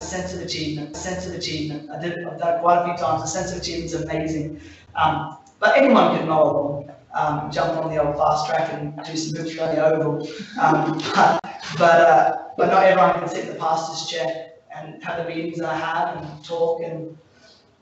sense of achievement, I've done it quite a few times. The sense of achievement's amazing. But anyone can mow a lawn, jump on the old fast track and do some hoops around the oval. But not everyone can sit in the pastor's chair and have the meetings that I have and talk and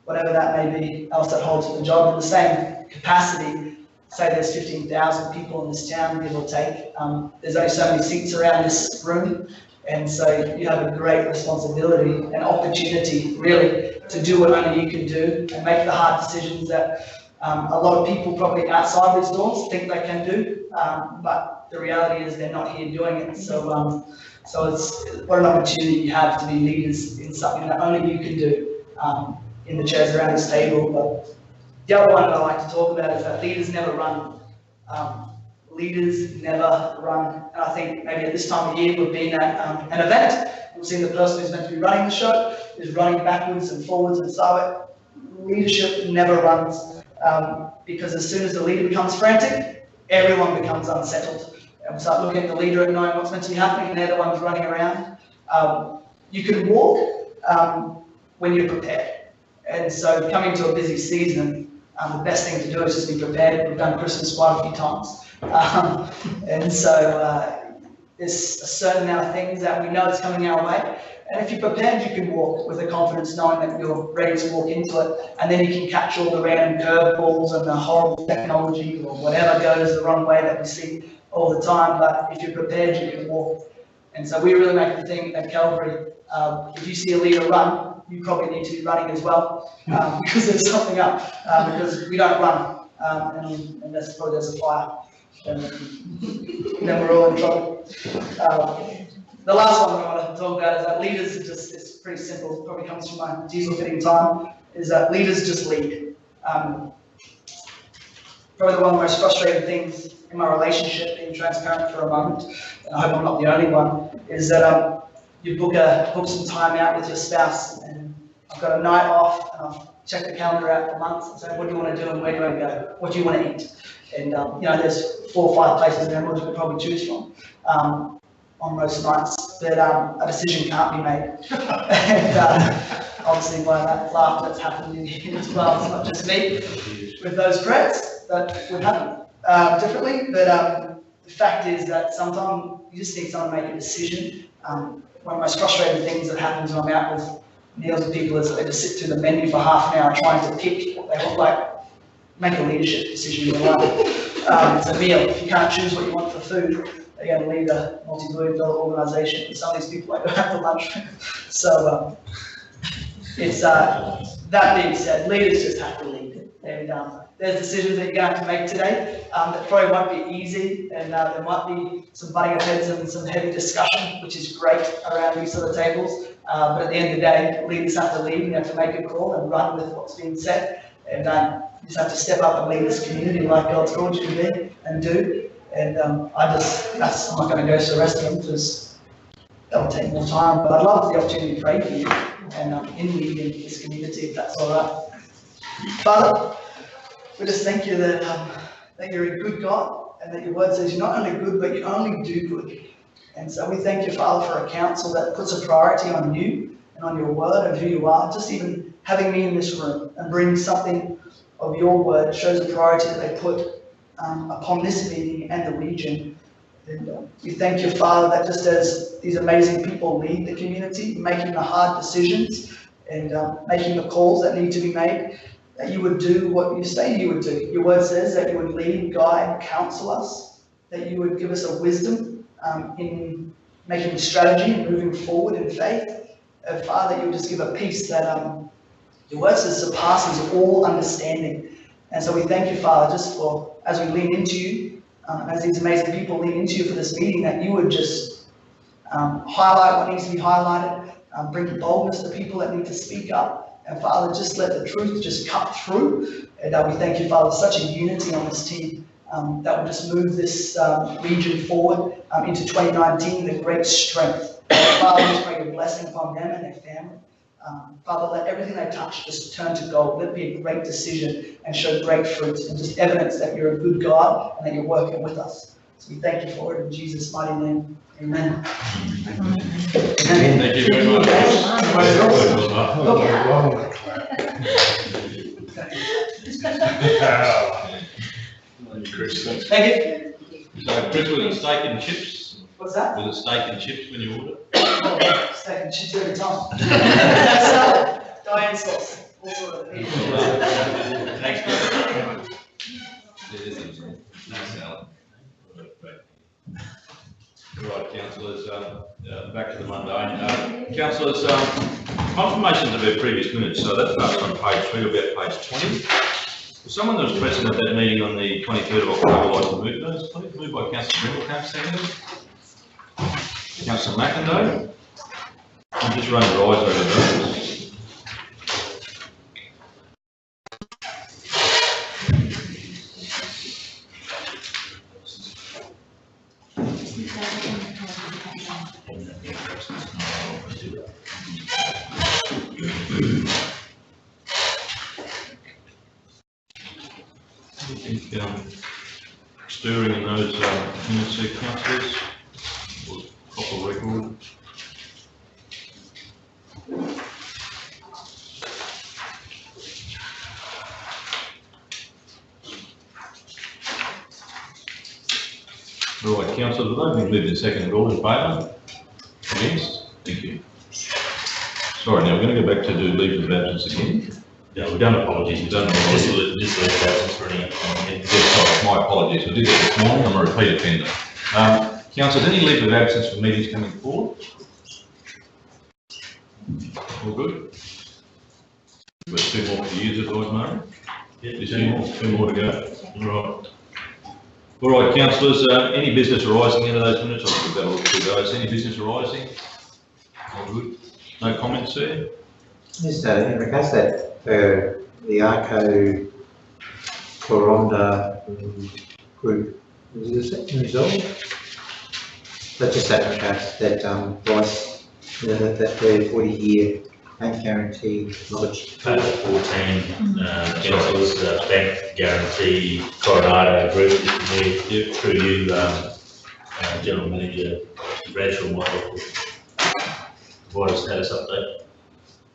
whatever that may be else that holds for the job. In the same capacity, say there's 15,000 people in this town, give or take. There's only so many seats around this room. And so you have a great responsibility and opportunity, really, to do what only you can do and make the hard decisions that a lot of people probably outside these doors think they can do, but the reality is they're not here doing it. So it's what an opportunity you have to be leaders in something that only you can do in the chairs around this table. But the other one that I like to talk about is that leaders never run. Leaders never run. And I think maybe at this time of year we've been at an event. We've seen the person who's meant to be running the show is running backwards and forwards and so leadership never runs. Because as soon as the leader becomes frantic, everyone becomes unsettled. And we start looking at the leader and knowing what's meant to be happening, and they're the ones running around. You can walk when you're prepared. And so coming to a busy season, the best thing to do is just be prepared. We've done Christmas quite a few times. And so there's a certain amount of things that we know is coming our way. And if you're prepared, you can walk with the confidence knowing that you're ready to walk into it. And then you can catch all the random curveballs and the horrible technology or whatever goes the wrong way that we see all the time. But if you're prepared, you can walk. And so we really make the thing at Calvary. If you see a leader run, you probably need to be running as well, because there's something up, because we don't run unless probably there's a fire. Then we're all in trouble. The last one that I want to talk about is that leaders are just, it's pretty simple, it probably comes from my diesel fitting time, is that leaders just lead. Probably one of the most frustrating things in my relationship, being transparent for a moment, and I hope I'm not the only one, is that you book some time out with your spouse, and I've got a night off, and I've checked the calendar out for months and say, what do you want to do and where do you want to go? What do you want to eat? And there's 4 or 5 places in Emerald you could probably choose from on most nights, but a decision can't be made. And obviously by that laughter that's happened in here as well, it's not just me with those threats that would happen differently, but the fact is that sometimes you just need someone to make a decision. One of the most frustrating things that happens when I'm out with meals with people is that they just sit through the menu for half an hour trying to pick what they want, like make a leadership decision in your life. It's a meal. If you can't choose what you want for food, they're going to lead a multi-billion-dollar organisation. And some of these people I go out to lunch with. So it's that being said, leaders just have to lead. And there's decisions that you're going to have to make today that probably won't be easy, and there might be some butting of heads and some heavy discussion, which is great around these sort of tables. But at the end of the day, leaders have to lead, and you have to make a call and run with what's being said. And you just have to step up and lead this community like God's called you to be and do. And I'm not going to go through the rest of them because that will take more time. But I'd love the opportunity to pray for you and in leading this community, if that's all right. Father, we just thank you that you're a good God, and that your word says you're not only good, but you only do good. And so we thank you, Father, for a council that puts a priority on you and on your word and who you are. Just even having me in this room and bringing something of your word shows a priority that they put upon this meeting and the region. And we thank you, Father, that just as these amazing people lead the community, making the hard decisions and making the calls that need to be made, that you would do what you say you would do. Your word says that you would lead, guide, counsel us, that you would give us a wisdom in making strategy and moving forward in faith. Father, you would just give a peace that your word says surpasses all understanding. And so we thank you, Father, just for, as we lean into you, as these amazing people lean into you for this meeting, that you would just highlight what needs to be highlighted, bring boldness to people that need to speak up. And Father, just let the truth just cut through. And we thank you, Father, such a unity on this team that will just move this region forward into 2019 with great strength. Father, just pray your blessing upon them and their family. Father, let everything they touch just turn to gold. Let it be a great decision and show great fruit and just evidence that you're a good God and that you're working with us. So we thank you for it in Jesus' mighty name. Amen. Thank you very much. Chris, thanks. Thank you. So, Chris, was it steak and chips? What's that? Was it steak and chips when you ordered? Oh, steak and chips every time. Diane sauce. Also, Thanks, Chris. No salad. Right, councillors, back to the mundane. Councillors, confirmations of our previous minutes, so that starts on page 3, about page 20. Someone that was present at that meeting on the 23rd of October would like to move those, please. Moved by Councillor Brindlecamp, seconded. Councillor McIndoe. I'm just running your eyes over those. Stirring in those minutes here, councillors, or proper record. All right, councillors, I don't think moved in second at all. In favour? Against? Thank you. Sorry, now we're going to go back to do leave of absence again. No, we've done apologies. We've done Just leave of absence for any. Yes, sorry, my apologies. I did that this morning. I'm a repeat offender. Councillors, any leave of absence for meetings coming forward? All good? We've got 2 more for you, advise, Murray? There's 2 more to go. All right, councillors, any business arising out of those minutes? I think we've got to look through those. Any business arising? All good. No comments there? Yes, in regards to that, the Arco Coronda group, is it resolved? But just that regards that Bryce, that the 40-year bank guarantee knowledge. Total 14 councillors, bank guarantee Coronado group, through you, General Manager Bradshaw Michael. Provide a status update.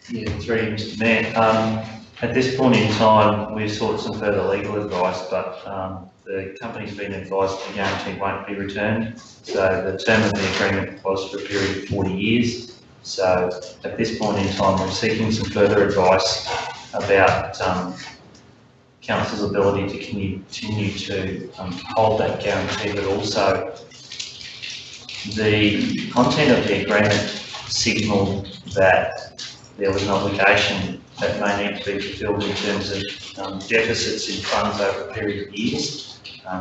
Yeah, 3, Mr. Mayor. At this point in time, we've sought some further legal advice, but the company's been advised the guarantee won't be returned. So the term of the agreement was for a period of 40 years. So at this point in time, we're seeking some further advice about council's ability to continue to hold that guarantee, but also the content of the agreement signalled that there was an obligation that may need to be fulfilled in terms of deficits in funds over a period of years.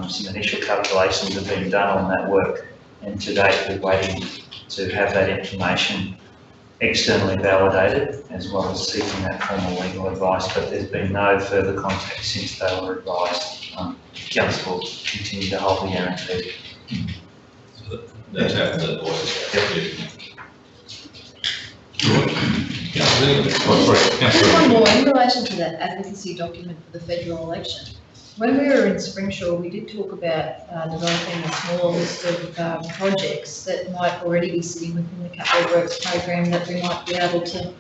Some initial calculations have been done on that work, and to date we're waiting to have that information externally validated, as well as seeking that formal legal advice, but there's been no further contact since they were advised. Council will continue to hold the guarantee. So that's how the advice is. One more, in relation to that advocacy document for the federal election. When we were in Springshaw, we did talk about developing a small list of projects that might already be sitting within the Capital Works program that we might be able to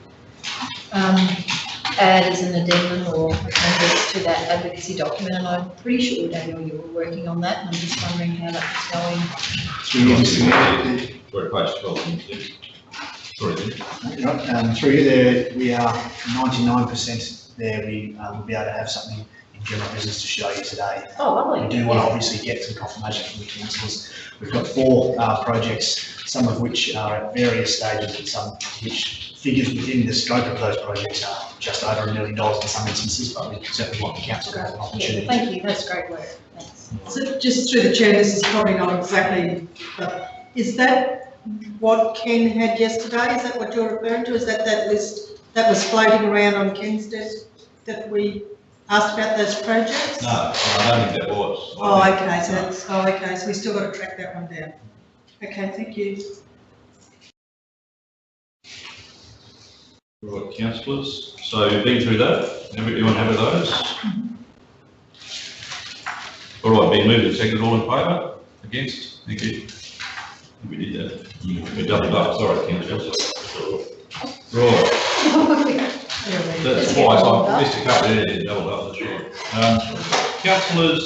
add as an addendum or appendix to that advocacy document. And I'm pretty sure, Daniel, you were working on that, and I'm just wondering how that was going. We're at page 12. Through you there, we are 99% there. We will be able to have something in general business to show you today. Oh, lovely. We do want to obviously get some confirmation from the councillors. We've got 4 projects, some of which are at various stages, and some which figures within the scope of those projects are just over $1 million in some instances, but we certainly want the council to have an opportunity. Yeah, thank you, that's great work. Thanks. So just through the chair, this is probably not exactly, but is that what Ken had yesterday? Is that what you're referring to? Is that that list that was floating around on Ken's desk that we asked about those projects? No, I don't think that was. Oh, okay, so that's, okay, so we still got to track that one down. Okay, thank you. Right, councillors, so you've been through that. Everyone happy with those? All right, being moved and seconded, all in favour? Against? Thank you. We did that. We doubled up, sorry, councillor. Right, that's twice, I missed a couple there, and doubled up, that's right. Councillors,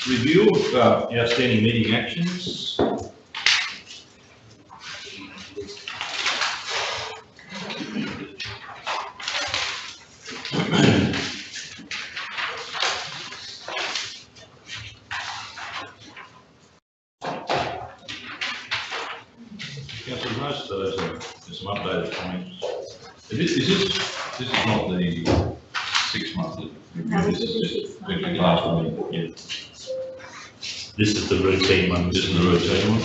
review of outstanding meeting actions. Councillors, most of those are there's some updated comments. This is not the 6 monthly review, this is just the last one, yeah. This is the routine one. This is the routine one.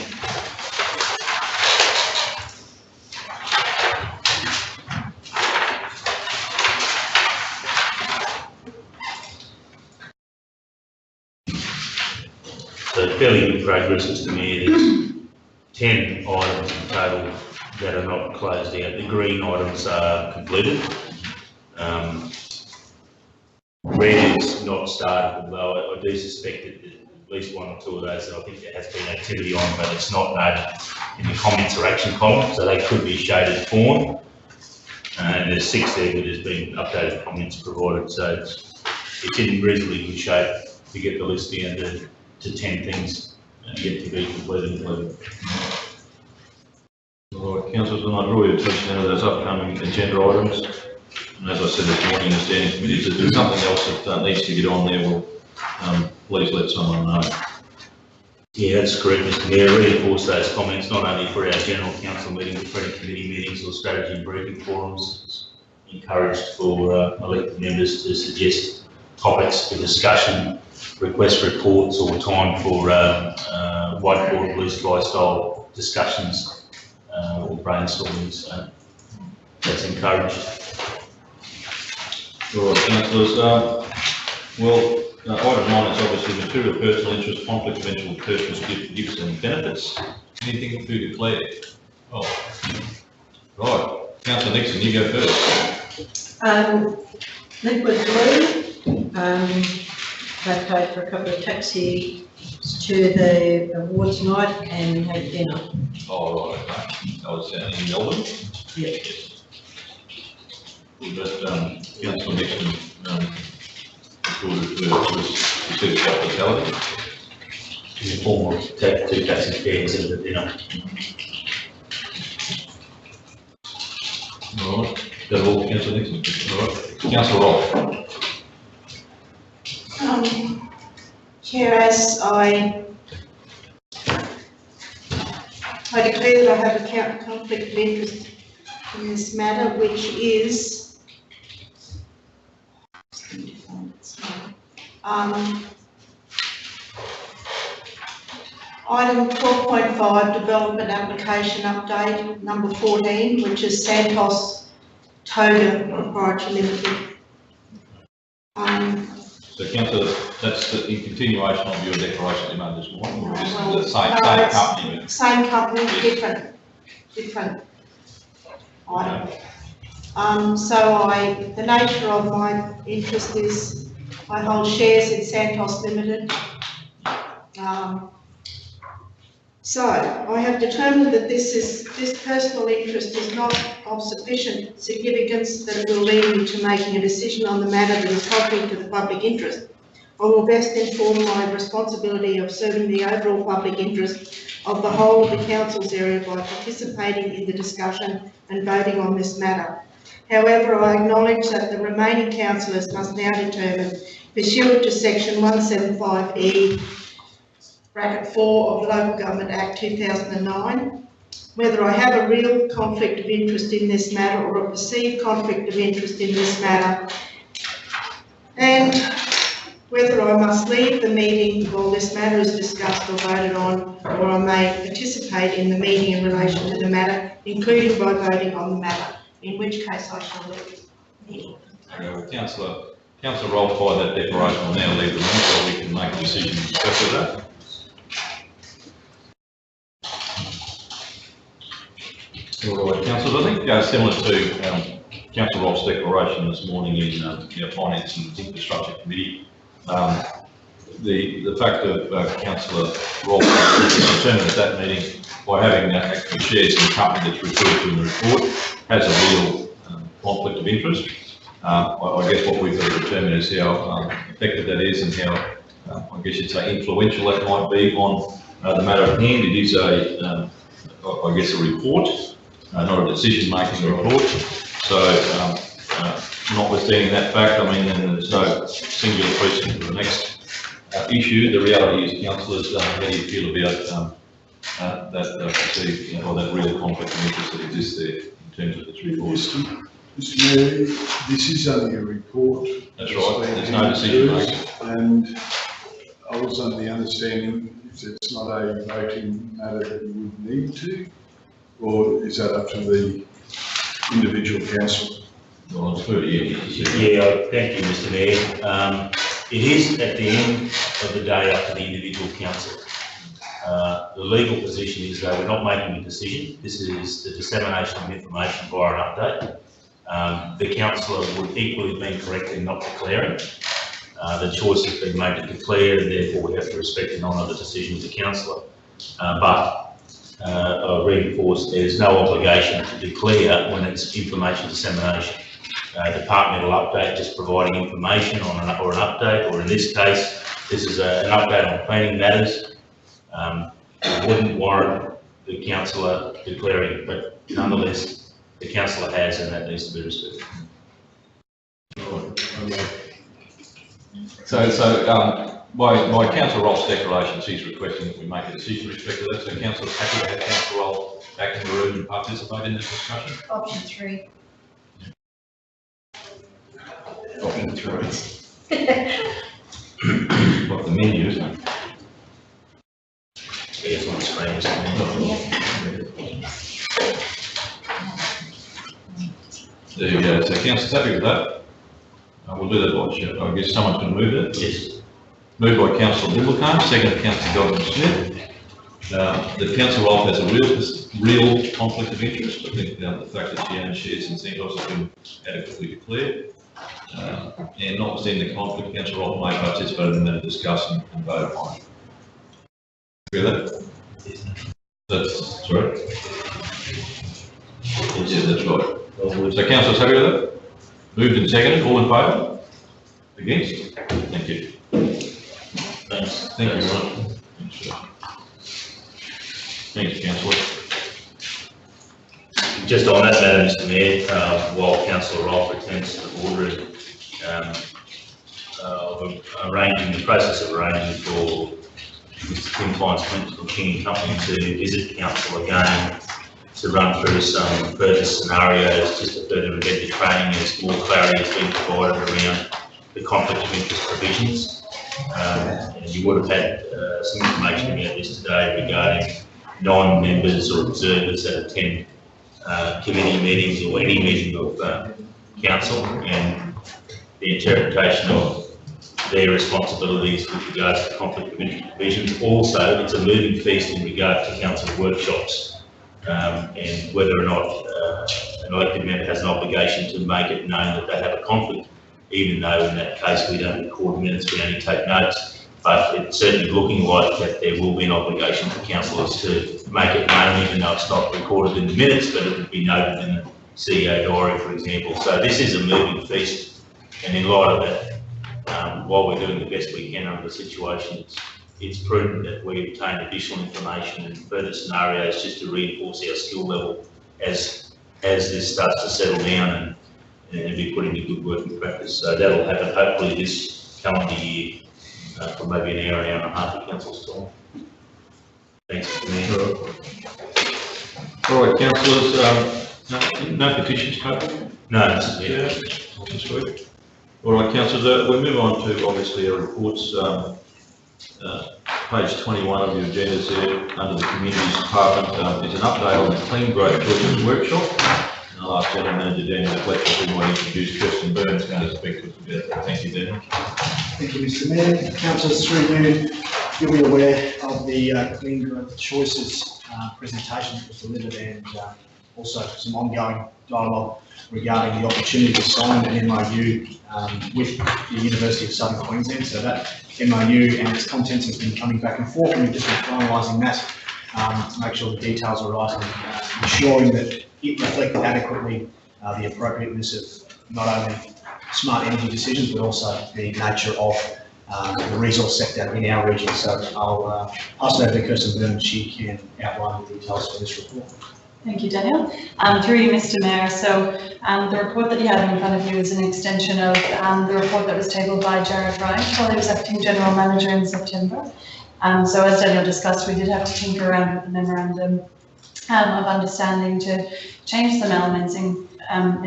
So fairly good progress, Mr. Mayor. There's 10 items in total that are not closed out. The green items are completed. Red is not started, although I do suspect that at least one or two of those that I think there has been activity on, but it's not noted in the comments or action column, so they could be shaded fawn. And there's 6 there where there's been updated comments provided, so it's in reasonably good shape to get the list down to 10 things yet to be completed. All right, councillors, and I draw your attention to those upcoming agenda items. And as I said this morning in the standing committees, if there's something else that needs to get on there, well, please let someone know. Yeah, that's correct, Mr. Mayor. Reinforce those comments not only for our general council meetings, but for any committee meetings or strategy and briefing forums. It's encouraged for elected members to suggest topics for discussion, request reports, or time for whiteboard blue sky style discussions or brainstorming. So that's encouraged. All right, councillors, item 9 is obviously material personal interest, conflict of interest, personal gifts and benefits. Anything to declare? Oh, right. Councillor Nixon, you go first. Liquid Blue, they paid for a couple of taxis to the awards night and had dinner. Oh, right, okay. That was in Melbourne? Yeah. But, Councillor Nixon, recorded received hospitality. In the form of take 2 taxi fares and the dinner. All right. That all, Councillor Nixon? All right. Councillor Roll. Chair, as I declare that I have a conflict of interest in this matter, which is item 12.5, development application update, number 14, which is Santos Toga Proprietary Limited. So, councillor, that's in continuation of your declaration you made this morning, or is Well, it the same company? Same company, different item. So the nature of my interest is I hold shares in Santos Limited. So I have determined that this personal interest is not of sufficient significance that it will lead me to making a decision on the matter that is contrary to the public interest. I will best inform my responsibility of serving the overall public interest of the whole of the council's area by participating in the discussion and voting on this matter. However, I acknowledge that the remaining councillors must now determine, pursuant to section 175E, bracket 4 of the Local Government Act 2009, whether I have a real conflict of interest in this matter or a perceived conflict of interest in this matter, and whether I must leave the meeting while this matter is discussed or voted on, or I may participate in the meeting in relation to the matter, including by voting on the matter, in which case I shall leave the meeting. Councillor Roll, by that declaration, will now leave the room so we can make a decision in respect of that. All right, councillors, I think similar to Councillor Roll's declaration this morning in our Finance and Infrastructure Committee, the fact of Councillor Rolfe determined at that meeting by having actually shares in the company that's referred to in the report has a real conflict of interest. I guess what we've got to determine is how effective that is and how, I guess you'd say, influential that might be on the matter at hand. It is I guess, a report, not a decision-making report. So, notwithstanding that fact, I mean, and there's no singular precedent for the next issue. The reality is, councillors, how do you feel about or that real conflict of interest that exists there in terms of this report? Mr Mayor, this is only a report. That's right, there's no decision making. And I was under the understanding if it's not a voting matter that you would need to, or is that up to the individual council? Well, it's 30 years. Yeah, thank you, Mr Mayor. It is at the end of the day up to the individual council. The legal position is that we're not making a decision. This is the dissemination of information via an update. The councillor would equally have been correct in not declaring. The choice has been made to declare, and therefore we have to respect and honour the decision of the councillor. But I reinforce there's no obligation to declare when it's information dissemination. Departmental update, just providing information on an update, or in this case, this is an update on planning matters. It wouldn't warrant the councillor declaring, but nonetheless, the councillor has, and that needs to be respected. By Councillor Rolfe's declaration, she's requesting that we make a decision with respect to that. So Councillor's happy to have Councillor Rolfe back in the room and participate in this discussion? Option 3. Option 3. Got the menu, isn't it? Yes, on the screen, Mr Mayor. There you go. So Councillor's happy with that. We'll do that by show. I guess someone's going to move that. Yes. Moved by Councillor Dimblekane, second Councillor Godwin-Smith. The Councillor Rolfe has a real conflict of interest. I think the fact that she owns shares in Zendos has been adequately declared. And notwithstanding the conflict, Councillor Rolfe may participate in that discussion and vote upon it. Agree with that? Yes. That's sorry. Yeah, that's right. So Councillor's happy with that? Moved and seconded, all in favour? Against? Thank you. Thanks. Thank you very much. Thanks, Councillor. Just on that matter, Mr Mayor, while Councillor Rolfe returns to the boardroom, the process of arranging for Mr Tim Fines from King & Company to visit council again to run through some further scenarios, just to further embed the training as more clarity has been provided around the conflict of interest provisions. And you would have had some information about this today regarding non-members or observers that attend committee meetings or any meeting of council, and the interpretation of their responsibilities with regards to conflict of interest provisions. Also, it's a moving feast in regard to council workshops. And whether or not an elected member has an obligation to make it known that they have a conflict, even though in that case we don't record minutes, we only take notes. But it's certainly looking like that there will be an obligation for councillors to make it known, even though it's not recorded in the minutes, but it would be noted in the CEO diary, for example. So this is a moving feast, and in light of that, while we're doing the best we can under the situation, it's prudent that we obtain additional information and further scenarios just to reinforce our skill level as this starts to settle down and be put into good working practice. So that'll happen hopefully this calendar year for maybe an hour and a half of council's time. Thanks, Mr Mayor. All right, councillors, no petitions tabled? No, Mr Mayor. Yeah, sweet. All right, councillors, we'll move on to obviously our reports. Page 21 of your agendas there, under the Communities Department, is an update on the Clean Growth Children's Workshop. And I'll ask General Manager Daniel Fletcher who might introduce Kirsten Burns going to speak to us about that. Thank you, Daniel. Thank you, Mr Mayor. Councillors, through you, you'll be aware of the Clean Growth Choices presentation that was delivered, and also some ongoing dialogue regarding the opportunity to sign an MOU with the University of Southern Queensland. So that MOU and its contents has been coming back and forth, and we've just been finalising that to make sure the details are right and ensuring that it reflects adequately the appropriateness of not only smart energy decisions, but also the nature of the resource sector in our region. So I'll pass it over to Kirsten Byrne, she can outline the details for this report. Thank you, Daniel. Through you, Mr. Mayor. So the report that you have in front of you is an extension of the report that was tabled by Jared Wright while he was acting General Manager in September. So as Daniel discussed, we did have to tinker around with the memorandum of understanding to change some elements in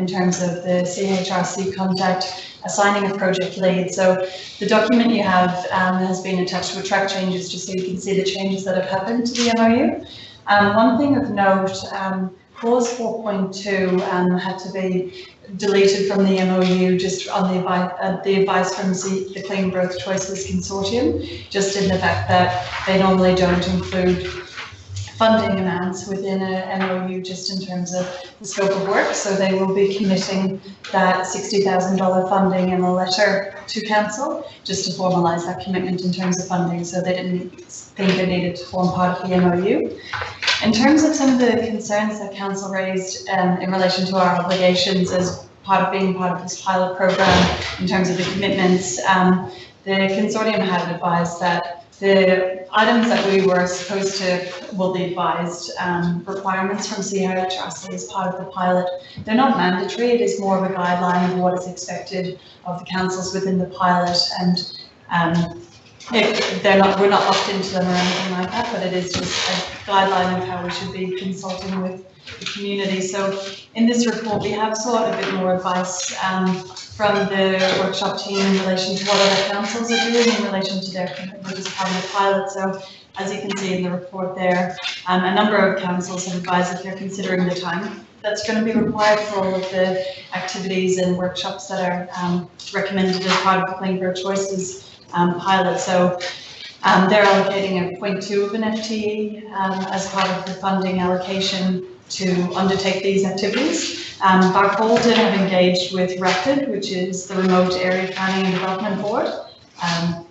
terms of the CHRC contact, assigning a project lead. So the document you have has been attached with track changes just so you can see the changes that have happened to the MOU. One thing of note, clause 4.2 had to be deleted from the MOU just on the advice from the Clean Growth Choices Consortium, just in the fact that they normally don't include funding amounts within a MOU just in terms of the scope of work. So they will be committing that $60,000 funding in a letter to council just to formalise that commitment in terms of funding. So they didn't think it needed to form part of the MOU. In terms of some of the concerns that council raised in relation to our obligations as part of being part of this pilot program in terms of the commitments, the consortium had advised that the items that we were supposed to, well, the advised requirements from CHRC as part of the pilot, they're not mandatory. It is more of a guideline of what is expected of the councils within the pilot, and we're not locked into them or anything like that, but it is just a guideline of how we should be consulting with the community. So in this report, we have sought a bit more advice from the workshop team in relation to what other councils are doing in relation to their commitment as part of the pilot. So as you can see in the report there, a number of councils have advised that they're considering the time that's going to be required for all of the activities and workshops that are recommended as part of the Clean Growth Choices pilot. So they're allocating a 0.2 of an FTE as part of the funding allocation to undertake these activities. Barcaldine have engaged with RAPID, which is the Remote Area Planning and Development Board.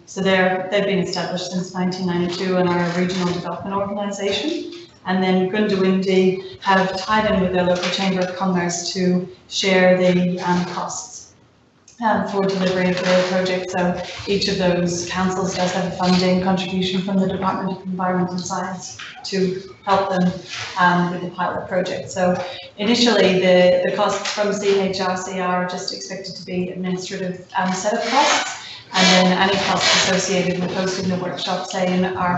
So they've been established since 1992 and are a regional development organisation. And then Goondiwindi have tied in with their local Chamber of Commerce to share the costs for delivery of the project. So each of those councils does have a funding contribution from the Department of Environment and Science to help them with the pilot project. So initially the costs from CHRC are just expected to be administrative setup costs, and then any costs associated with hosting the workshop, say in our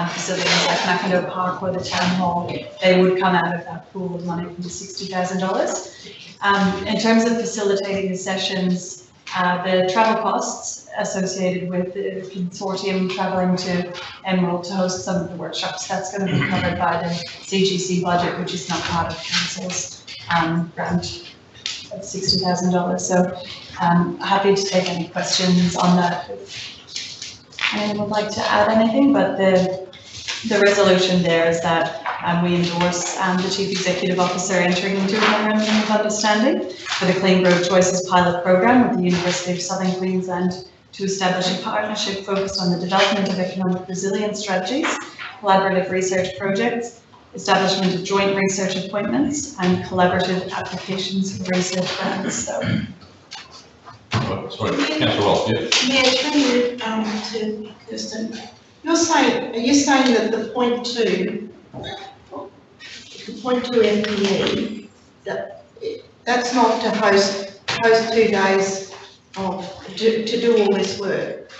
facilities like McIndoe Park or the Town Hall, they would come out of that pool of money from the $60,000. In terms of facilitating the sessions, the travel costs associated with the consortium travelling to Emerald to host some of the workshops, that's going to be covered by the CGC budget, which is not part of council's grant of $60,000. So happy to take any questions on that if anyone would like to add anything, but the resolution there is that we endorse the Chief Executive Officer entering into a memorandum of understanding for the Clean Growth Choices pilot program with the University of Southern Queensland to establish a partnership focused on the development of economic resilience strategies, collaborative research projects, establishment of joint research appointments, and collaborative applications for research grants. So. Sorry, Councillor Ross, yeah. Yeah, turning it to Kirsten. Are you saying that the 0.2 FTE, that's not to host 2 days to do all this work?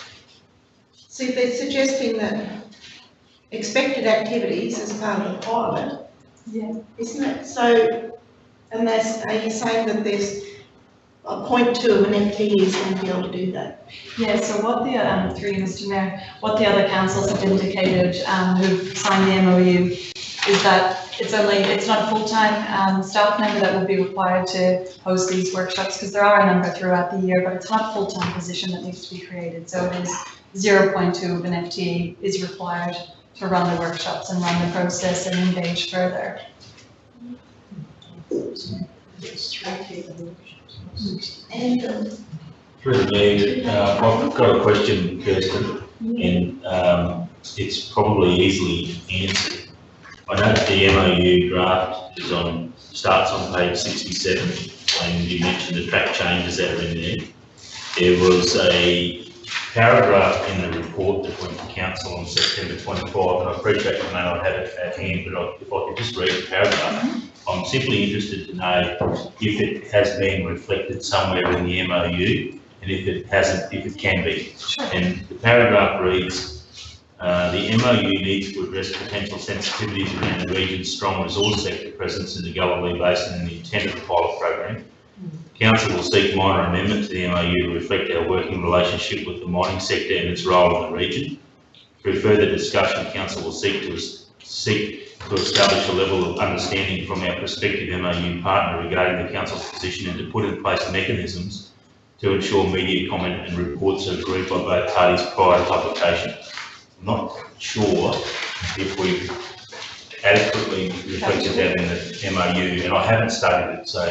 See, they're suggesting that expected activities as part of the pilot, Yeah. isn't it? So, and are you saying that there's a 0.2 of an FTE is going to be able to do that? Yeah, so what the, through you, Mr. Mayor, what the other councils have indicated who've signed the MOU is that it's not a full-time staff member that will be required to host these workshops, because there are a number throughout the year, but it's not a full-time position that needs to be created. So it is 0.2 of an FTE is required to run the workshops and run the process and engage further. Through the mayor, I've got a question, Kirsten, and it's probably easily answered. I know that the MOU draft starts on page 67, when you mentioned the track changes that are in there. There was a paragraph in the report that went to council on September 25, and I appreciate you may not have it at hand, but if I could just read the paragraph. I'm simply interested to know if it has been reflected somewhere in the MOU, and if it hasn't, if it can be. And the paragraph reads, the MOU needs to address potential sensitivities around the region's strong resource sector presence in the Galilee Basin and the intent of the pilot program. Council will seek minor amendment to the MOU to reflect our working relationship with the mining sector and its role in the region. Through further discussion, Council will seek to establish a level of understanding from our prospective MOU partner regarding the Council's position and to put in place mechanisms to ensure media comment and reports are agreed by both parties prior to publication. I'm not sure if we've adequately reflected that in the MOU, and I haven't studied it, so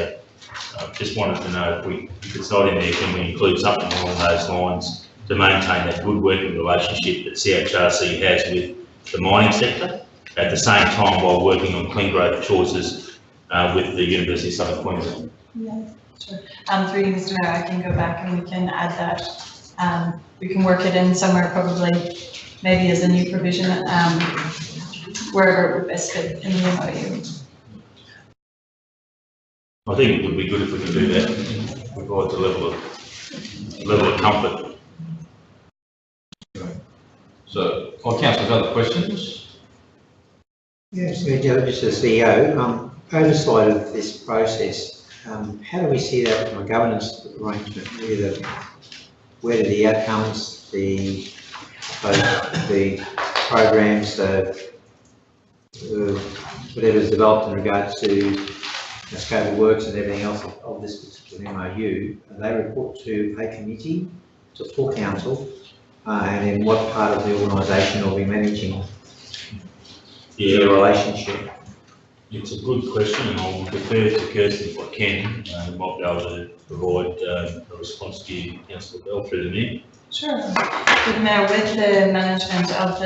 I just wanted to know if it's not in there, can we include something along those lines to maintain that good working relationship that CHRC has with the mining sector, at the same time while working on clean growth choices with the University of Southern Queensland. Yeah, sure. Through you, Mr. Mayor, I can go back and we can add that. We can work it in somewhere, probably maybe as a new provision, wherever it would best fit in the MOU. I think it would be good if we could do that, provide a level of comfort. So, councillors, other questions? Yes, just as CEO, oversight of this process, how do we see that from a governance arrangement? Where do the outcomes, the programs, whatever's developed in regards to the scope of works and everything else of this particular MOU, they report to a committee, to full council, and in what part of the organisation are we managing the relationship? It's a good question, and I'll defer to Kirsten if I can. We might be able to provide a response to you, Councillor Bell, through the mayor. Sure. But now with the management of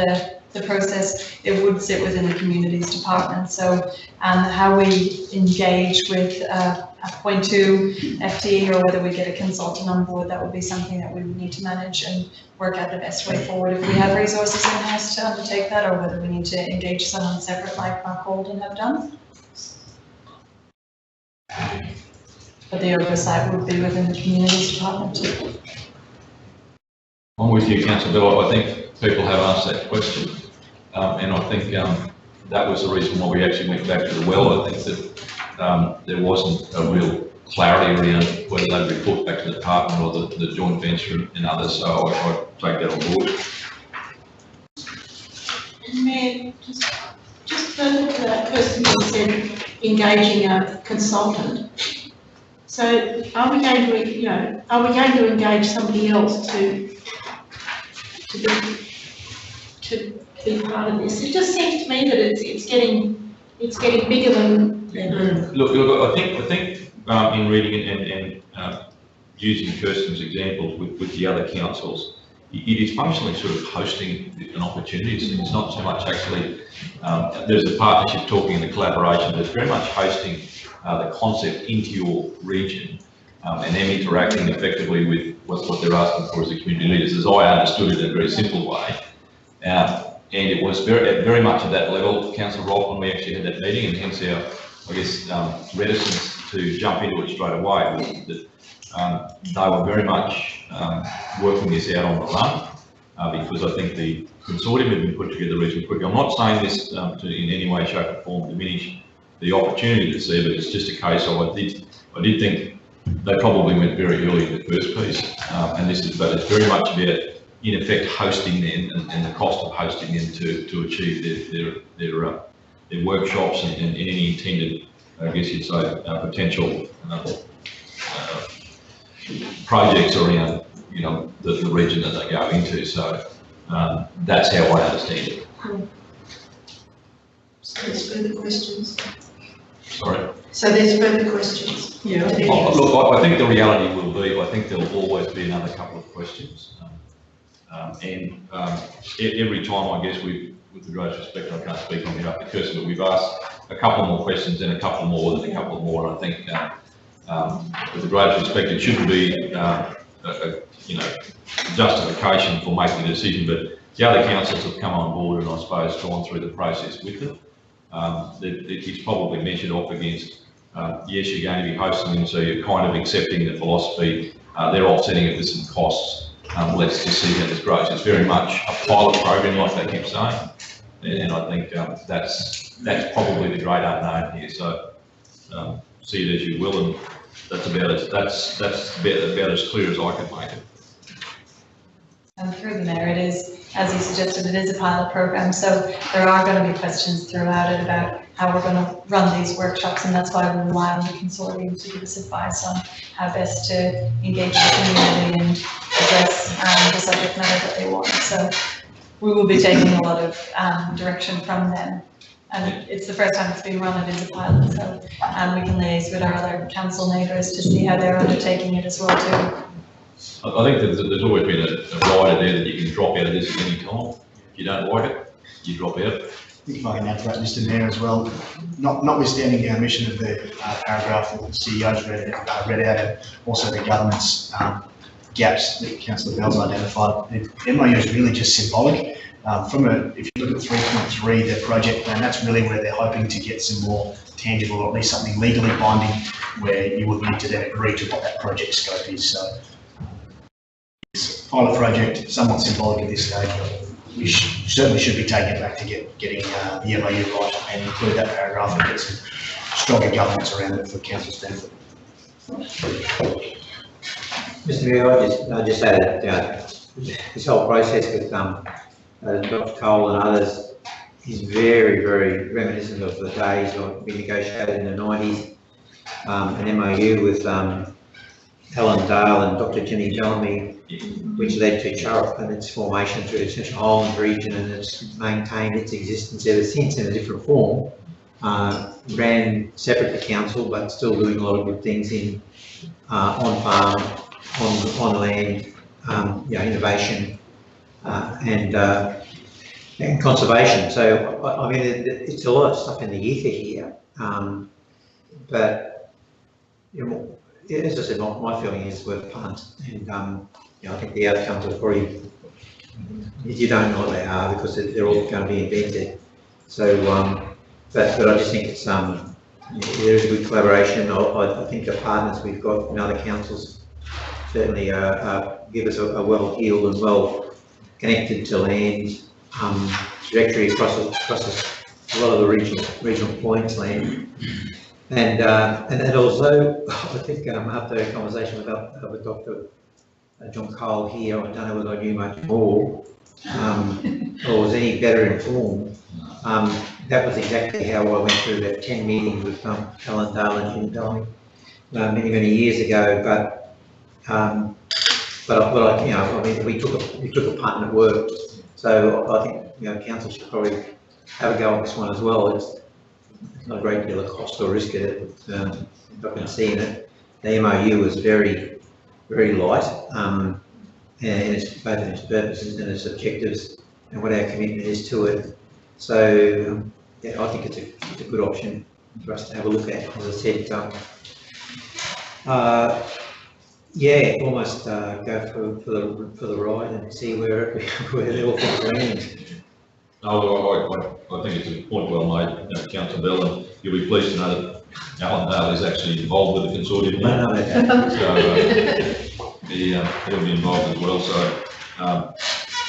the process, it would sit within the communities department. So how we engage with a point two FTE or whether we get a consultant on board, that would be something that we would need to manage and work out the best way forward if we have resources in-house to undertake that, or whether we need to engage someone separate like Mark Holden have done. But the oversight would be within the communities department too. I'm with you, Councillor Bell. I think people have asked that question, and I think that was the reason why we actually went back to the well. I think that there wasn't a real clarity around whether they report back to the department or the joint venture and others, so I take that on board. Mayor, just further to that, Kirsten said engaging a consultant. So are we going to engage somebody else to be part of this? It just seems to me that it's getting bigger than. Look, I think in reading it and using Kirsten's examples with the other councils, it is functionally sort of hosting an opportunity. It's not so much actually, there's a partnership talking and the collaboration, but it's very much hosting the concept into your region and them interacting effectively with what they're asking for as the community leaders, as I understood it in a very simple way. And it was very much at that level, Councillor Rolfe, when we actually had that meeting, and hence our, I guess, reticence to jump into it straight away, was that they were very much working this out on the run, because I think the consortium had been put together reasonably quickly. I'm not saying this to in any way, shape or form diminish the opportunity that's there, but it's just a case of I did think they probably went very early in the first piece, but it's very much about, in effect, hosting them and the cost of hosting them to achieve their workshops and any intended, I guess you'd say, potential projects around, the region that they go into. So that's how I understand it. So there's further questions? Sorry? So there's further questions? Yeah. Look, I think the reality will be, I think there'll always be another couple of questions. Every time, I guess, with the greatest respect, I can't speak on behalf of the person, but we've asked a couple more questions and a couple more and a couple more, and I think, with the greatest respect, it shouldn't be, justification for making a decision, but the other councils have come on board and I suppose gone through the process with them. It's probably measured off against, yes, you're going to be hosting them, so you're kind of accepting the philosophy, they're offsetting it with some costs. Let's just see how this grows. It's very much a pilot program, like they keep saying, and I think that's probably the great unknown here. So see it as you will, and that's about as clear as I can make it. And through the mayor, it is, as you suggested, it is a pilot program, so there are going to be questions throughout it about how we're going to run these workshops, and that's why we rely on the consortium to give us advice on how best to engage the community and address the subject matter that they want. So we will be taking a lot of direction from them. And it's the first time it's been run, it is a pilot, so we can liaise with our other council neighbours to see how they're undertaking it as well too. I think that there's always been a rider there that you can drop out of this at any time. If you don't like it, you drop out. I think if I can add to that, Mr. Mayor, as well, notwithstanding the omission of the paragraph that the CEO's read out, and also the government's gaps that Councillor Bell's identified, the MOU is really just symbolic. If you look at 3.3, their project plan, that's really where they're hoping to get some more tangible, or at least something legally binding, where you would need to then agree to what that project scope is. So it's a pilot project, somewhat symbolic at this stage, but we certainly should be taking it back to getting the MOU right and include that paragraph and get some stronger governance around it for council's benefit. Mr. Mayor, I just add that this whole process with Dr. Cole and others is very, very reminiscent of the days when we negotiated in the 90s, an MOU with Alan Dale and Dr. Jimmy Bellamy, which led to Churup and its formation through the Central Highlands region, and it's maintained its existence ever since in a different form. Ran separate to council, but still doing a lot of good things in on farm, on land, innovation and conservation. So I mean, it's a lot of stuff in the ether here, but as I said, my feeling is worth a punt, and I think the outcomes are probably, you don't know what they are because they're all going to be invented. So, but I just think it's there is a good collaboration. I think the partners we've got in other councils certainly give us a well-heeled and well-connected to land trajectory across a lot of the regional points land. And also, I think after a conversation with Dr. John Cole here, I don't know whether I knew much more or was any better informed. That was exactly how I went through that 10 meetings with Alan Dale and Jim Bellamy many years ago. But I mean, we took a punt and it worked. So I think council should probably have a go on this one as well. It's not a great deal of cost or risk in it. I can see in it. The MOU was very, very light, and it's both in its purposes and its objectives and what our commitment is to it. So I think it's a good option for us to have a look at. As I said, almost go for the ride and see where the all things land. I think it's a point well made, Councillor Bell, and you'll be pleased to know that Alan Dale is actually involved with the consortium now. So he'll be involved as well. So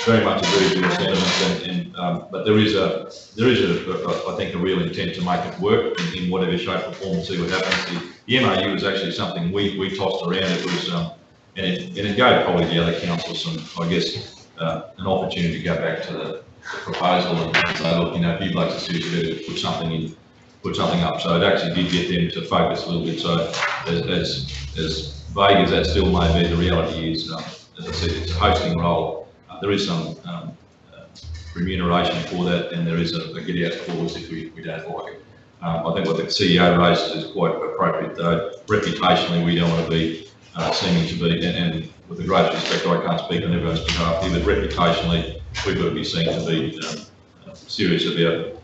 very much agree with your sentiments, but there is I think a real intent to make it work in whatever shape or form and see what happens. The MOU is actually something we tossed around. It was and it gave probably the other councils some, I guess, an opportunity to go back to the proposal and say, look, if you'd like to seriously put something up. So it actually did get them to focus a little bit. So as vague as that still may be, the reality is, as I said, it's a hosting role. There is some remuneration for that, and there is a get out clause if we don't like it. I think what the CEO raises is quite appropriate, though. Reputationally, we don't want to be seeming to be, and with the greatest respect, I can't speak on everyone's behalf here, but reputationally, we've got to be seen to be serious about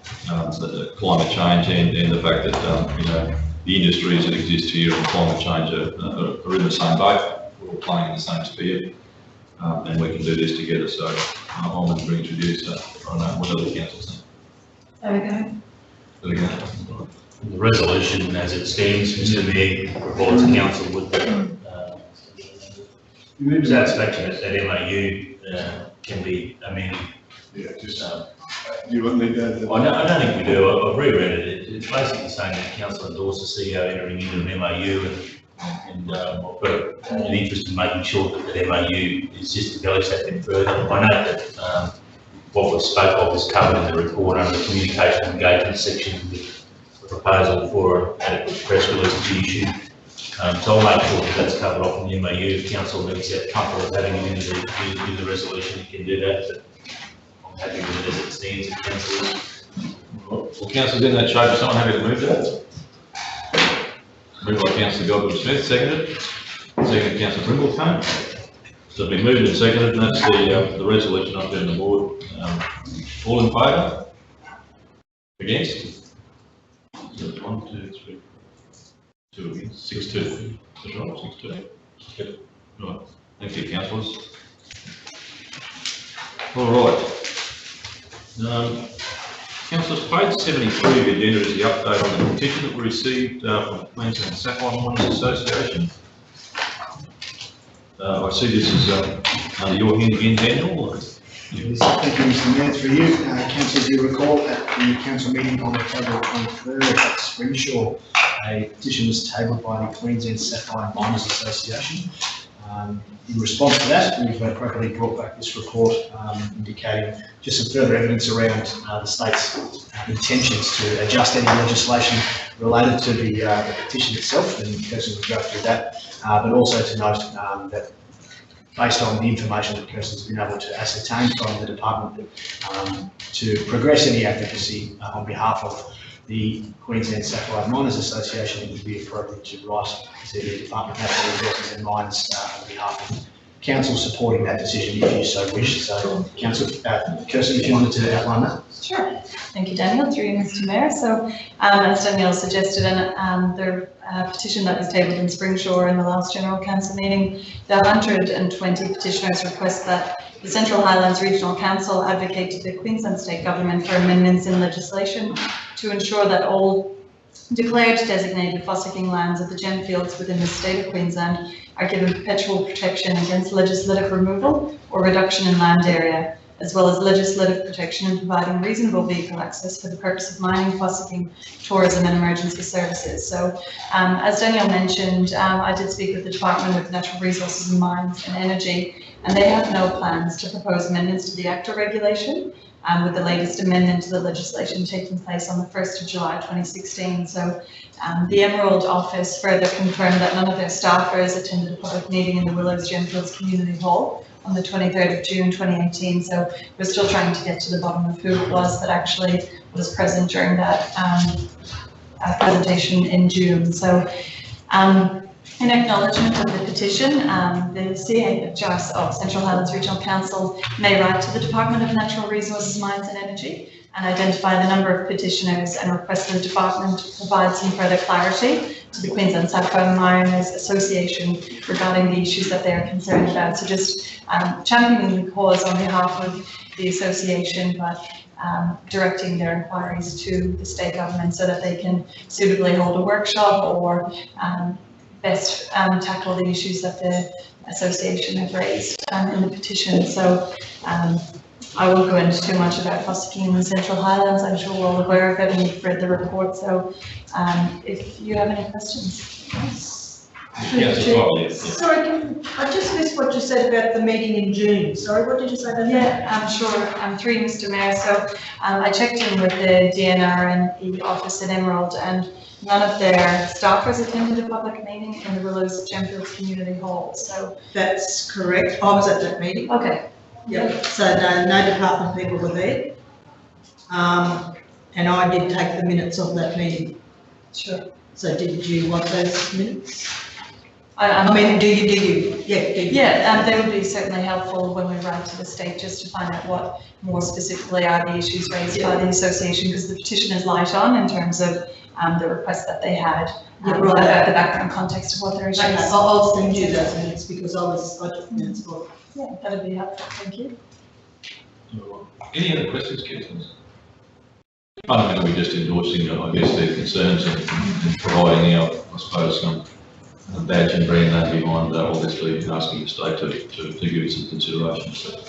the climate change and the fact that the industries that exist here and climate change are in the same boat. We're all playing in the same sphere, and we can do this together. So I'm going to introduce. I don't know what other councils think. There we go. There we go. The resolution as it stands, Mr Mayor, provides council with satisfaction that MOU can be amended. Yeah, just, you wouldn't need that. I don't think we do. I've reread it. It's basically saying that council endorses the CEO entering into an MOU and I've got an interest in making sure that that MOU is just embellished that bit further. I know that what we spoke of is covered in the report under the communication and engagement section with the proposal for an adequate press release to be issued. So I'll make sure that that's covered off in the MOU. If council needs that comfort of having it in the resolution, you can do that. But I'm happy with it as it stands. If council is. Well, councillors in that shape, is someone happy to move that? Moved by Councillor Godwin-Smith, seconded. Seconded Councillor Brindletone. So it's been moved and seconded, and that's the resolution up there on the board. All in favour? Against? So 1, 2, 3, 2 against, 6-2. That's right, 6-2. Yep. Right. Thank you, councillors. All right. Councillors, page 73 of the agenda is the update on the petition that we received from the Queensland Sapphire Miners Association. I see this is under your hand again, Daniel. Yes, thank you, Mr Mayor. Through you, councillors, you recall at the council meeting on October 23rd at Springshaw, a petition was tabled by the Queensland Sapphire Miners Association. In response to that, we've appropriately brought back this report indicating just some further evidence around the state's intentions to adjust any legislation related to the petition itself, and Kirsten will go through that, but also to note that based on the information that Kirsten's been able to ascertain from the department, to progress any advocacy on behalf of the Queensland Sapphire Miners Association, it would be appropriate to write to the Department of Natural Resources and Mines on behalf of council supporting that decision if you so wish. So, Councillor Kirsten, if you wanted to outline that. Sure. Thank you, Daniel. Through you, Mr Mayor. So, as Daniel suggested, the petition that was tabled in Springshaw in the last General Council meeting, the 120 petitioners request that the Central Highlands Regional Council advocate to the Queensland State Government for amendments in legislation to ensure that all declared designated fossicking lands of the gemfields within the state of Queensland are given perpetual protection against legislative removal or reduction in land area, as well as legislative protection in providing reasonable vehicle access for the purpose of mining, fossicking, tourism and emergency services. So as Daniel mentioned, I did speak with the Department of Natural Resources and Mines and Energy, and they have no plans to propose amendments to the ACTA regulation, with the latest amendment to the legislation taking place on the 1st of July 2016. So the Emerald office further confirmed that none of their staffers attended a public meeting in the Willows Gemfields Community Hall on the 23rd of June 2018. So we're still trying to get to the bottom of who it was that actually was present during that presentation in June. So in acknowledgement of the petition, the CHRS of Central Highlands Regional Council may write to the Department of Natural Resources, Mines and Energy and identify the number of petitioners and request the department to provide some further clarity to the Queensland Sapphire Miners Association regarding the issues that they are concerned about. So just championing the cause on behalf of the association, but directing their inquiries to the state government so that they can suitably hold a workshop or best tackle the issues that the association have raised in the petition. So I won't go into too much about fossicking in the Central Highlands. I'm sure we're all aware of it and you've read the report. So if you have any questions. Sorry, I just missed what you said about the meeting in June. Sorry, what did you say about that? Yeah, I'm sure. I'm through, Mr Mayor. So I checked in with the DNR and the office at Emerald, and none of their staffers attended a public meeting in the Willows Gemfields Community Hall. So that's correct. I was at that meeting. Okay. Yep. So no department people were there. and I did take the minutes of that meeting. Sure. So did you want those minutes? I I mean, do you? Yeah, do you? Yeah, they would be certainly helpful when we run to the state, just to find out what more specifically are the issues raised by the association, because the petition is light on in terms of the request that they had, about the background context of what their issues. Okay, I'll send you those minutes because I took minutes for. Yeah, that'd be helpful, thank you. Any other questions, councillors? Fundamentally, we're just endorsing, I guess, their concerns and providing our, I suppose, a badge and brand name behind, obviously asking the state to give it some consideration. So,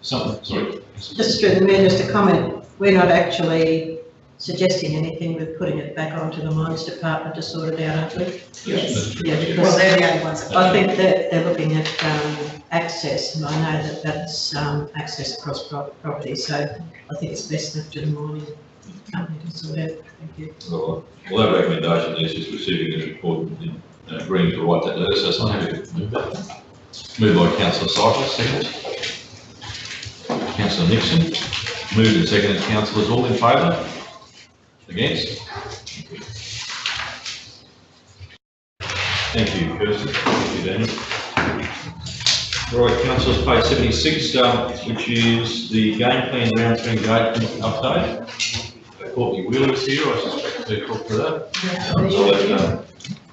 something, sorry. Just through the mayor, just a comment. We're not actually suggesting anything. We're putting it back onto the mines department to sort it out, aren't we? Yes, that's true. Yeah, because they're the only ones. I think that they're looking at access, and I know that that's access across property. So I think it's best left to the mining company to sort out. Thank you. Well, that recommendation is just receiving the report and agreeing to write that letter, so it's not happy to move that. Moved by councillor Cyclist, seconded. Councillor Nixon, moved and seconded. Councillors all in favour? Against? Thank you, Kirsten. Thank you, Daniel. Right, councillors, page 76, which is the game plan round 3 engagement update. Courtney Wheeler's here, I suspect to talk to that. So let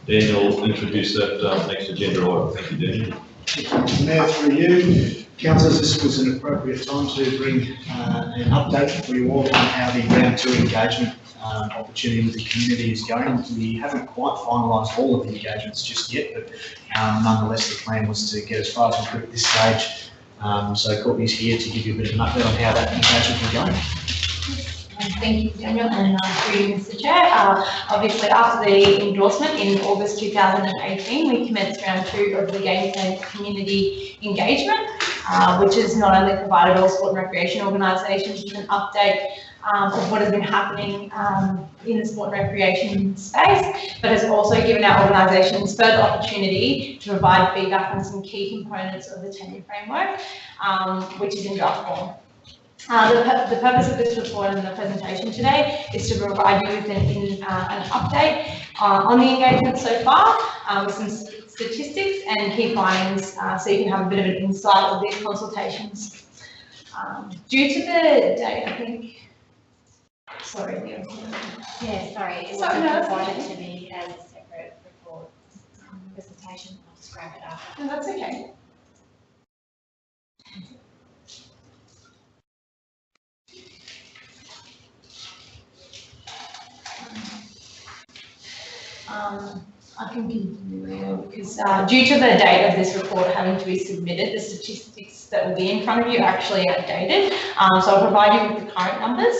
Daniel introduce that next agenda item. Thank you, Daniel. Mayor, through you, councillors, this was an appropriate time to bring an update for you all on how the round 2 engagement opportunity with the community is going. We haven't quite finalised all of the engagements just yet, but nonetheless the plan was to get as far as we could at this stage. So Courtney's here to give you a bit of an update on how that engagement is going. Thank you, Daniel, and through you, Mr. Chair. Obviously, after the endorsement in August 2018, we commenced round 2 of the Game Plan community engagement, which has not only provided all sport and recreation organisations with an update of what has been happening in the sport and recreation space, but has also given our organisations further opportunity to provide feedback on some key components of the tenure framework, which is in draft form. The purpose of this report and the presentation today is to provide you with an update on the engagement so far, with some statistics and key findings, so you can have a bit of an insight of these consultations. Due to the date, I think, sorry, yeah, sorry, it wasn't provided to me as a separate report presentation. I'll just grab it after. No, that's okay. I can continue because due to the date of this report having to be submitted, the statistics that will be in front of you are actually outdated. So I'll provide you with the current numbers.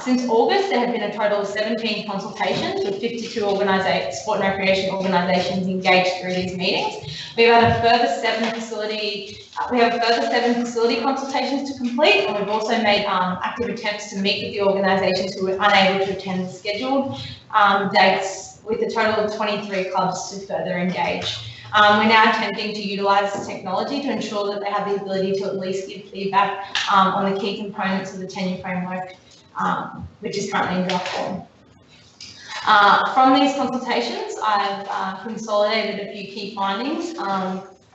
Since August, there have been a total of 17 consultations with 52 sport and recreation organisations engaged through these meetings. We have a further 7 facility consultations to complete, and we've also made active attempts to meet with the organisations who were unable to attend the scheduled dates, with a total of 23 clubs to further engage. We're now attempting to utilise technology to ensure that they have the ability to at least give feedback on the key components of the tenure framework, which is currently in draft form. From these consultations, I've consolidated a few key findings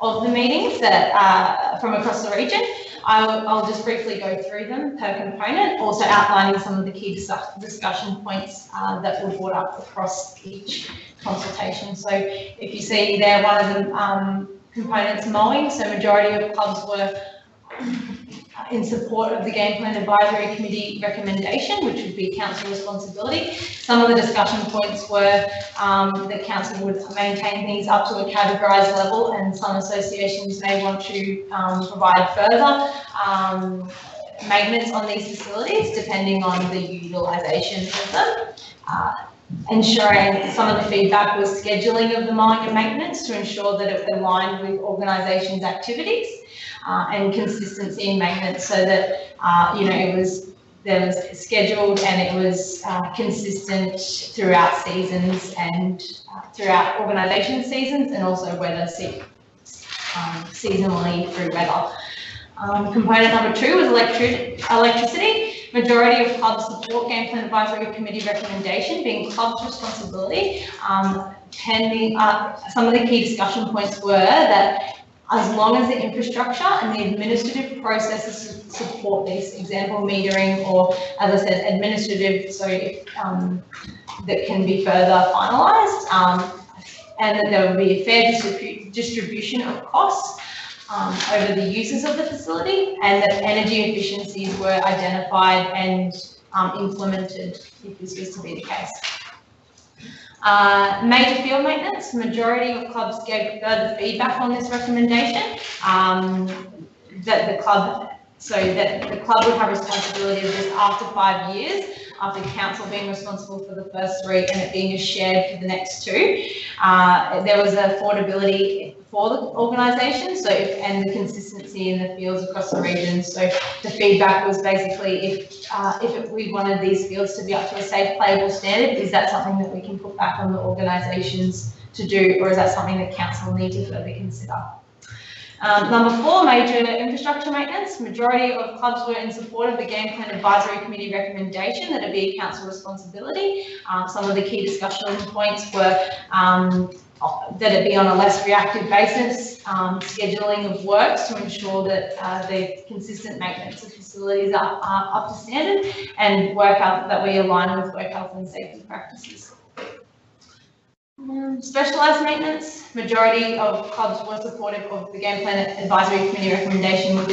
of the meetings that from across the region. I'll just briefly go through them per component, also outlining some of the key discussion points that were brought up across each consultation. So if you see there, one of the components mowing, so majority of clubs were in support of the Game Plan Advisory Committee recommendation, which would be council responsibility. Some of the discussion points were that council would maintain things up to a categorised level, and some associations may want to provide further maintenance on these facilities depending on the utilisation of them. Ensuring some of the feedback was scheduling of the mowing and maintenance to ensure that it aligned with organisations' activities. And consistency in maintenance, so that there was scheduled and it was consistent throughout seasons and throughout organisation seasons, and also weather seasonally through weather. Component number 2 was electricity. majority of clubs support Game Plan Advisory Committee recommendation being club's responsibility. Pending, some of the key discussion points were that as long as the infrastructure and the administrative processes support this, example metering or, as I said, administrative, so that can be further finalised, and that there will be a fair distribution of costs over the users of the facility, and that energy efficiencies were identified and implemented if this was to be the case. Major field maintenance, majority of clubs gave further feedback on this recommendation, that the club would have responsibility of this after 5 years, after council being responsible for the first 3 and it being shared for the next 2. There was affordability for the organisation, so and the consistency in the fields across the region. So the feedback was basically if we wanted these fields to be up to a safe, playable standard, is that something that we can put back on the organisations to do, or is that something that council need to further consider? Number 4, major infrastructure maintenance. Majority of clubs were in support of the Game Plan Advisory Committee recommendation that it be a council responsibility. Some of the key discussion points were that it be on a less reactive basis, scheduling of works to ensure that the consistent maintenance of facilities are up to standard, and that we align with work health and safety practices. Specialised maintenance, majority of clubs were supportive of the Game Plan Advisory Committee recommendation with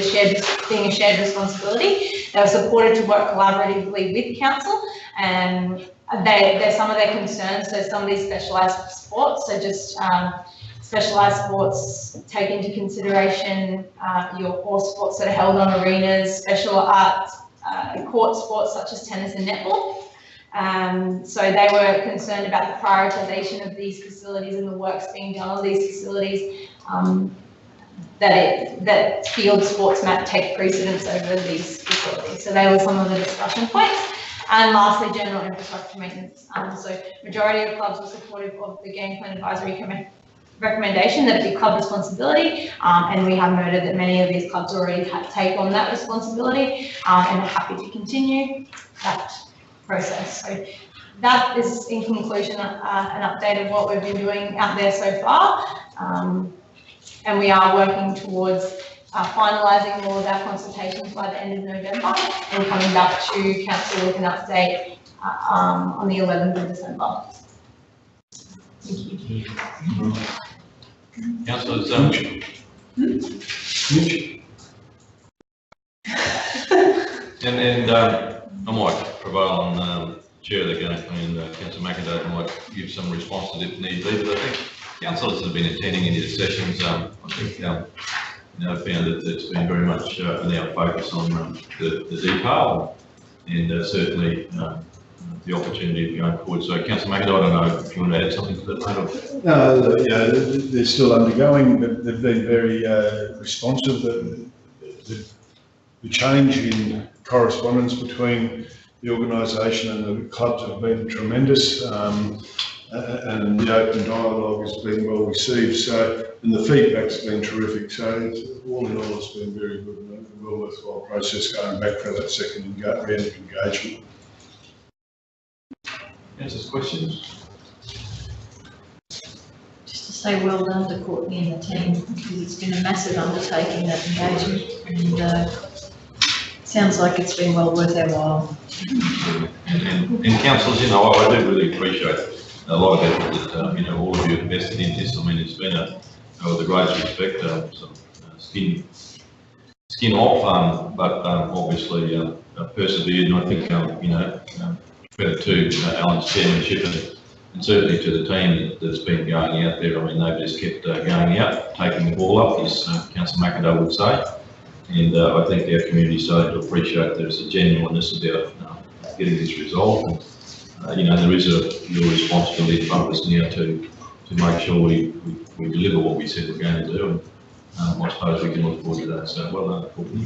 being a shared responsibility. They were supported to work collaboratively with council, and there's some of their concerns. So some of these specialised sports, so just specialised sports take into consideration your core sports that are held on arenas, special arts, court sports such as tennis and netball. So they were concerned about the prioritisation of these facilities and the works being done on these facilities, that field sports might take precedence over these facilities. So they were some of the discussion points. And lastly, general infrastructure maintenance. So majority of clubs were supportive of the Game Plan Advisory recommendation that it be club responsibility, and we have noted that many of these clubs already take on that responsibility and are happy to continue that process. So that is, in conclusion, an update of what we've been doing out there so far, and we are working towards finalising all of our consultations by the end of November and coming back to council with an update on the 11th of December. Thank you. Councillors, and I might prevail on Chair they're going to come in, Councillor McIndoe might give some responses if need be, but I think councillors that have been attending any of the sessions, I think found that it's been very much an our focus on the detail and certainly the opportunity of going forward. So Councillor McIndoe, I don't know if you want to add something to that matter. No, yeah, they're still undergoing, but they've been very responsive. The change in correspondence between the organisation and the clubs have been tremendous, and the open dialogue has been well received. So, and the feedback's been terrific. So, all in all, it's been very good and a well worthwhile process going back for that second round of engagement. Councillors, questions? Just to say well done to Courtney and the team, because it's been a massive undertaking, that engagement, and sounds like it's been well worth our while. And councillors, I do really appreciate a lot of effort that all of you have invested in this. I mean, it's been with the greatest respect, some skin off, but obviously persevered, and I think credit to Alan's chairmanship and certainly to the team that's been going out there. I mean, they've just kept going out, taking the ball up, as Councillor McIndoe would say. And I think our community started to appreciate there's a genuineness about getting this resolved. And, there is a real responsibility in front of us now to make sure we deliver what we said we're going to do. And I suppose we can look forward to that. So well done, Courtney.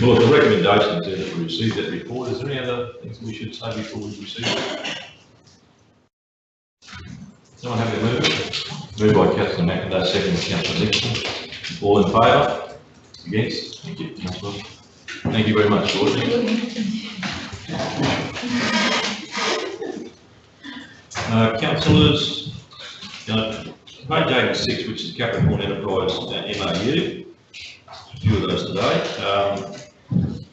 Well, the recommendations there that we received that report, is there any other things we should say before we receive it? Someone have a move? Moved by Councillor McIndoe, second by Councillor Nixon. All in favour? Against? Thank you, Councillor. Thank you very much, Courtney. Councillors, page 86, which is Capricorn Enterprise MOU, a few of those today.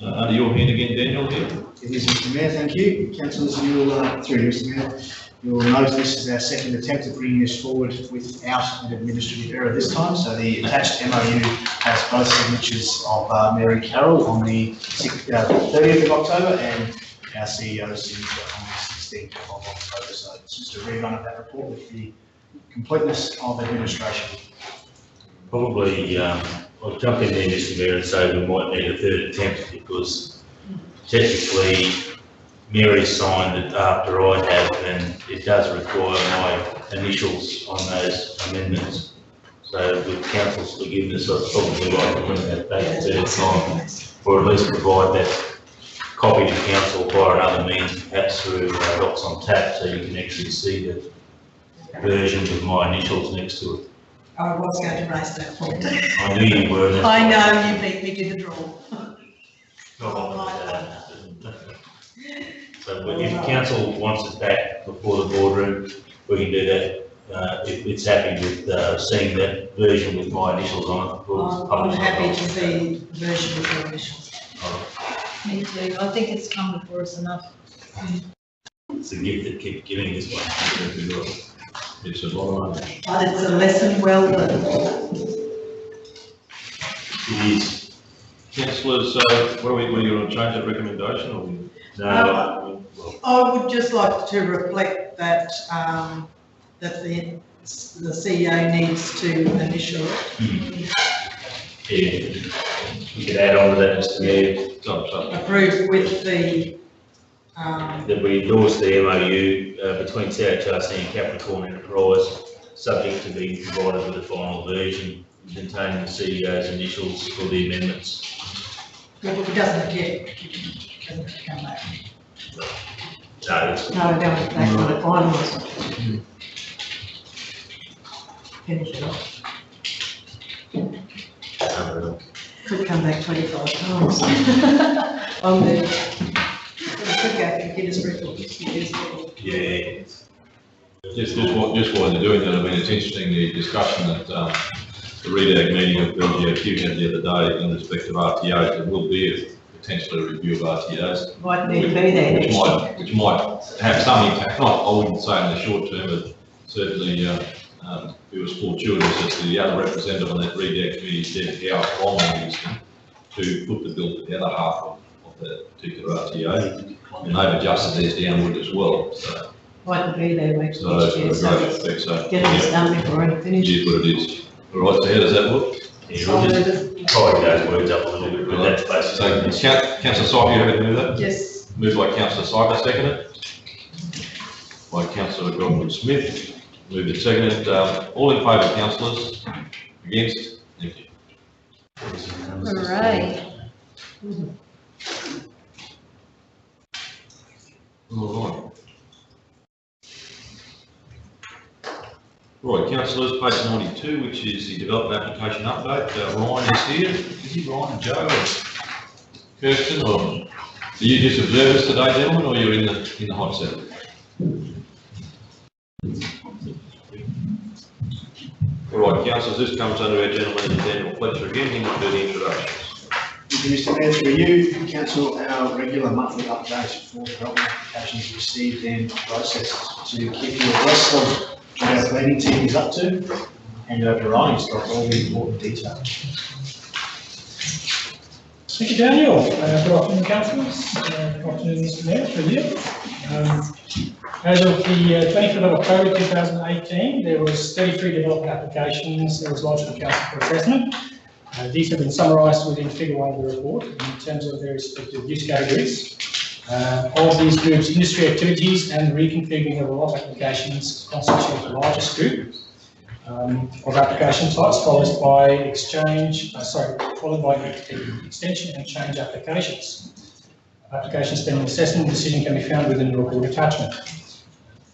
Under your hand again, Daniel, here. It is, Mr Mayor, thank you. Councillors, you'll, through you, Mr Mayor, you'll note this is our second attempt at bringing this forward without an administrative error this time. So the attached MOU has both signatures of Mary Carroll on the 30th of October and our CEO's signature on the 16th of October. So it's just a rerun of that report with the completeness of administration. Probably, I'll jump in there, Mr Mayor, and say we might need a third attempt because technically Mary signed it after I have, and it does require my initials on those amendments. So with council's forgiveness, I'd probably like to bring that back a third time, or at least provide that copy to council via another means, perhaps through Docs on Tap, so you can actually see the version with my initials next to it. I was going to raise that point. I knew you were. I know, you beat me to the draw. So if council wants it back before the boardroom, we can do that. If it's happy with seeing that version with my initials on it. I'm happy to see the version with your initials. Me too. I think it's come before us enough. It's a gift that keeps giving this one. It's a lot of money. But it's a lesson well learned. It is. Councillors, what are you going to change that recommendation or? No, I would just like to reflect that, that the CEO needs to initial it. yeah. You could add on to that, Mr Mayor. Approved with the, That we endorse the MOU between CHRC and Capricorn Enterprise, subject to being provided with a final version containing the CEO's initials for the amendments. well, it doesn't get, doesn't come back. No, it's, No, going back to the final. Finish it off. Could come back 25 times. On the, could go for Guinness record. yeah. Just while they're doing that, I mean, it's interesting, the discussion that, the REDAG meeting of LGAQ had the other day in respect of RTOs, there will be potentially a review of RTOs. Might need to be there next year. Which might have some impact, not, I wouldn't say in the short term, but certainly, it was fortuitous as the other representative on that REDAG committee said how long it is to put the bill to the other half of that particular RTO, and they've adjusted theirs downward as well, so. Might be there next So, year, so great so respect, so. get this done before it It finishes. is what it is. All right, so how does that look? Yeah, we'll just tidy those words up a little bit, but that's basically. So, Councillor Syke, you have anything to do that? Yes. Moved by Councillor Syke, seconded. By Councillor Godwin-Smith, moved and seconded. All in favour, councillors? Against? Thank you. Hooray. All right. Right, councillors, page 92, which is the development application update. Ryan is here. Is he Ryan, Joe, or Kirsten, or are you just observers today, gentlemen, or you're in the hot seat? All right, councillors, this comes under our gentleman Daniel Fletcher again. He might do the introductions. Thank you, Mr Mayor, through you, council, our regular monthly update for development applications received and processed. To keep you abreast of what our planning team is up to, and over to Ryan, he's got all the important detail. Thank you, Daniel. Good afternoon, councillors. Good afternoon, Mr Mayor, through you. As of the 25th of October 2018, there was 33 development applications that was lodged with council for assessment. These have been summarised within figure 1 of the report in terms of their respective use categories. Of these groups, industry activities and reconfiguring of a lot of applications constitute the largest group of application types, followed by extension and change applications. Applications pending assessment decision can be found within the report attachment.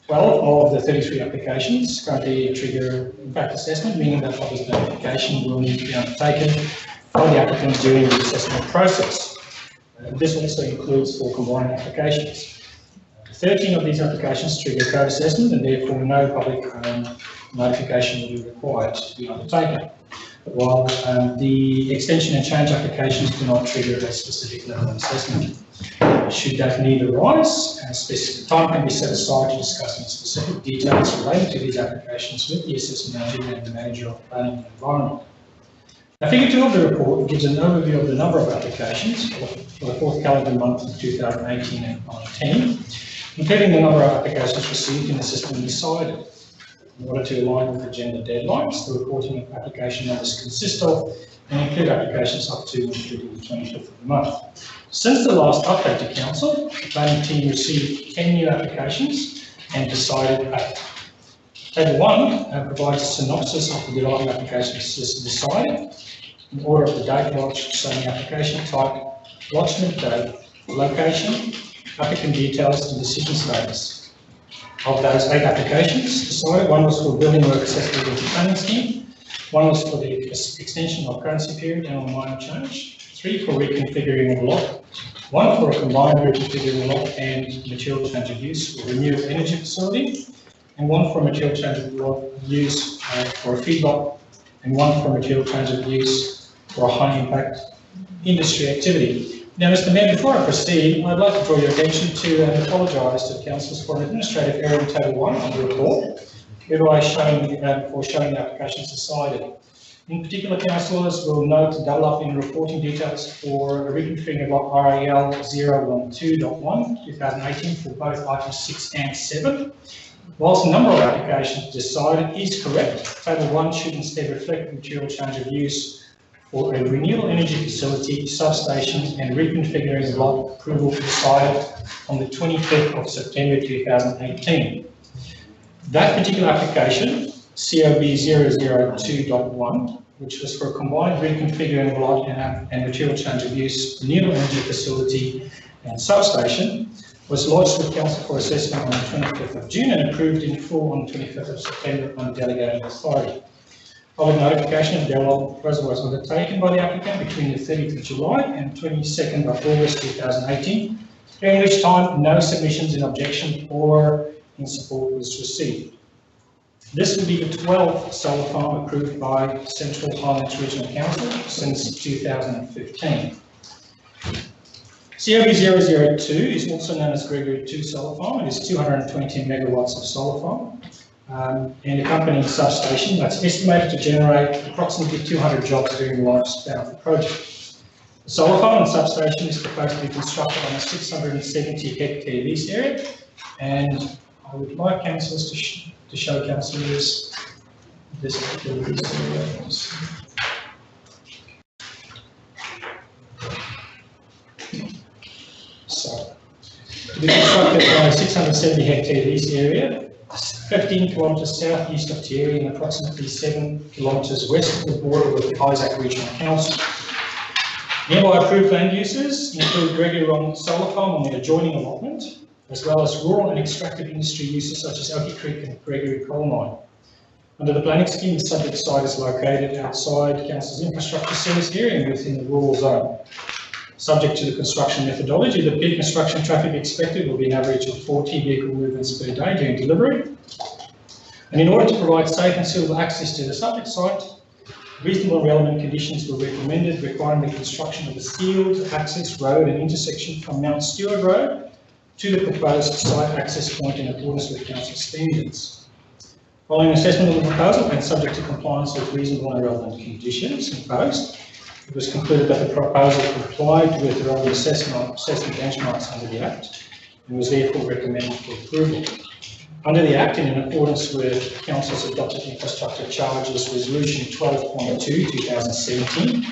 12 of the 33 applications currently trigger impact assessment, meaning that public notification will need to be undertaken by the applicants during the assessment process. This also includes for combined applications. 13 of these applications trigger code assessment, and therefore no public notification will be required to be undertaken. While the extension and change applications do not trigger a specific level of assessment. Should that need arise, a specific time can be set aside to discuss specific details related to these applications with the assessment manager and the manager of planning and environment. Now, figure 2 of the report gives an overview of the number of applications for the 4th calendar month of 2018 and 19, including the number of applications received and assessment decided. In order to align with agenda deadlines, the reporting of application numbers consist of and include applications up to and including the 25th of the month. Since the last update to Council, the planning team received 10 new applications and decided 8. Table 1 provides a synopsis of the development applications decided, in order of the date lodged, showing application type, lodgement date, location, applicant details and decision status. Of those 8 applications decided, 1 was for building work accessibility planning scheme, 1 was for the extension of currency period and on minor change, 3 for reconfiguring a lot, 1 for a combined reconfiguring a lot and material change of use for renewable energy facility, and 1 for material change of use for a feedlot, and 1 for material change of use for a high impact industry activity. Now, Mr. Mayor, before I proceed, I'd like to draw your attention to and apologise to councillors for an administrative error in Table 1 of the report, whereby for showing the applications decided. In particular, councillors will note double up in reporting details for a reconfiguring of block RAL 012.1 2018 for both items 6 and 7. Whilst the number of applications decided is correct, Table 1 should instead reflect material change of use for a renewable energy facility, substation and reconfiguring block approval decided on the 25th of September 2018. That particular application, COB 002.1, which was for a combined reconfiguring block and material change of use, renewable energy facility and substation, was lodged with Council for assessment on the 25th of June and approved in full on the 25th of September on delegated authority. Following notification of development proposal was undertaken by the applicant between the 30th of July and 22nd of August 2018, during which time no submissions in objection or in support was received. This will be the 12th solar farm approved by Central Highlands Regional Council since 2015. COB 002 is also known as Gregory 2 Solar Farm. It is 220 megawatts of solar farm. And accompanying substation that's estimated to generate approximately 200 jobs during the lifespan of the project. The solar farm and substation is proposed to be constructed on a 670 hectare lease area, and I would like councillors to show councillors this particular lease area. So, to be constructed on a 670 hectare lease area, 15 kilometres southeast of Thierry and approximately 7 kilometres west of the border with Isaac Regional Council. Nearby approved land uses include Gregory Rong Solar Farm on the adjoining allotment, as well as rural and extractive industry uses such as Elkie Creek and Gregory Coal Mine. Under the planning scheme, the subject site is located outside Council's infrastructure service area and within the rural zone. Subject to the construction methodology, the peak construction traffic expected will be an average of 40 vehicle movements per day during delivery. And in order to provide safe and suitable access to the subject site, reasonable and relevant conditions were recommended, requiring the construction of a sealed access road and intersection from Mount Stewart Road to the proposed site access point in accordance with council standards. Following assessment of the proposal and subject to compliance with reasonable and relevant conditions imposed, it was concluded that the proposal complied with the relevant assessment benchmarks under the Act and was therefore recommended for approval. Under the Act, and in accordance with Council's adopted infrastructure charges resolution 12.2 2017,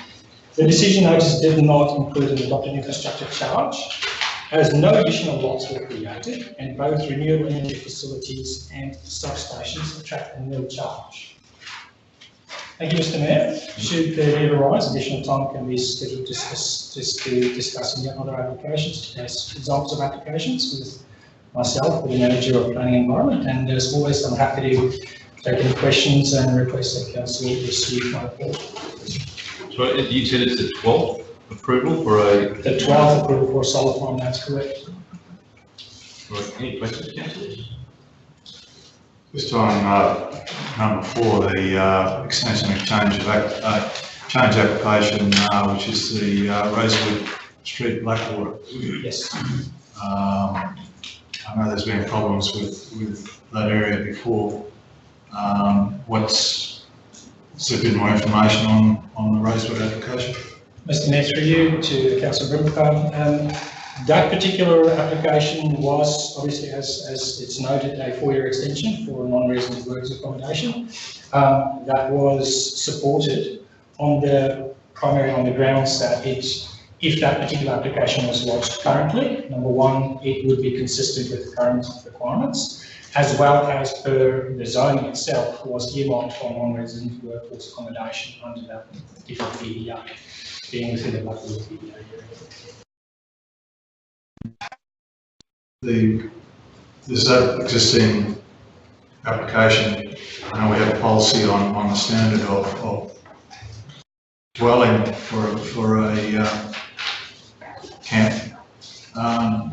the decision notice did not include an adopted infrastructure charge, as no additional lots were created, and both renewable energy facilities and substations attract a nil charge. Thank you, Mr. Mayor. Should there need arise, additional time can be scheduled to discuss any other applications, as examples of applications with myself, with the Manager of Planning and Environment, and as always, I'm happy to take any questions and request that Council receive my report. So you said it's the 12th? approval for a, The 12th approval for a solar farm, that's correct. any questions, councillors? Just on number 4, the extension of change application, which is the Rosewood Street Blackwater. Yes. I know there's been problems with that area before. What's a bit more information on the Rosewood application? Mr. Mayor, through you to Councillor Brimacombe. That particular application was obviously, as it's noted, a 4-year extension for non-resident workers accommodation. That was supported primarily on the grounds that if that particular application was lodged currently, number one, it would be consistent with the current requirements, as well as per the zoning itself was earmarked for non-resident workforce accommodation under that different PDA, being within the Blackwater PDA area. There's that existing application. I know we have a policy on the standard of dwelling for a camp.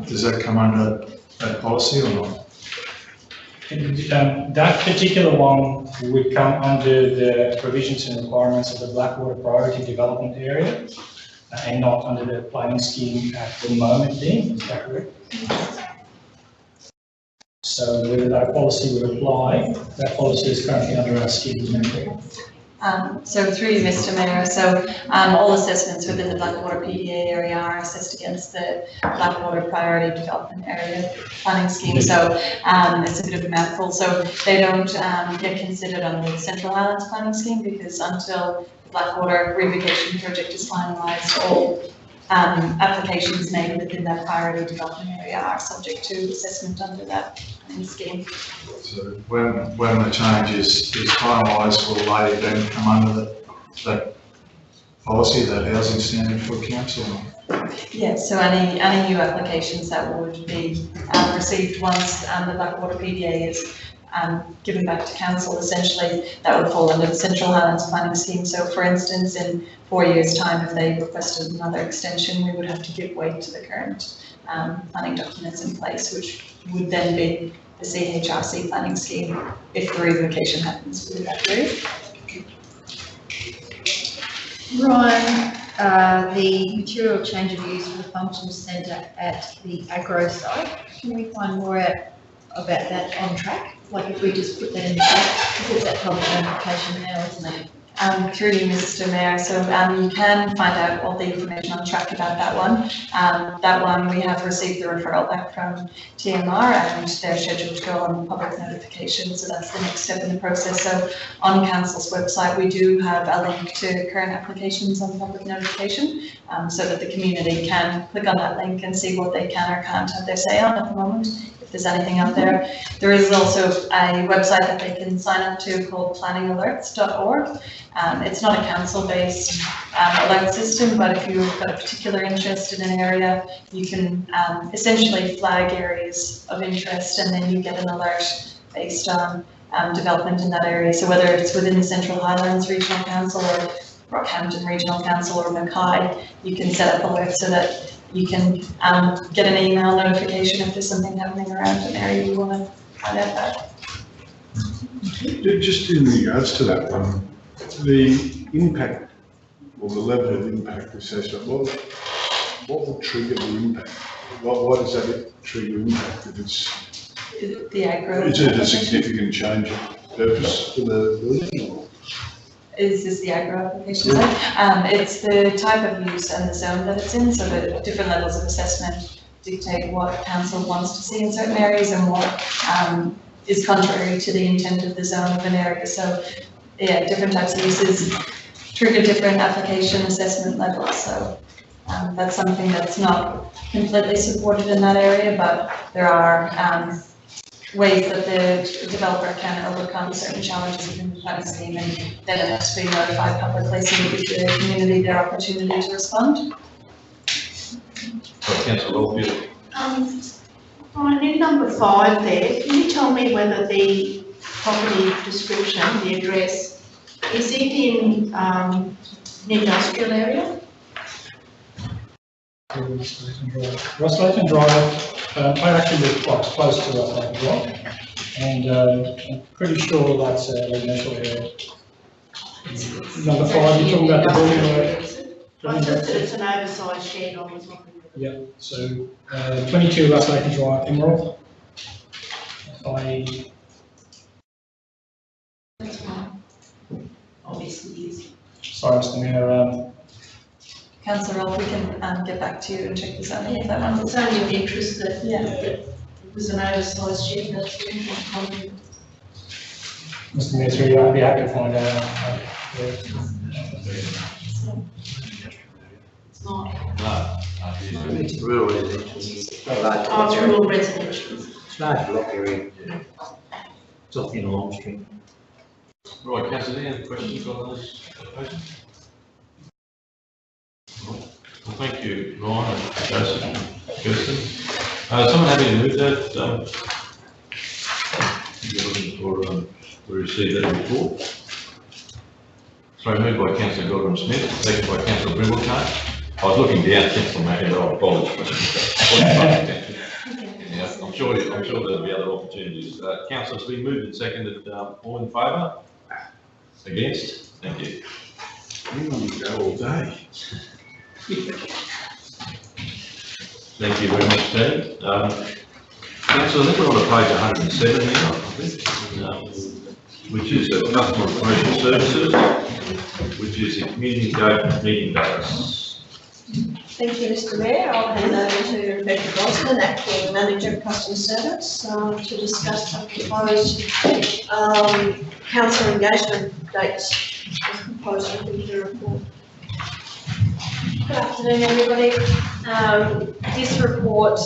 Does that come under that policy or not? That particular one would come under the provisions and requirements of the Blackwater Priority Development Area and not under the planning scheme at the moment, Dean, is that correct? So whether that policy would apply, that policy is currently under our scheme. So through you, Mr. Mayor, so all assessments within the Blackwater PDA area are assessed against the Blackwater Priority Development Area planning scheme. So it's a bit of a mouthful. So they don't get considered under the Central Highlands planning scheme because until the Blackwater revocation project is finalised, all applications made within that priority development area are subject to assessment under that planning scheme. So when the change is finalised, will they then come under that policy, that housing standard for council? Yes, so any new applications that would be received once the Blackwater PDA is given back to council, essentially that would fall under the Central Highlands planning scheme. So for instance, in 4 years' time, if they requested another extension, we would have to give weight to the current planning documents in place, which would then be the CHRC planning scheme if the revocation happens within that period. Ryan, the material change of use for the function centre at the agro site, can we find more out about that on track? Like if we just put that in the chat, because it's that public notification now, isn't it? Through you, Mr. Mayor, so you can find out all the information on track about that one. That one, we have received the referral back from TMR and they're scheduled to go on public notification, so that's the next step in the process. So on council's website, we do have a link to current applications on public notification, so that the community can click on that link and see what they can or can't have their say on at the moment, if there's anything out there. There is also a website that they can sign up to called planningalerts.org. It's not a council-based alert system, but if you've got a particular interest in an area, you can essentially flag areas of interest and then you get an alert based on development in that area. So whether it's within the Central Highlands Regional Council or Rockhampton Regional Council or Mackay, you can set up alerts so that you can get an email notification if there's something happening around an area you want to find out about. Just in regards to that one, the impact or the level of impact assessment, what would trigger the impact? Why does that trigger impact if it's? The agro. Is it a significant change of purpose for the building? Or? Is this the agro application site? It's the type of use and the zone that it's in, so the different levels of assessment dictate what council wants to see in certain areas and what is contrary to the intent of the zone of an area. So yeah, different types of uses trigger different application assessment levels. So that's something that's not completely supported in that area, but there are ways that the developer can overcome certain challenges within the planning scheme, and then it has to be notified publicly so we give the community their opportunity to respond. Councillor Oldfield. Ryan, in number 5 there, can you tell me whether the property description, the address, is it in an industrial area? Ross Layton Drive, I actually live quite close to Ross Layton Drive, and I'm pretty sure that's a residential area. Number 5, you're talking about the building. It's an oversized shed on the top. Yeah, so 22 Ross Layton Drive, Emerald. Obviously is. Sorry, Mr. Mayor, Councillor Rolfe, we can get back to you and check this out if that one. It's only of interest that, Yeah. that it was an oversized shed, that's the only Mr. Mayor, through you, I'd be happy to find out. It's not. It's rural residential. It's not large block Oh, area. rural residential. It's large block area. It's off in a long street. Right, councillor, any questions on this application? Well, thank you, Ryan and Joseph, Kirsten. Someone happy to move that, you're looking for, to receive that report? Sorry, moved by councillor Godwin Smith, seconded by councillor Brindlecone. I was looking down, councillor Mackay, but I apologise. Yeah, I'm sure there'll be other opportunities. Councillors, we moved and seconded, all in favour? Against? Thank you. You want to go all day. Thank you very much, Tony. Councillor, I think we're on page 107 now, I think, which is the customer and commercial services, which is the community engagement meeting dates. Thank you, Mr. Mayor. I'll hand over to Rebecca Brosnan, Acting Manager of Customer Service, to discuss the proposed council engagement dates as proposed in the report. Good afternoon, everybody. This report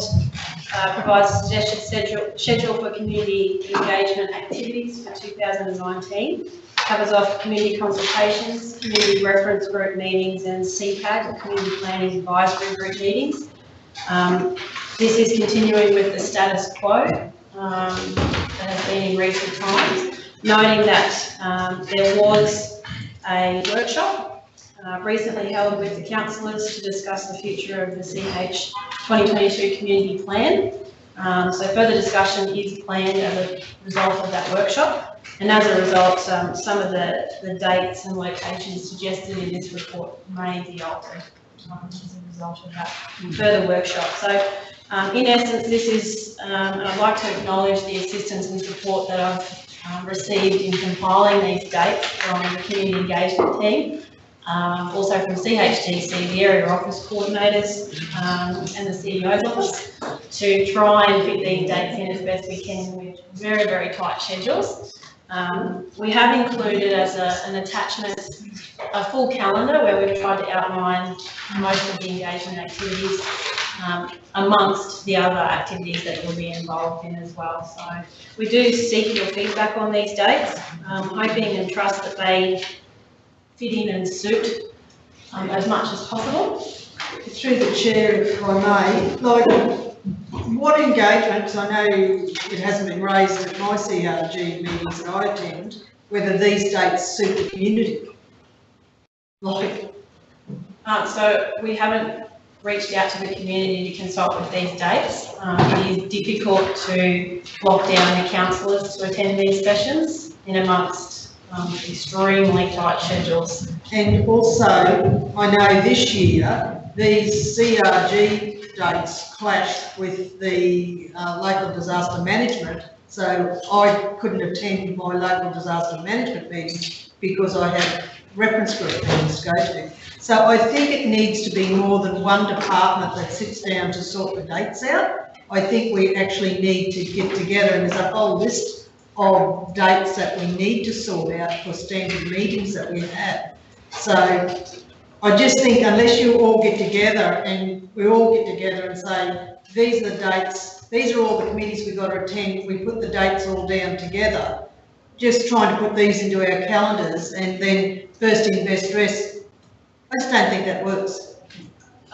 provides a suggested schedule for community engagement activities for 2019. Covers off community consultations, community reference group meetings, and CPAG, or Community Planning Advisory Group meetings. This is continuing with the status quo that has been in recent times, noting that there was a workshop recently held with the councillors to discuss the future of the CH 2022 community plan. So further discussion is planned as a result of that workshop. And as a result, some of the dates and locations suggested in this report may be altered as a result of that further workshop. So in essence, this is, I'd like to acknowledge the assistance and support that I've received in compiling these dates from the community engagement team. Also from CHDC, the area office coordinators, and the CEO's office, to try and fit these dates in as best we can with very, very tight schedules. We have included as an attachment a full calendar where we've tried to outline most of the engagement activities amongst the other activities that you'll be involved in as well. So we do seek your feedback on these dates, hoping and trust that they fit in and suit as much as possible. Through the chair, if I may, like, what engagement, because I know it hasn't been raised at my CRG meetings that I attend, whether these dates suit the community? Like, so we haven't reached out to the community to consult with these dates. It is difficult to lock down the councillors to attend these sessions in amongst extremely tight schedules. and also, I know this year, these CRG dates clashed with the local disaster management, so I couldn't attend my local disaster management meeting because I had reference group meetings to go to. So I think it needs to be more than one department that sits down to sort the dates out. I think we actually need to get together, and there's a whole list of dates that we need to sort out for standard meetings that we have. So I just think unless you all get together and we all get together and say, these are the dates, these are all the committees we've got to attend, we put the dates all down together, just trying to put these into our calendars and then first in, best dress, I just don't think that works.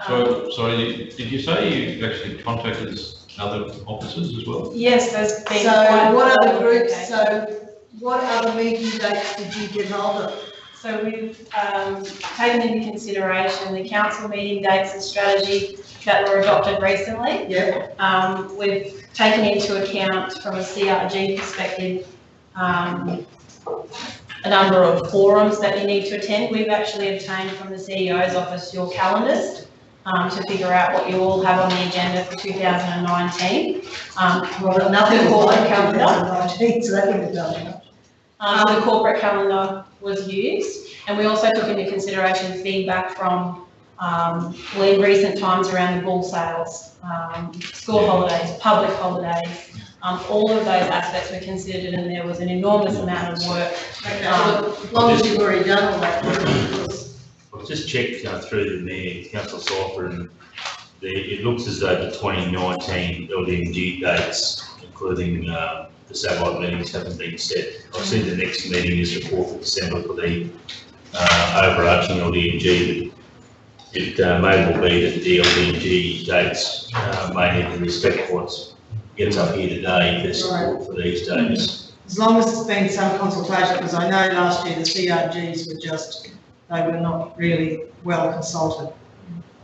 So, sorry, did you say you actually contacted other officers as well? Yes, there's been. So what other groups, so what other meeting dates did you get hold of? So we've taken into consideration the council meeting dates and strategy that were adopted recently. Yeah. We've taken into account from a CRG perspective a number of forums that you need to attend. We've actually obtained from the CEO's office your calendars to figure out what you all have on the agenda for 2019. Well, nothing the will corporate come calendar. 2019, so that wouldn't have done much. The corporate calendar was used, and we also took into consideration feedback from in recent times around the bull sales, school holidays, public holidays. All of those aspects were considered, and there was an enormous amount of work. Okay, well, as long as you've already done all that. I've just checked through the mayor, Councillor Cypher, and it looks as though the 2019 LDMG dates, including the satellite meetings, haven't been set. I see the next meeting is the 4th of December for the overarching LDMG, but it may well be that the LDMG dates may need to respect what gets up here today, their support for these dates. As long as there's been some consultation, because I know last year the CRGs were just, they were not really well consulted.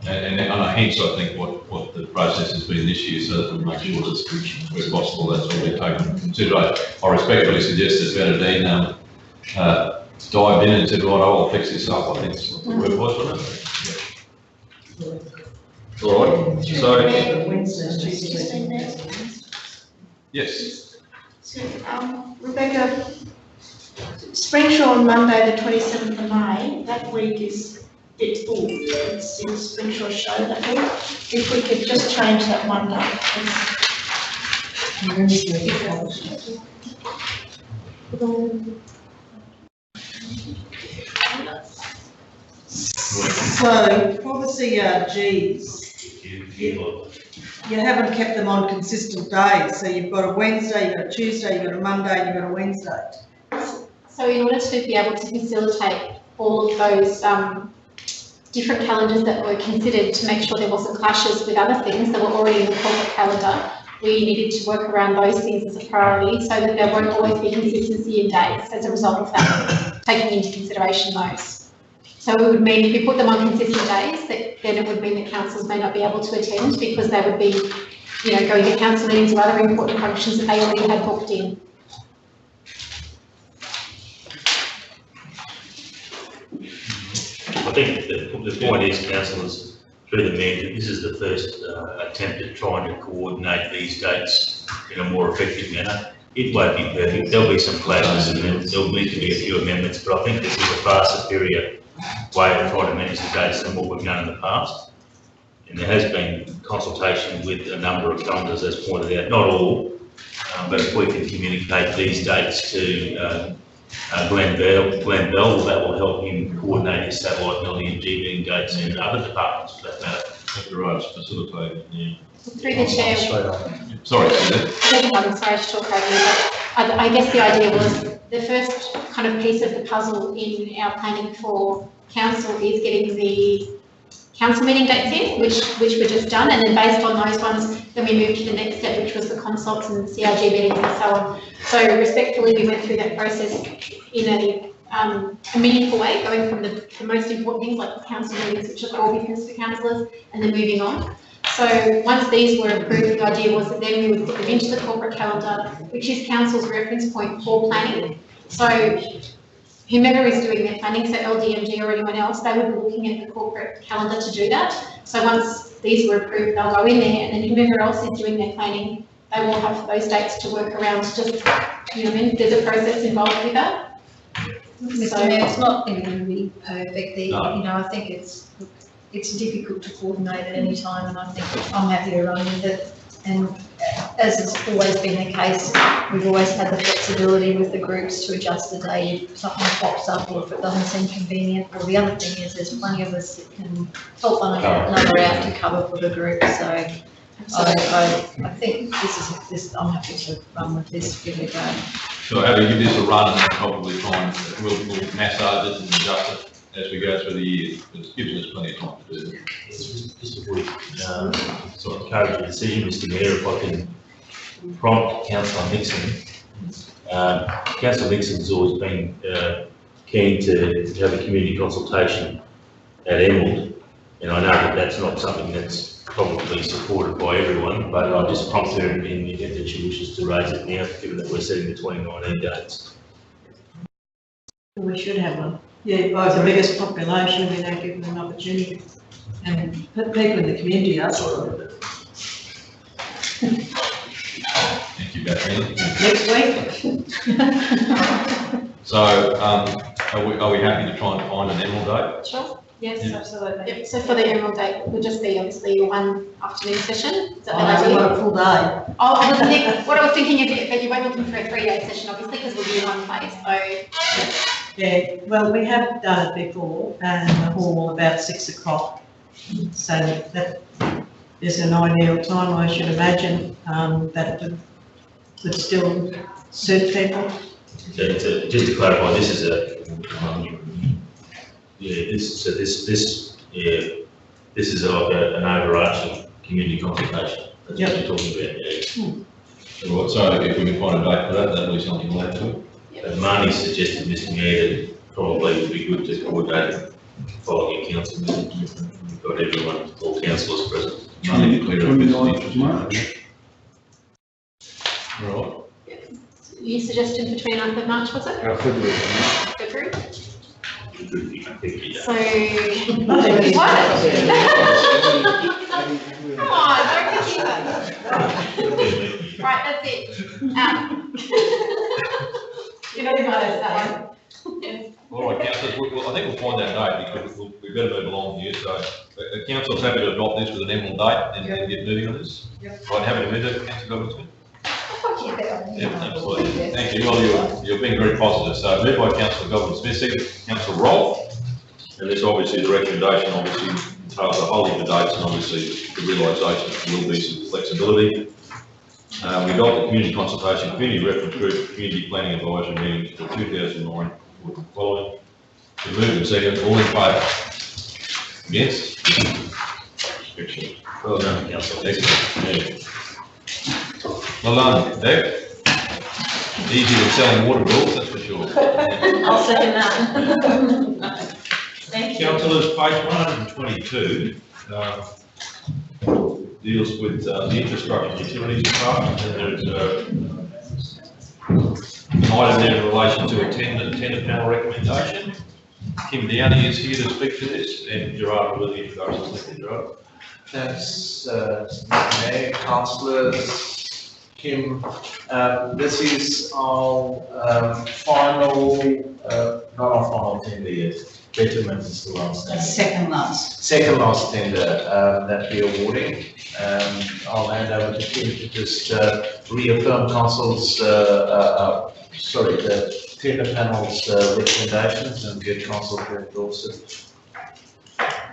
And hence, I think what the process has been this year, so that we make sure that where possible, that's all been taken into consideration. I respectfully suggest that Bernadine dived in and said, right, I'll fix this up. I think that's what the word was, wasn't it? All right, so, yes. So, Rebecca, Springshaw on Monday, the 27th of May, that week is it's full. It's in Springshaw show that week. If we could just change that one day, So, for the CRGs, you haven't kept them on consistent days, so you've got a Wednesday, you've got a Tuesday, you've got a Monday, and you've got a Wednesday. So in order to be able to facilitate all of those different calendars that were considered to make sure there wasn't clashes with other things that were already in the corporate calendar, we needed to work around those things as a priority so that there won't always be consistency in dates as a result of that, taking into consideration those. So it would mean if we put them on consistent days, then it would mean that councils may not be able to attend because they would be, going to council meetings or other important functions that they already had booked in. I think the point is, councillors, through the mayor, this is the first attempt at trying to coordinate these dates in a more effective manner. It won't be perfect. There'll be some clashes and there'll need to be a few amendments, but I think this is a far superior way of trying to manage the dates than what we've done in the past. And there has been consultation with a number of calendars, as pointed out, not all, but if we can communicate these dates to Glenn Bell, that will help him coordinate his satellite and LDMG meeting dates and other departments for that matter. That's right, facilitate, yeah. Through the chair. Sorry, I'm sorry to talk over you, but I guess the idea was the first kind of piece of the puzzle in our planning for council is getting the council meeting dates in, which were just done, and then based on those ones, then we moved to the next step, which was the consults and the CRG meetings and so on. So respectfully, we went through that process in a meaningful way, going from the most important things like the council meetings, which are core business for councillors, and then moving on. So once these were approved, the idea was that then we would put them into the corporate calendar, which is council's reference point for planning. So whomever is doing their planning, so LDMG or anyone else, they would be looking at the corporate calendar to do that. So once these were approved, they'll go in there, and then whomever else is doing their planning, they will have those dates to work around. Just, there's a process involved with that. Mr. Mayor, it's not going to be perfect. I think it's difficult to coordinate at any time, and I think I'm happy to run with it. And as has always been the case, we've always had the flexibility with the groups to adjust the day if something pops up or if it doesn't seem convenient. Or the other thing is there's plenty of us that can help one another out to cover for the group. So I think I'm happy to run with this, give it a go. So have to give this a run and then probably try and we'll massage it and adjust it as we go through the year. It gives us plenty of time to do that. Just before we sort of encourage a decision, Mr. Mayor, if I can prompt Councillor Nixon. Councillor Nixon has always been keen to have a community consultation at Emerald. And I know that that's not something that's probably supported by everyone, but I'll just prompt her in the event that she wishes to raise it now, given that we're setting the 2019 dates. We should have one. Yeah, by the biggest population, we don't give them an opportunity. And people in the community ask for it. Thank you, Bethany. Next week. So, are we happy to try and find an Emerald date? Sure. Yes, Yeah. absolutely. Yep, so for the Emerald Day, would just be obviously one afternoon session. Is that I the want idea? a full day. Oh, I was thinking, what I was thinking is that you weren't looking for a 3-day session, obviously, because we'll be in one place, so. Yeah, well, we have done it before, and the hall about 6 o'clock. So that is an ideal time, I should imagine, that would still suit people. So just to clarify, this is this is like an overarching community consultation. That's what you're talking about, yeah. Right, so if we can find a date for that, that'll be something we'll add to it. Marnie suggested, Mr Mayor, that probably would be good to coordinate it following a council meeting. We've got everyone, all councillors present. Monday to clear up this 29th of March. Right. You suggested the 29th of March, was it? February. February? Yeah. So. Yeah. Come on, don't be cheaper. Right, that's it. You're not invited to that one. All right, councillors, I think we'll find that date because we better move along here. So, the council's happy to adopt this with an Emerald date and get moving on this. Yep. Right, happy to move it, councillor Godwin. Yeah, Absolutely. Thank you. Well, you're being very positive. So moved by councillor Godwin Smith, second councillor Rolfe. And this obviously, the recommendation obviously entails a whole heap of dates and obviously the realisation will be some flexibility. We got the community consultation, community reference group, community planning advisory meetings for 2009 with the following. We move and second, all in favour? Against? Excellent. Well done, councillor. Excellent. Yeah. Well done, Dave. Easier than selling water bills, that's for sure. I'll second that. Thank you. Councillors, page 122 deals with the infrastructure and utilities department, and there's an item there in relation to a tender panel recommendation. Kim Downey is here to speak to this, and Gerard will do the introduction. Thank you, Gerard. Thanks, Mr. Mayor, councillors, Kim. This is our final, not our final tender yet. Betterment is the last tender. Second last. Second last tender that we're awarding. I'll hand over to Kim to just reaffirm council's, sorry, the tender panel's recommendations and get council to endorse it.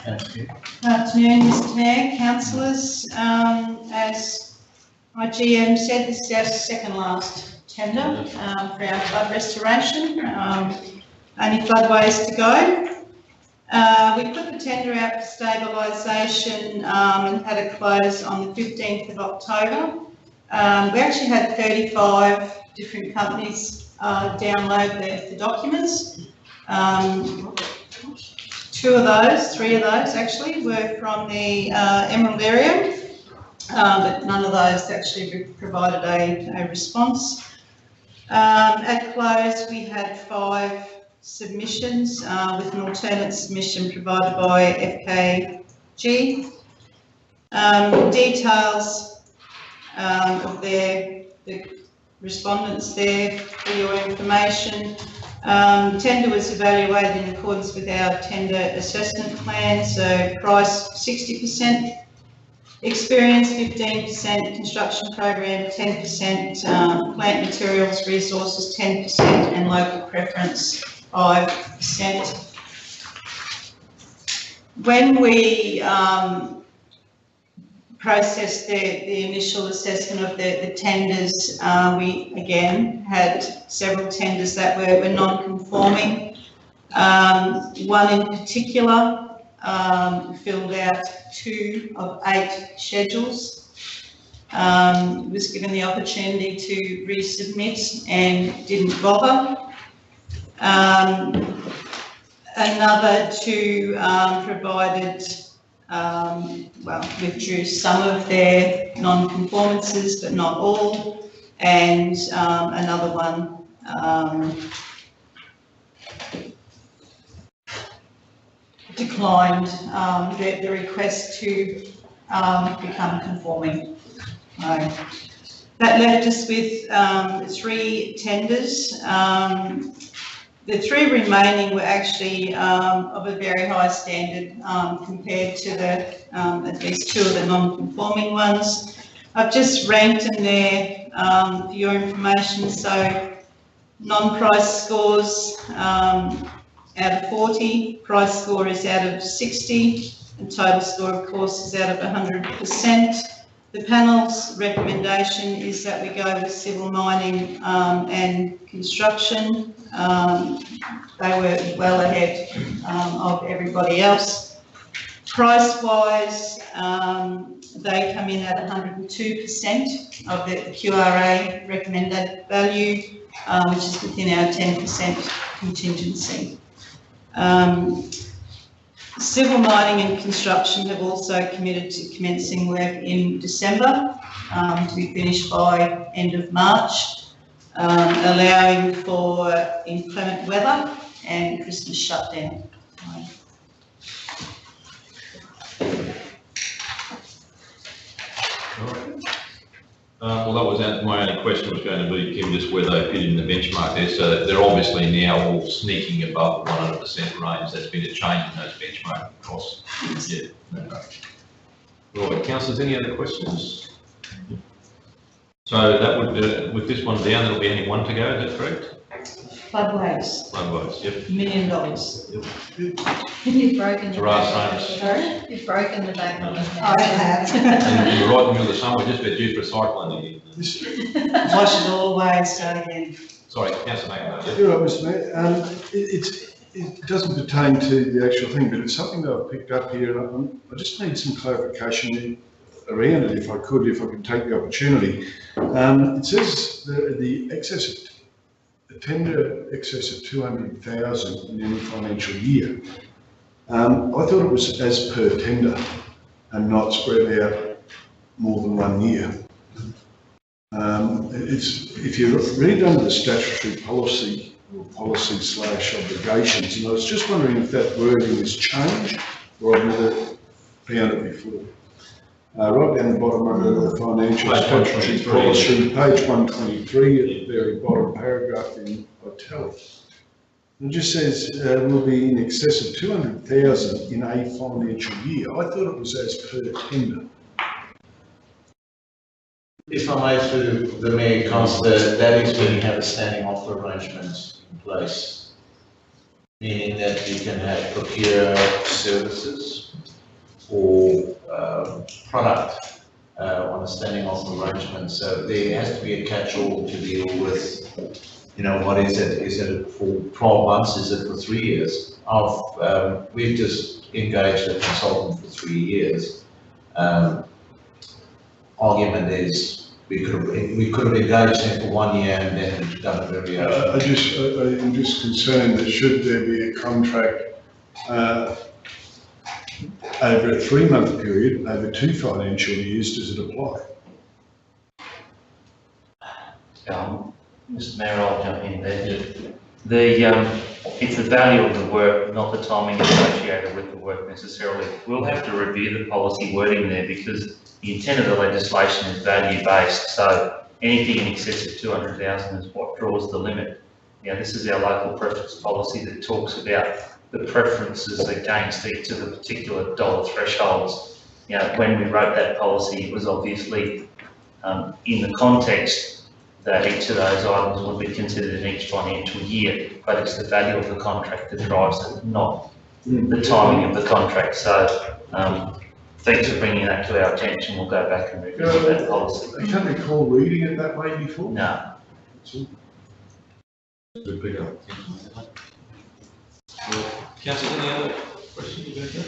Thank you. Good afternoon, Mr Mayor, councillors. As my GM said, this is our second last tender for our flood restoration. Only floodways to go. We put the tender out for stabilisation and had a close on the 15th of October. We actually had 35 different companies download the documents. Three of those actually were from the Emerald area, but none of those actually provided a response. At close, we had 5 submissions with an alternate submission provided by FKG. Details of the respondents there for your information. Tender was evaluated in accordance with our tender assessment plan, so price 60%, experience 15%, construction program 10%, plant materials resources 10%, and local preference 5%. When we processed the initial assessment of the tenders, we again had several tenders that were non-conforming. One in particular filled out 2 of 8 schedules. Was given the opportunity to resubmit and didn't bother. another two provided, withdrew some of their non-conformances, but not all, and another one declined the request to become conforming. That left us with 3 tenders. The 3 remaining were actually of a very high standard compared to the at least 2 of the non-conforming ones. I've just ranked them there for your information. So non-price scores out of 40, price score is out of 60, and total score, of course, is out of 100%. The panel's recommendation is that we go with civil mining and construction. They were well ahead of everybody else. Price-wise, they come in at 102% of the QRA recommended value, which is within our 10% contingency. Civil mining and construction have also committed to commencing work in December to be finished by end of March, allowing for inclement weather and Christmas shutdown. Well, that was my only question was going to be, Kim, just where they fit in the benchmark there. So they're obviously now all sneaking above the 100% range. There's been a change in those benchmark costs. Yeah. Okay. Right, councillors, any other questions? So that would, with this one down, there'll be only one to go, is that correct? Floodways. Floodways, yep. $1 million. You've broken your Giraffes. back. You've broken the back on us now. I have. And you're right in the middle of the summer, just about due for a cyclone again. Wash it all away, start again. Sorry, councillor Mackay. You're right, Mr Mayor. It doesn't pertain to the actual thing, but it's something that I've picked up here, and I just need some clarification around it, if I could take the opportunity. It says the tender excess of 200,000 in any financial year. I thought it was as per tender and not spread out more than 1 year. If you read under the statutory policy or policy/obligations, and I was just wondering if that wording has changed or I've never found it before. Right down the bottom under the financial statutory policy, page 123 at the very bottom paragraph in italics. It just says will be in excess of 200,000 in a financial year. I thought it was as per tender. If I may, through the Mayor, Councillor, that is when you have a standing offer arrangement in place, meaning that you can have procure services or product on a standing offer arrangement. So there has to be a catch-all to deal with, you know, what is it? Is it for 12 months? Is it for 3 years? We've just engaged a consultant for 3 years. Argument is we could have engaged them for 1 year and then done a variation. I'm just concerned that should there be a contract over a 3-month period, over 2 financial years, does it apply? Mr Mayor, I'll jump in there. It's the value of the work, not the timing associated with the work necessarily. We'll have to review the policy wording there because the intent of the legislation is value-based, so anything in excess of 200,000 is what draws the limit. Now, this is our local preference policy that talks about the preferences against each of the particular dollar thresholds. You know, when we wrote that policy, it was obviously in the context that each of those items would be considered in each financial year, but it's the value of the contract that drives it, not the timing of the contract. So thanks for bringing that to our attention. We'll go back and review that policy. I can't recall reading it that way before. No. Councillor, any other questions about that?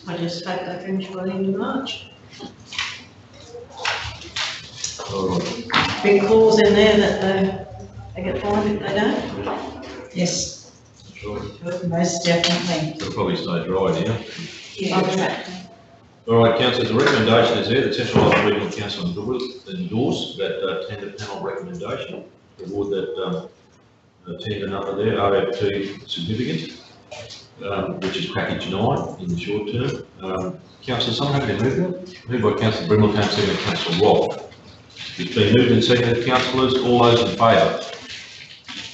I just hope they finish by the end of March. Big clause in there that they get fined if they don't. Yes, Sure. most definitely. It'll probably stay dry now. Yeah. All right, councillors, the recommendation is there, the Central Island Regional Council endorse that tender panel recommendation, award that tender number there, RF2 significant, which is package 9 in the short term. Councillor, someone happy to move that? Moved by Councillor Brimmeltown, seconded by Councillor Robb. It's been moved and seconded, councillors, all those in favour?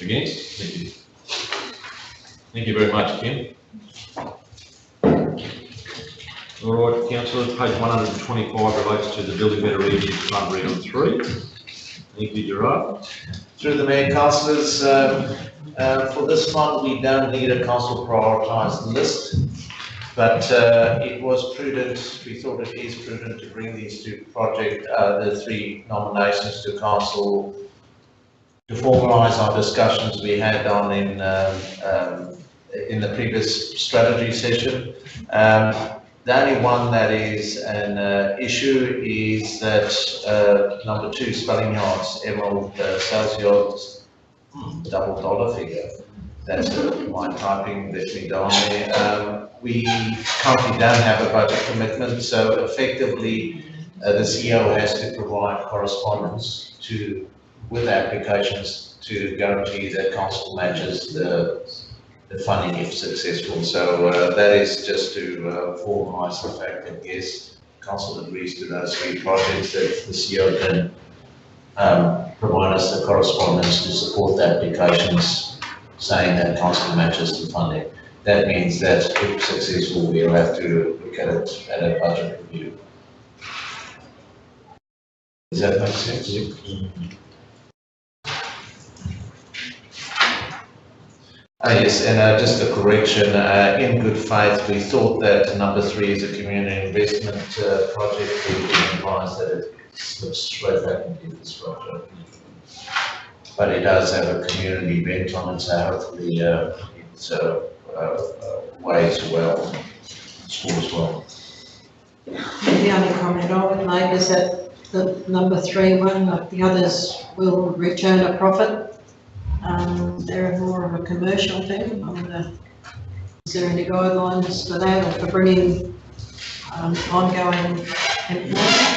Against? Thank you. Thank you very much, Kim. All right, councillors, page 125 relates to the Building Better Region Fund Round 3. Thank you, Gerard. Through the Mayor, councillors, for this fund, we don't need a council prioritised list, but it was prudent, we thought it is prudent to bring these two the 3 nominations to council to formalise our discussions we had on in the previous strategy session. The only one that is an issue is that number 2, Spelling Yards, Emerald Sales Yards, double dollar figure. That's my typing let me down there. We currently don't have a budget commitment, so effectively the CEO has to provide correspondence with applications to guarantee that council matches the funding if successful. So that is just to formalise the fact that yes, council agrees to those 3 projects, that the CEO can provide us the correspondence to support the applications saying that council matches the funding. That means that if successful, we'll have to look at it at a budget review. Does that make sense? Yes, and just a correction, in good faith, we thought that number 3 is a community investment project. We didn't advise that it slips straight back into infrastructure. But it does have a community bent on it, so hopefully it's weighs well, scores well. The only comment I would make is that the number 3 one, like the others, will return a profit. They're more of a commercial thing. Is there any guidelines for that or for bringing ongoing employment?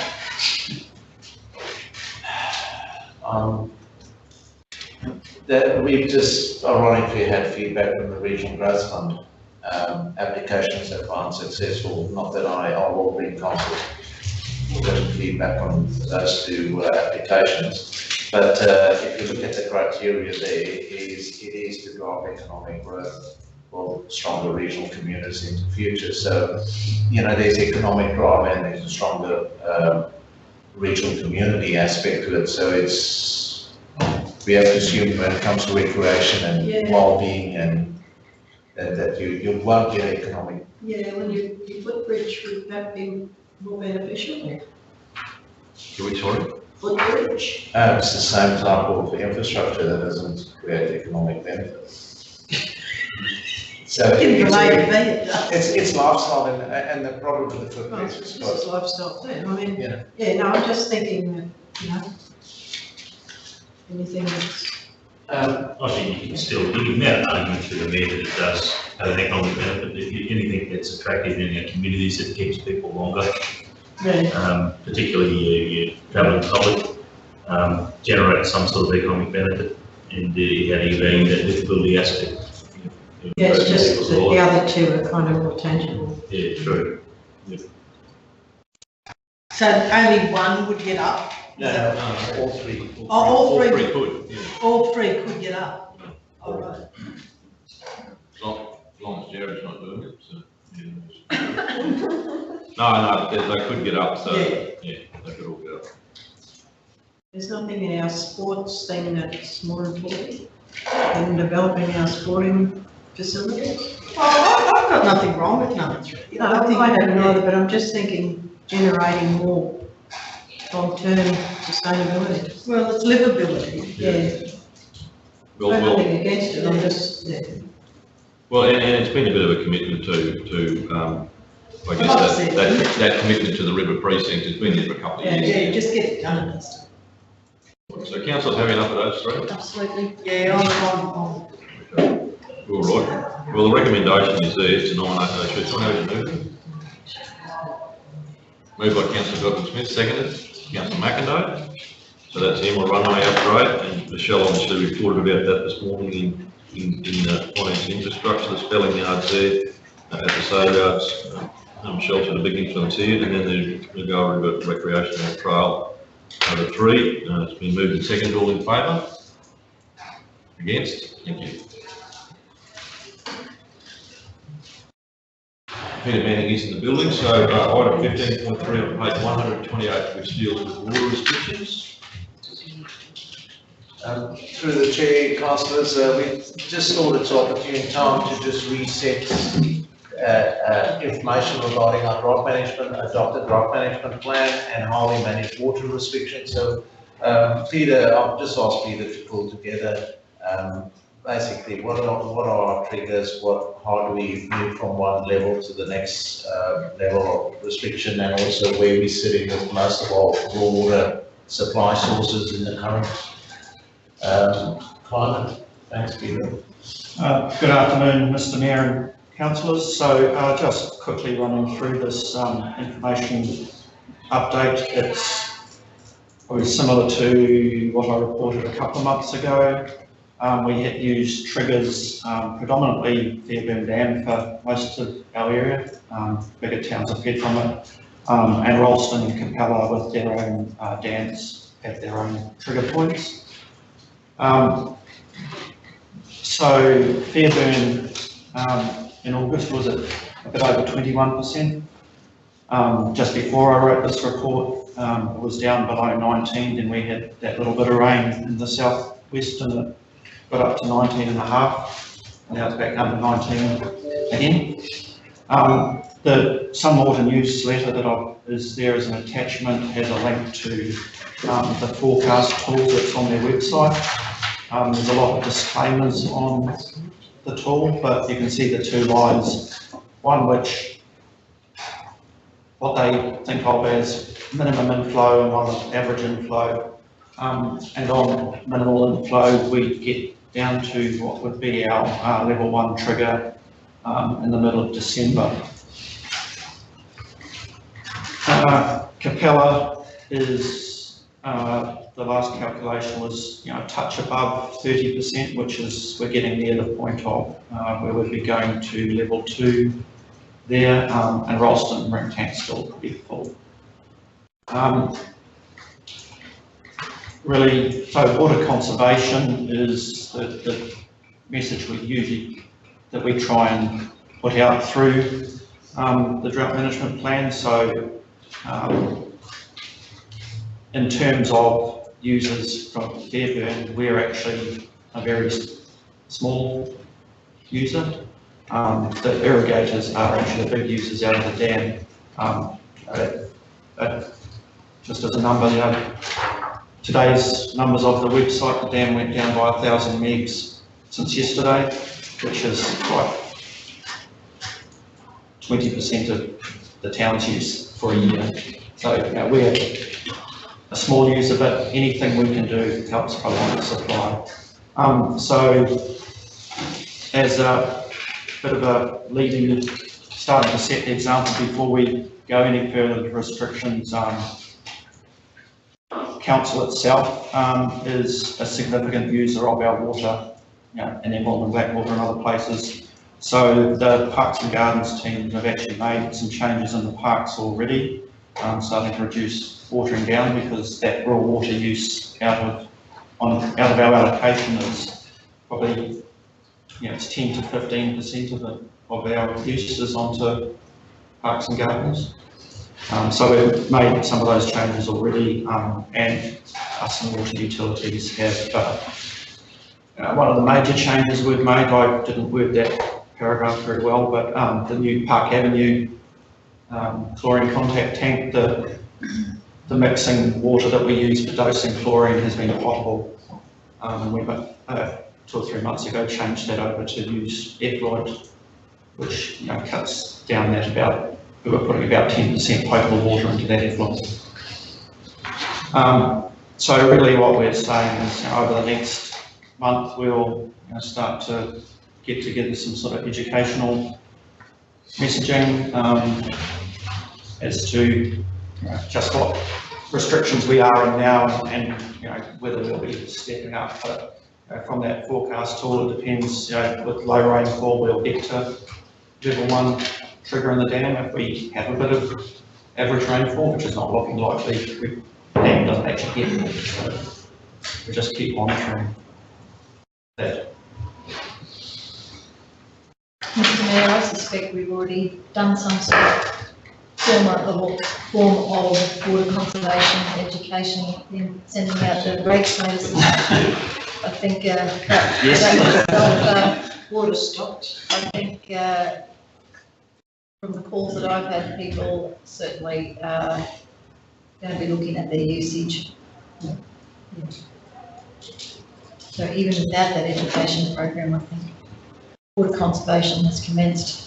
We've just ironically had feedback from the Regional Growth Fund. Applications that were unsuccessful, not that I will bring council with feedback on those 2 applications. But if you look at the criteria there, it is to drive economic growth for stronger regional communities into the future. So, you know, there's economic drive and there's a stronger regional community aspect to it. So we have to assume when it comes to recreation and well-being and that you won't get economic. Yeah, when you footbridge, would that be more beneficial? Do we, sorry? Footbridge? It's the same type of infrastructure that doesn't create economic benefit. So it's lifestyle and the problem with the footbridge is it's lifestyle too. I mean, yeah, no, I'm just thinking that, you know, anything that's. I think you can still, you can make an argument through the mayor that it does have an economic benefit. Anything that's attractive in our communities that keeps people longer, particularly your travelling public, generates some sort of economic benefit. And how do you value that livability aspect? Yeah, it's just that the other 2 are kind of more tangible. Yeah, true. Yeah. So only 1 would get up? No, all 3. All 3 could. Yeah. All 3 could get up. All right. As long as Jared's not doing it, so. Yeah. No, they could get up, so yeah, they could all get up. There's nothing in our sports thing that's more important than developing our sporting facilities. Well, I've got nothing wrong with number 3. No, I haven't either, but I'm just thinking generating more long-term sustainability. Well, it's livability, yeah. Well, nothing against it, I'm just, Well, and it's been a bit of a commitment to I guess that commitment to the river precinct has been there for a couple of years. Yeah, just get it done and stuff. So councillors have enough of those 3? Absolutely. Yeah, I'm. All right. Well, the recommendation is there to nominate those two. So how would you move them? Moved by Councillor Godwin-Smith, seconded, Councillor McIndoe. So that's Emerald Runway upgrade, and Michelle obviously reported about that this morning in finance and infrastructure, the spelling yards there, at the sale yards. Michelle's had a big influence here, and then the go over recreational trail number 3. It's been moved and seconded. All in favour? Against? Thank you. Peter Manning is in the building, so item 15.3 on page 128, which deals with water restrictions. Through the chair, councillors, we just thought it's opportune time to just reset information regarding our adopted drought management plan and how we manage water restrictions. So, Peter, I've just asked Peter to pull together basically what are our triggers, how do we move from one level to the next level of restriction, and also where we're sitting with most of our raw water supply sources in the current climate. Thanks, Peter. Good afternoon, Mr. Mayor and councillors. So just quickly running through this information update. It's probably similar to what I reported a couple of months ago. We had used triggers predominantly Fairburn Dam for most of our area. Bigger towns are fed from it. And Ralston and Capella with their own dams have their own trigger points. So Fairburn in August was at a bit over 21%. Just before I wrote this report, it was down below 19, then we had that little bit of rain in the southwest and it got up to 19.5. Now it's back under 19 again. The Sun Water newsletter that is there as an attachment has a link to the forecast tools that's on their website. There's a lot of disclaimers on the tool, but you can see the two lines, one which what they think of as minimum inflow and one of average inflow. And on minimal inflow, we get down to what would be our level 1 trigger in the middle of December. Capella is, the last calculation was a touch above 30%, which is, we're getting near the point of where we'd be going to level 2 there, and Ralston ring tank's still pretty full. Really, so water conservation is the message that we try and put out through the drought management plan. So in terms of users from Fairburn, we're actually a very small user. The irrigators are actually the big users out of the dam. Just as a number, today's numbers off the website, the dam went down by 1,000 megs since yesterday, which is like 20% of the town's use for a year. So we're a small user, but anything we can do helps prolong the supply. So as a bit of a leading, starting to set the example before we go any further with restrictions, council itself is a significant user of our water, in Emerald and Blackwater and other places. So the Parks and Gardens team have actually made some changes in the parks already, starting to reduce watering down, because that raw water use out of our allocation is probably, it's 10 to 15% of our uses onto Parks and Gardens. So we've made some of those changes already, and us and water utilities have. One of the major changes we've made, I didn't word that paragraph very well, but the new Park Avenue chlorine contact tank, the mixing water that we use for dosing chlorine has been potable, and we 2 or 3 months ago changed that over to use effluent, which cuts down that about. We were putting about 10% potable water into that effluent. So really what we're saying is over the next month we'll start to get together some sort of educational messaging as to just what restrictions we are in now and whether we'll be stepping up. But from that forecast tool, it depends. With low rainfall, we'll get to level 1 trigger in the dam if we have a bit of average rainfall, which is not looking likely. The dam doesn't actually get more, so we just keep monitoring that. Mr Mayor, I suspect we've already done some sort of form of water conservation education in sending out the rates notices. I think water stocked. I think from the calls that I've had, people certainly going to be looking at their usage. So even without that education program, I think water conservation has commenced.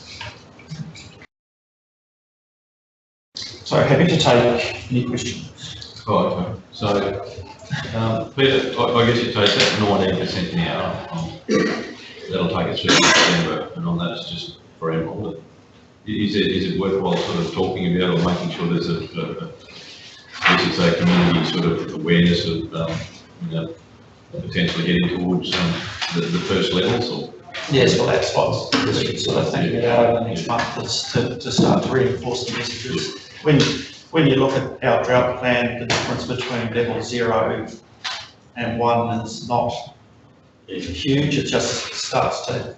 So happy to take any questions. Oh, okay. So, Peter, I guess you take that 19% now. That'll take us through December, and on that it's just for Emerald. Is it worthwhile sort of talking about or making sure there's a community sort of awareness of potentially getting towards the first levels, or? Yes, well, that's what we're sort of thinking about over the next month, is to start to reinforce the messages. When you look at our drought plan, the difference between level 0 and 1 is not huge. It just starts to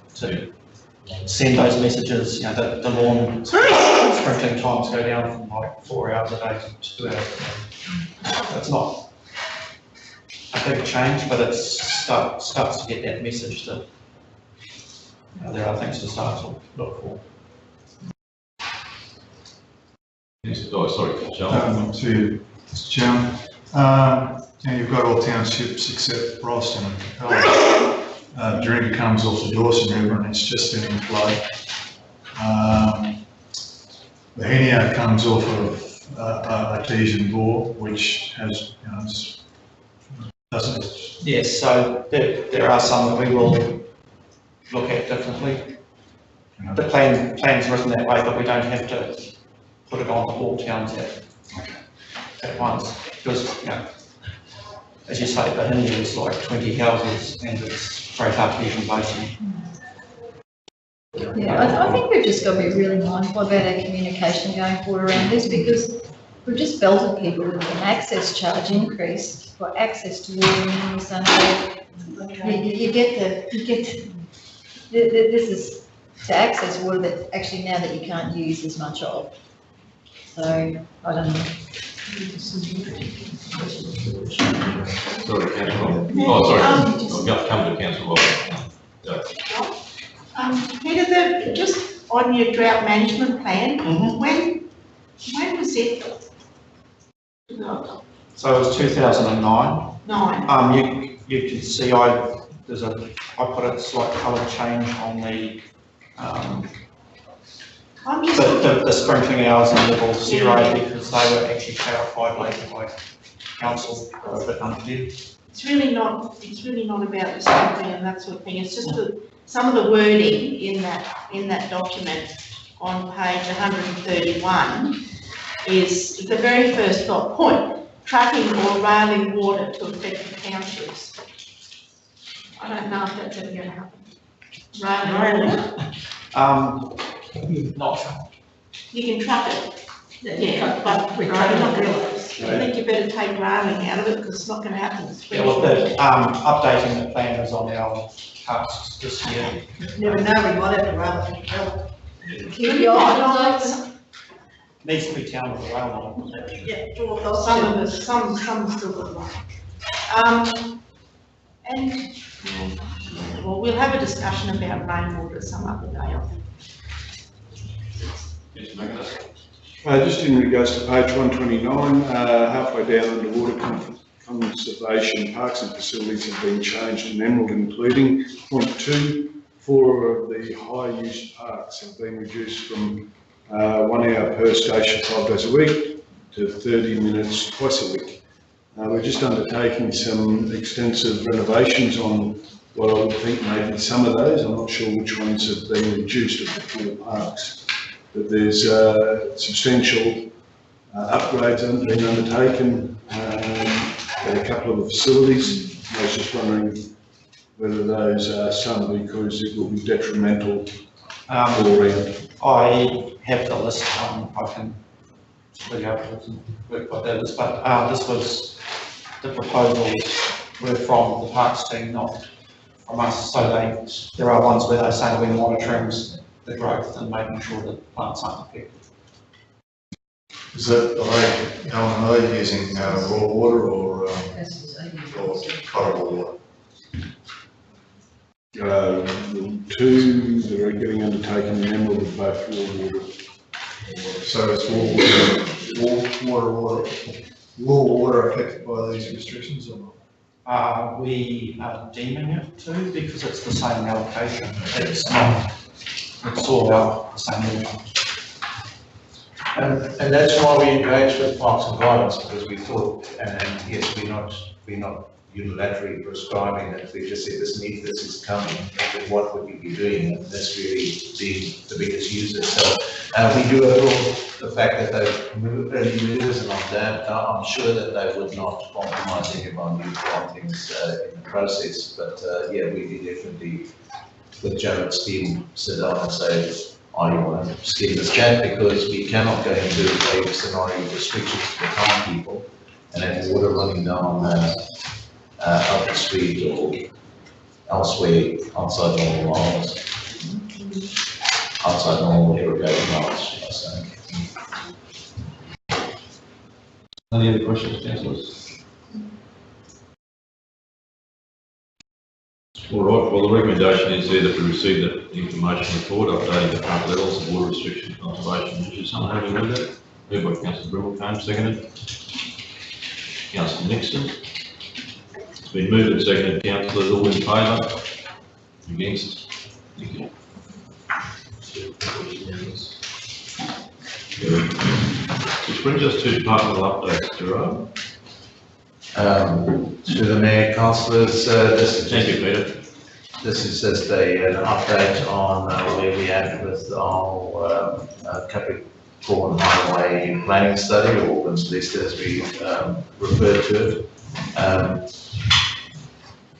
send those messages. The lawn sprinkling times go down from like 4 hours a day to 2 hours a day. It's not a big change, but it starts to get that message that there are things to start to look for. Oh, sorry, John. To Mr. Chairman, you've got all townships except Royston and Capella. Drinker comes off the Dawson River and it's just been in flood. The Henio comes off of Artesian Bore, which has, doesn't it? Yes, so there are some that we will look at differently. The plan's written that way, but we don't have to put it on all towns at once, because, as you say, the Henio is like 20 houses and it's straight Artesian basin. Yeah, I think we've just got to be really mindful about our communication going forward around this, because we've just belted people with an access charge increase for access to water in the Sunday. This is to access water that actually now that you can't use as much of. So, I don't know. Sorry, Councillor. Oh, sorry. I've come to Councillor. Peter, just on your drought management plan, when was it? So it was 2009. 9. You can see I put a slight colour change on the sprinkling hours in level 0 because they were actually clarified later by council, a bit unclear. It's really not about the sprinkling and that sort of thing. It's just some of the wording in that document on page 131 is the very first dot point, trucking or railing water to affected townships. I don't know if that's ever going to happen. Railing. Not. You can truck it. Yeah, but I think you better take railing out of it because it's not going to happen. Yeah, well, updating the plan is on our tasks this year. Never know, we might have to rail it. Keep your eyes open. Needs to be town with a rail on it. Yeah, some of us, some still got one. And well, we'll have a discussion about rainwater some other day, I think. Just in regards to page 129, halfway down under water conservation, parks and facilities have been changed in Emerald, including point 2, 4 of the high-use parks have been reduced from 1 hour per station 5 days a week to 30 minutes twice a week. We're just undertaking some extensive renovations on well, I would think maybe some of those, I'm not sure which ones have been reduced at the four parks, but there's substantial upgrades being undertaken at a couple of the facilities. I was just wondering whether those are some because it will be detrimental all around. I have the list, I can look up and work what that is, but this was, the proposals were from the parks team, not from us, so there are ones where they say we're monitoring the growth and making sure that plants aren't affected. Is that, are they using raw water or potable water? The two that are getting undertaken in Emerald are both raw water. So it's raw water affected by these restrictions or not? We are deeming it to because it's the same allocation. It's not, it's all about the same level. And that's why we engaged with Parks and Gardens, because we thought, and yes, we're not unilaterally prescribing that, we just said this is coming, and what would we be doing? And that's really being the biggest user. So we do approve the fact that they've moved early movers and on that. I'm sure that they would not compromise any of our new plantings in the process. But yeah, we did definitely, with Jared's team, sit down and say, I want to skin this cat because we cannot go into a scenario of restrictions to the town people and have water running down out the street or elsewhere outside normal hours. Outside normal irrigating hours, should I say. Any other questions, councillors? All right, well, the recommendation is there that we receive the information report updating the current levels of water restriction conservation measures. Someone having a look at it? Moved by Councillor Brimelcombe, seconded. Councillor Nixon. It's been moved and seconded. Councillors, all in favour? Against? Thank you. Which brings us to departmental updates, Gerard. To the Mayor, councillors, Thank you, Peter. This is just an update on where we are with our Capricorn Highway planning study, or Auckland's list as we refer to it.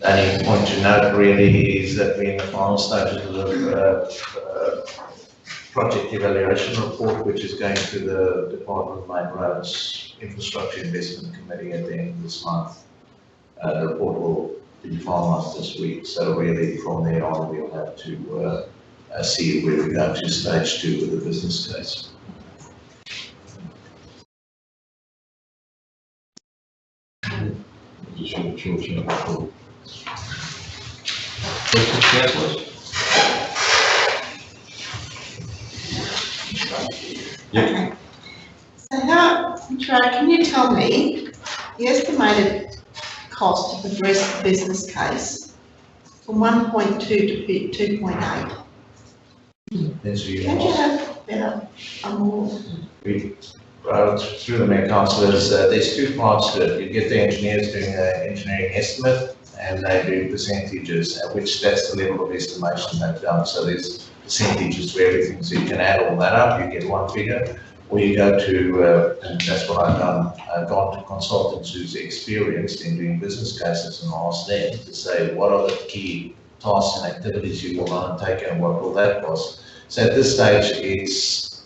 Any point to note really is that we're in the final stages of the project evaluation report, which is going to the Department of Main Roads Infrastructure Investment Committee at the end of this month. The report will be finalised this week, so really from there on we'll have to see where we go to stage 2 with the business case. Questions, councillors? Okay. So Gerard, can you tell me the estimated cost to progress the business case from 1.2 to 2.8? Don't you have better, more? Through the Mayor, councillors, there's two parts to it. You get the engineers doing an engineering estimate, and they do percentages, at which that's the level of estimation they've done. So there's percentages for everything. So you can add all that up, you get one figure, or you go to, and that's what I've done, gone to consultants who's experienced in doing business cases and asked them to say, what are the key tasks and activities you will undertake and what will that cost? So at this stage, it's,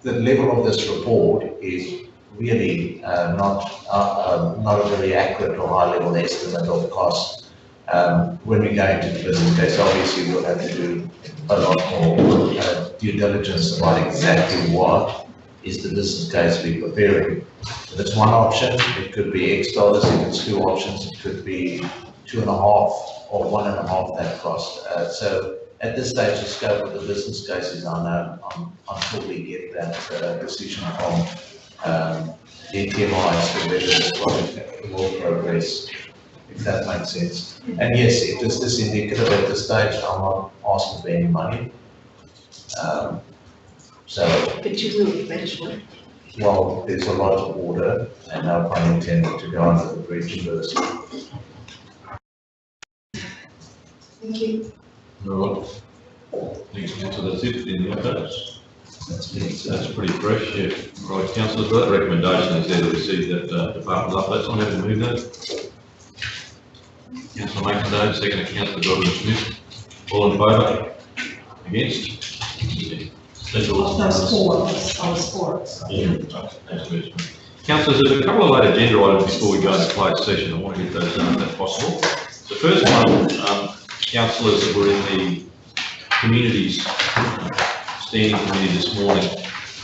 the level of this report is really not a very accurate or high level estimate of cost. When we go into the business case, obviously we'll have to do a lot more due diligence about exactly what is the business case we're preparing. If it's one option, it could be X dollars. If it's two options, it could be 2.5 or 1.5 that cost. So at this stage, the scope of the business case is unknown until we get that decision from the TMI as to whether this project will progress, if that makes sense. And yes, it is this indicative at this stage. I'm not asking for any money. But you will eventually. Well, there's a lot of water, and no pun intended to go under the bridge first. Thank you. All right. Thanks, councillor, that's it in the updates. That's pretty fresh, yeah. Right, councillors, that recommendation is there to receive that department updates. I'm happy to move that. Councillor McIntyre, second to Councillor Godwin Smith. All in favour? Against? I was for it. Yeah. Councillors, there's a couple of late agenda items before we go into closed session. I want to get those done if that's possible. The first one, councillors that were in the communities standing committee this morning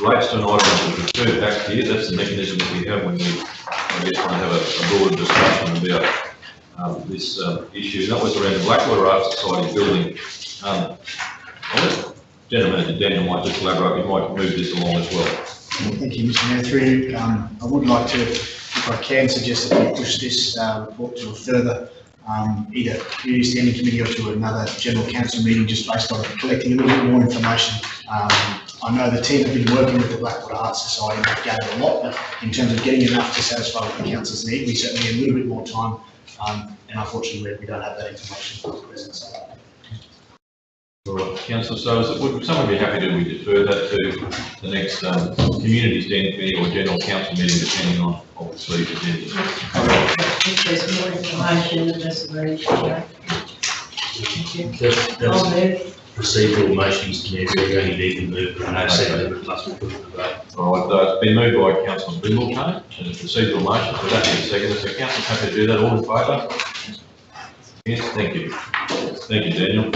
relates to an item that was referred back here. That's the mechanism that we have when we, I guess, want to have a broader discussion about this issue. That was around the Blackwater Arts Society building. Gentleman, Daniel might just elaborate. We might move this along as well. Thank you, Mr Mayor. Through you, I would like to, if I can, suggest that we push this report to a further either community standing committee or to another general council meeting, just based on collecting a little bit more information. I know the team have been working with the Blackwater Arts Society, they've gathered a lot, but in terms of getting enough to satisfy what the council's need, we certainly need a little bit more time, and unfortunately we don't have that information at present. So. All right, councillor, so would someone be happy to defer that to the next community standing committee or general council meeting, depending on obviously the agenda? If there's more information, that's very clear. That's procedural motions, Mayor, so you only need to move, but no second, it must be put to the vote. All right, it's been moved by Councillor Bimbletone, and it's procedural motion, so that needs a second. So councillors happy to do that, all in favour? Yes, thank you. Thank you, Daniel.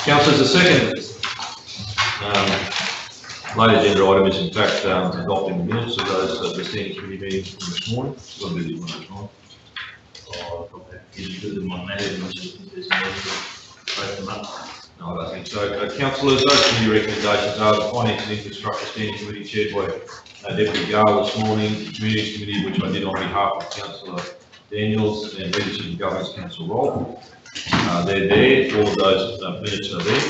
Councillors, the second late agenda item is in fact adopting the minutes of those the standing committee meetings from this morning. We'll do this one at a time. Did you do them on that, there's no break them up? No, I don't think so. Councillors, those committee recommendations are the Finance and Infrastructure Standing Committee chaired by Deputy Gale this morning, the Communities Committee, which I did on behalf of Councillor Daniels, and Leadership and Governance Council Roll. They're there, all of those minutes are there.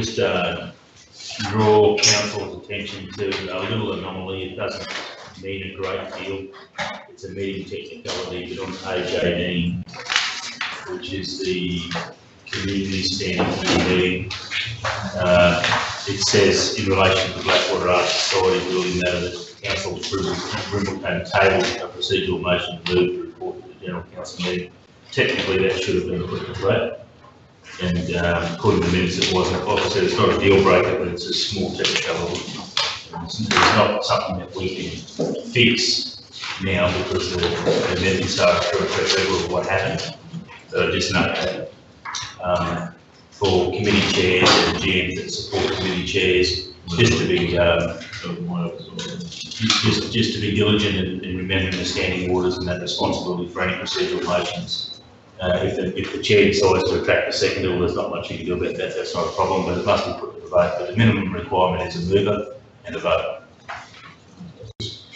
Just draw council's attention to a little anomaly. It doesn't mean a great deal. It's a meeting technicality, but on page 18, which is the community standing committee meeting, it says in relation to the Blackwater Arts Society building matter that Council Brimbletone tabled a procedural motion to move the report to the general council meeting. Technically, that should have been put to vote. And according to the minutes, it wasn't. Obviously, it's not a deal breaker, but it's a small technicality. It's not something that we can fix now because the amendments are irreversible of what happened. So just note that for committee chairs and GMs that support committee chairs, just to be just to be diligent in remembering the standing orders and that responsibility for any procedural motions. If the chair decides to retract the second, well, there's not much you can do about that. That's not a problem, but it must be put to the vote. But the minimum requirement is a mover and a vote.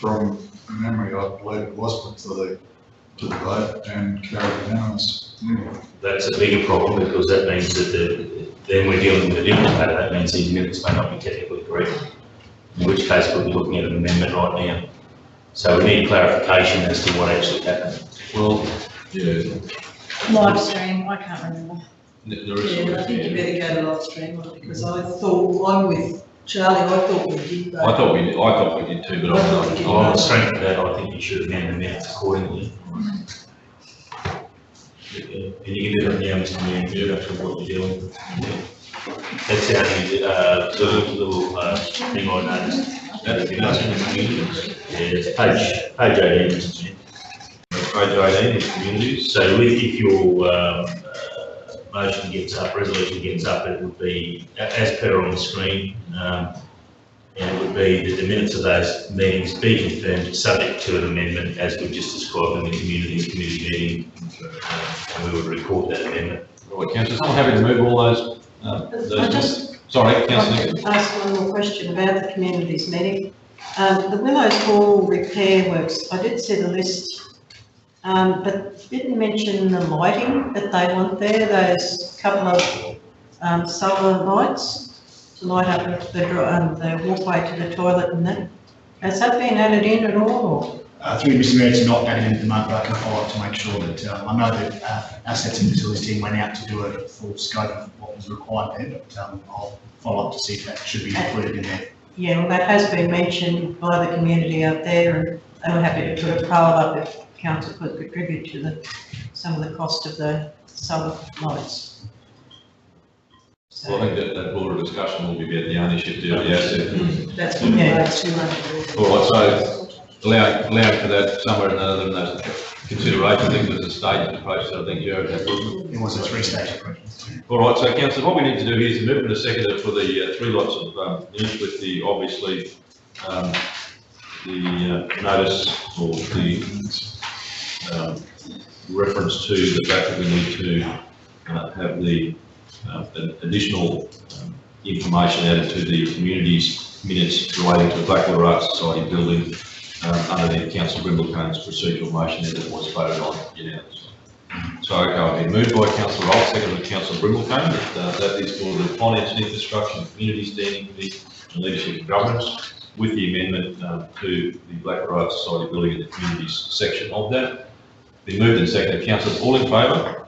From memory, I believe it was put to the vote and carried unanimous. That's a bigger problem because that means that then we're dealing with a different matter. That means these minutes may not be technically correct, in which case we'll be looking at an amendment right now. So we need clarification as to what actually happened. Well, yeah. Live stream, I can't remember. Yeah, I think you better go to live stream because I thought, I'm with Charlie, I thought we did. I thought we did too, but on the strength of that, I think you should amend the minutes accordingly. And you can do that now, Mr. Mayor, if you're actually what you're doing. That's the only little thing I noticed. Yeah, it's page 18, Mr. Mayor. Page 18 is communities. So if your motion gets up, resolution gets up, it would be, as per on the screen, and it would be that the minutes of those meetings be confirmed subject to an amendment as we've just described in the community meeting, and we would record that amendment. Right, Councillor, someone happy to move all those? Sorry, Councillor. Ask one more question about the communities meeting. The Willows Hall repair works, I did see the list. But didn't mention the lighting that they want there, those couple of solar lights to light up the walkway to the toilet and that. Has that been added in at all? through Mr Mayor, it's not at the end of the month, but I can follow up to make sure that, I know that assets and facilities team went out to do a full scope of what was required there, but I'll follow up to see if that should be included in there. Yeah, well, that has been mentioned by the community out there, and I'm happy to put a poll up if council could contribute to some of the cost of the solar lights. Well, I think that broader discussion will be about the ownership deal, the asset. That's, All right, so allowing for that somewhere or another, and those consideration, I think there's a staged approach, so I think Jared had, wasn't it? It was a three-stage approach. All right, so councillor, what we need to do here is move in a second for the 3 lots of units with the, obviously, the notice or the reference to the fact that we need to have the additional information added to the community's minutes relating to the Blackwater Arts Society building underneath Councillor Brimblecone's procedural motion that was voted on unanimously. So, okay, I've been moved by Councillor Rolt, seconded by Councillor Brimblecone, that is for the Finance and Infrastructure and Community Standing Committee and Leadership and Governance, with the amendment to the Blackwater Arts Society building and the communities section of that. Been moved and seconded. Councillors, all in favour?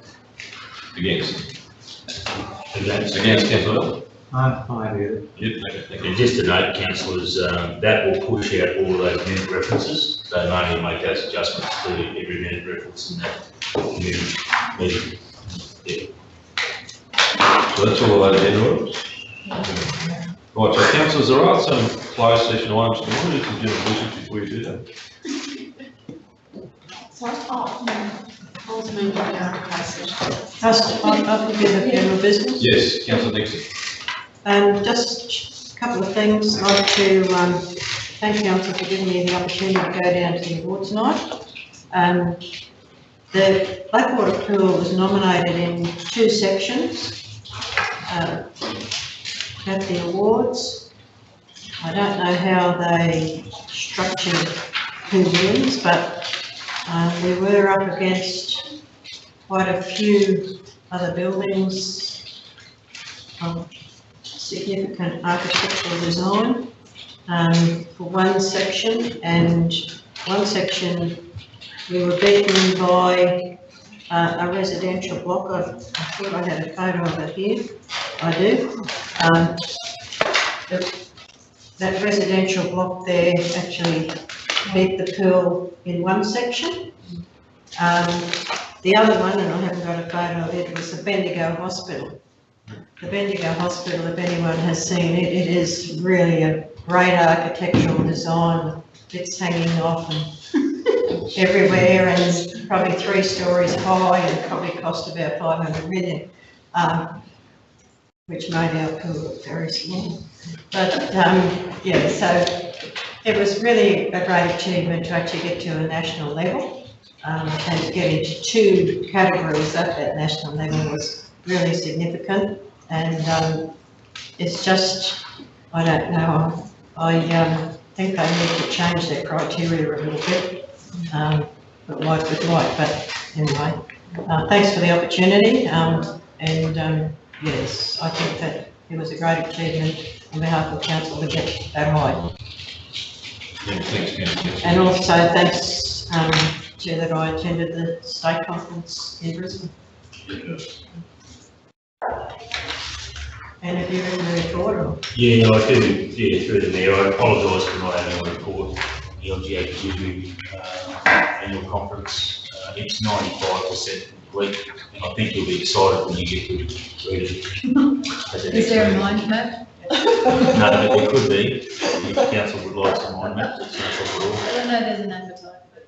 Against? Against, Councillor? I agree with it. Yep, okay, thank you. And just to note, councillors, that will push out all of those minute references, so only make those adjustments to every minute reference in that meeting. Yeah. So that's all of those agenda items? Right, so councillors, there are some closed session items. Do you want to do some general business before you do that? So, I was moving down to closed session. I'll give a general business. Yes, Councillor Nixon. Just a couple of things. I'd like to thank council for giving me the opportunity to go down to the award tonight. The Blackwater Pool was nominated in 2 sections at the awards. I don't know how they structured who wins, but we were up against quite a few other buildings of significant architectural design for one section, and one section we were beaten by a residential block. I thought I had a photo of it here. I do. That residential block there actually beat the pool in one section. The other one, and I haven't got a photo of it, was the Bendigo Hospital. The Bendigo Hospital, if anyone has seen it, it is really a great architectural design, bits hanging off and everywhere, and it's probably 3 stories high and probably cost about 500 million, which made our pool look very small. But yeah, so it was really a great achievement to actually get to a national level, and to get into 2 categories at that national level was really significant. And it's just, I don't know, I think they need to change their criteria a little bit, but like with like, but anyway, thanks for the opportunity, and yes, I think that it was a great achievement on behalf of council to get that high. Thanks, Councillor. And also thanks to that I attended the state conference in Brisbane. And have you written a report or? Yeah, I do, yeah, through the mayor. I apologise for not having a report. The LGAQ annual conference, it's 95% complete. I think you'll be excited when you get to read it. Is there a mind map? No, but there could be. If council would like some mind maps, it's no problem at all. I don't know, there's an appetite, but.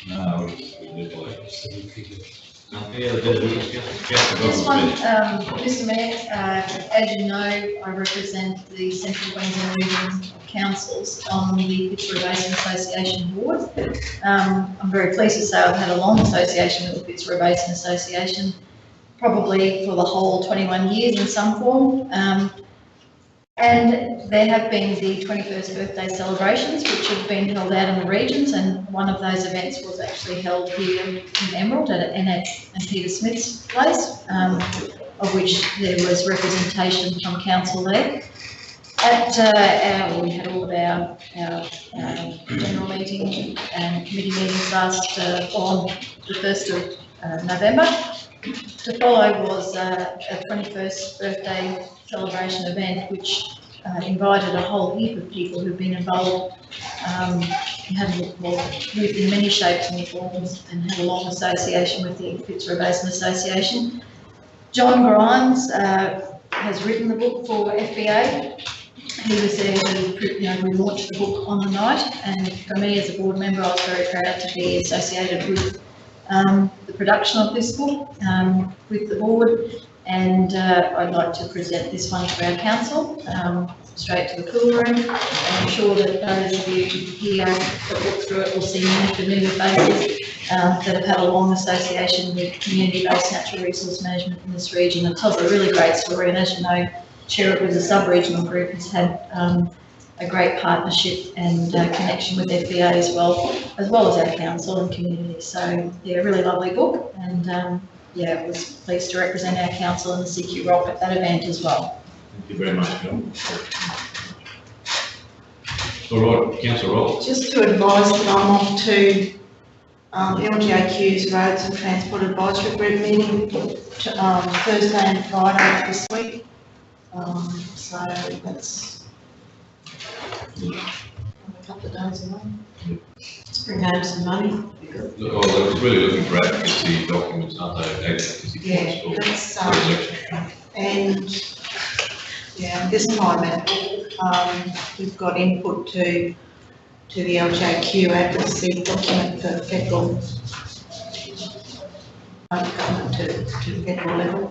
No, we definitely. Yeah, This one, Mr Mayor, as you know, I represent the Central Queensland Region Councils on the Fitzroy Basin Association board. I'm very pleased to say I've had a long association with the Fitzroy Basin Association, probably for the whole 21 years in some form. And there have been the 21st birthday celebrations, which have been held out in the regions, and one of those events was actually held here in Emerald at Annette and Peter Smith's place, of which there was representation from council there. We had all of our general meeting and committee meetings on the 1st of November. To follow was a 21st birthday celebration event, which invited a whole heap of people who've been involved, lived in many shapes and forms, and had a long association with the Fitzroy Basin Association. John Grimes has written the book for FBA. He was there, we launched the book on the night, and for me as a board member, I was very proud to be associated with the production of this book with the board, and I'd like to present this one to our council, straight to the cool room, and I'm sure that those of you here that look through it will see many familiar faces that have had a long association with community-based natural resource management in this region. It tells a really great story, and as you know, Cherub as a sub-regional group has had a great partnership and connection with FBA as well as our council and community. So yeah, a really lovely book, and yeah, I was pleased to represent our council and the CQ Rock at that event as well. Thank you very much, Bill. All right, Councillor Roll. Just to advise that I'm off to LGAQ's Roads and Transport Advisory Group meeting Thursday and Friday this week. So that's a couple of days away. Just bring home some money. Oh, I was really looking for advocacy documents, aren't they? Advocacy that's, and yeah, this time we've got input to the LJQ advocacy document for federal government to federal level.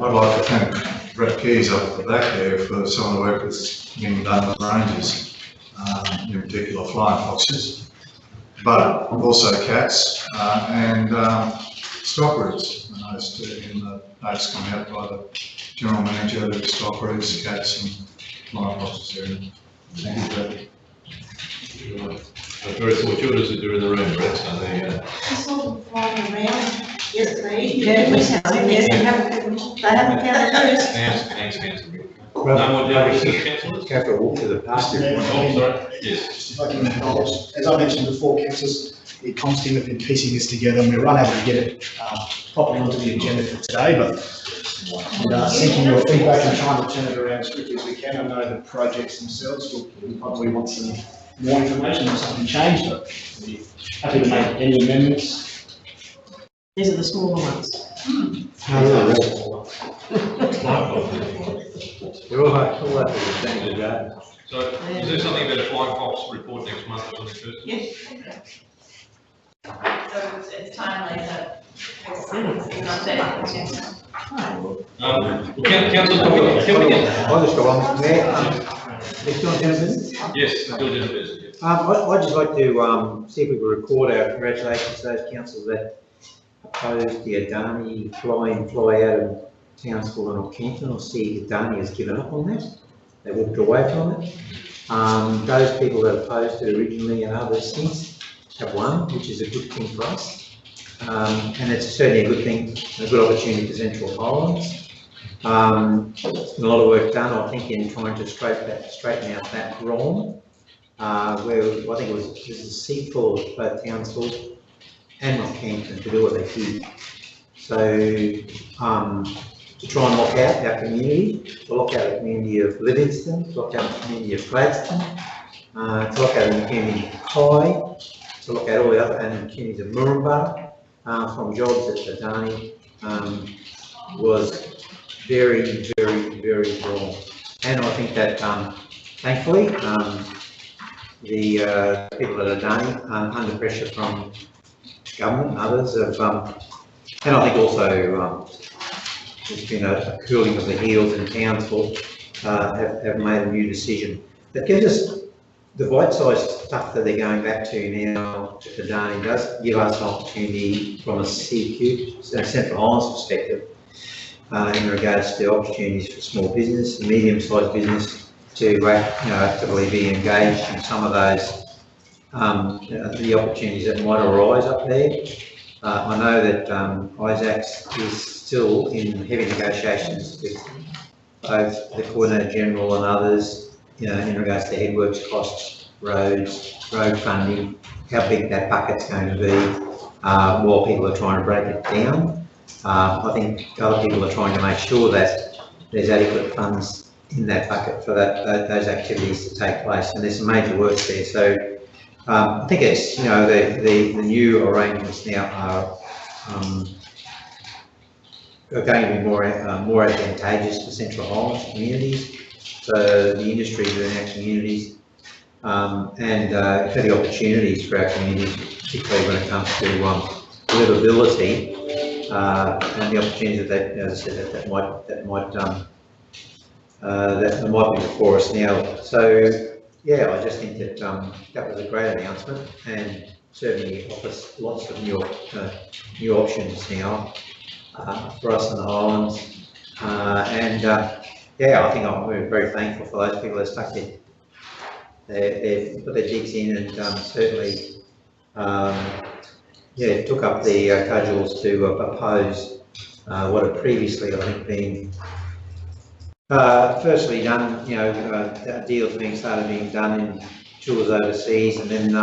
I'd like to thank Brett Keys up the back there for some of the work that's been done with rangers, in particular flying foxes, but also cats and stockeries. I noticed in the notes coming out by the general manager that stockeries, cats and flying foxes area. Thank you, Brett. I'm very fortuitous that you're in the room, Brett, so they I saw them flying around yesterday. Yeah, we haven't counted those. Thanks, Councillor. No more deputies, councillors? Go for a walk to the pasture. Oh, sorry, yes. Just if I can acknowledge, as I mentioned before, councillors, the comms team have been piecing this together, and we were unable to get it properly onto the agenda for today, but seeking your feedback and trying to turn it around as quickly as we can. I know the projects themselves will probably want some more information if something changed, but we're happy to make any amendments. These are the smaller ones. You're all right, the same as that. So, is there something about a flying fox report next month or something first? Yes. So it's timely that it's not there. Well, councillor, can we get? I'll just go on, Mayor. Next on, business? Yes, still doing business. I'd just like to see if we can record our congratulations to those councils that opposed the Adani fly-in, fly-out of Townsville and Orcampton, or see Adani has given up on that. They walked away from it. Those people that opposed it originally and others since have won, which is a good thing for us. And it's certainly a good thing, a good opportunity for Central Highlands. There's been a lot of work done, I think, in trying to straighten out that wrong, where I think this was a seatful of both Townsville and Rockhampton to do what they did. So to try and lock out our community, to lock out the community of Livingston, to lock out the community of Gladstone, to lock out the community of Kai, to lock out all the other and the communities of Murrumba from jobs at Adani was very, very, very wrong. And I think that thankfully the people at Adani under pressure from government and others have, and I think also there's been a cooling of the heels in Townsville, have made a new decision. That gives us the bite-sized stuff that they're going back to now to Adani does give us an opportunity from a CQ, Central Highlands perspective, in regards to opportunities for small business, medium-sized business to actively be engaged in some of those the opportunities that might arise up there. I know that Isaacs is still in heavy negotiations with both the Coordinator General and others, in regards to headworks costs, roads, road funding, how big that bucket's going to be, while people are trying to break it down. I think other people are trying to make sure that there's adequate funds in that bucket for those activities to take place, and there's some major works there. So I think it's, the new arrangements now are going to be more advantageous for Central Highlands communities, for the industry within our communities, and for the opportunities for our communities, particularly when it comes to livability, and the opportunities that, as I said, that might be before us now. So yeah, I just think that that was a great announcement, and certainly offers lots of new options now for us in the Highlands. Yeah, I think we're very thankful for those people that stuck put their digs in, and certainly took up the cudgels to oppose what had previously, I think, been firstly done, deals started being done in tours overseas, and then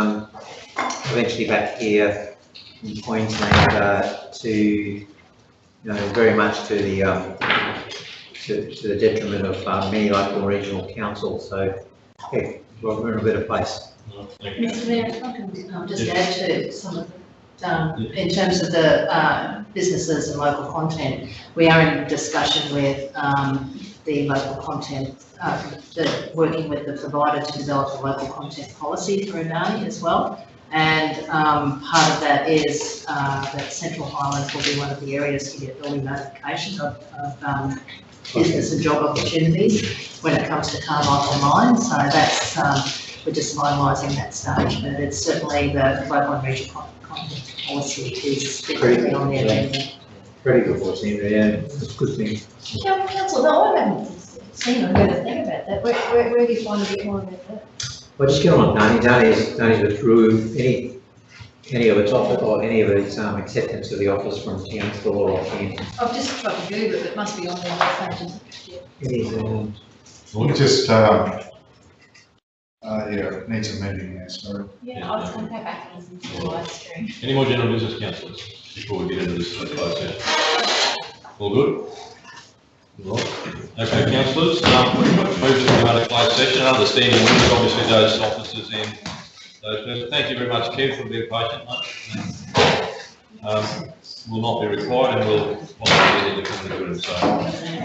eventually back here in Queensland to, very much to the detriment of many local and regional councils. So yeah, we're in a better place. Mr. Mayor, if I can just add to some of the, in terms of the businesses and local content, we are in discussion with the local content, working with the provider to develop a local content policy for Adani as well. And part of that is that Central Highlands will be one of the areas to get early notification of business and job opportunities when it comes to Carmichael Mine. So that's, we're just finalising that stage, but it's certainly the local and regional content policy is definitely on the agenda. Pretty good for Sandra, yeah, it's a good thing. Council, no, I haven't seen or heard a thing about that. Where do you find a bit more about that? Well, just get on Danny's withdrew any of its offer or any of its acceptance of the offers from council or Canton. I've just tried to Google it, but it must be on their webpage. It is. We'll just, it needs amending there, sorry. Yeah, I was going to go back and listen to the live stream. Any more general business, councillors, before we get into this closed session? All good? Okay, councillors, move to another closed session. Understanding which obviously those officers in those persons. Thank you very much, Kev, for being patient. Will not be required, and we'll obviously come to it. So,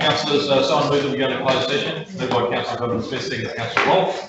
councillors, someone move that we go into closed session. Moved by Councillor Godwin Smith, second to Councillor Wolf.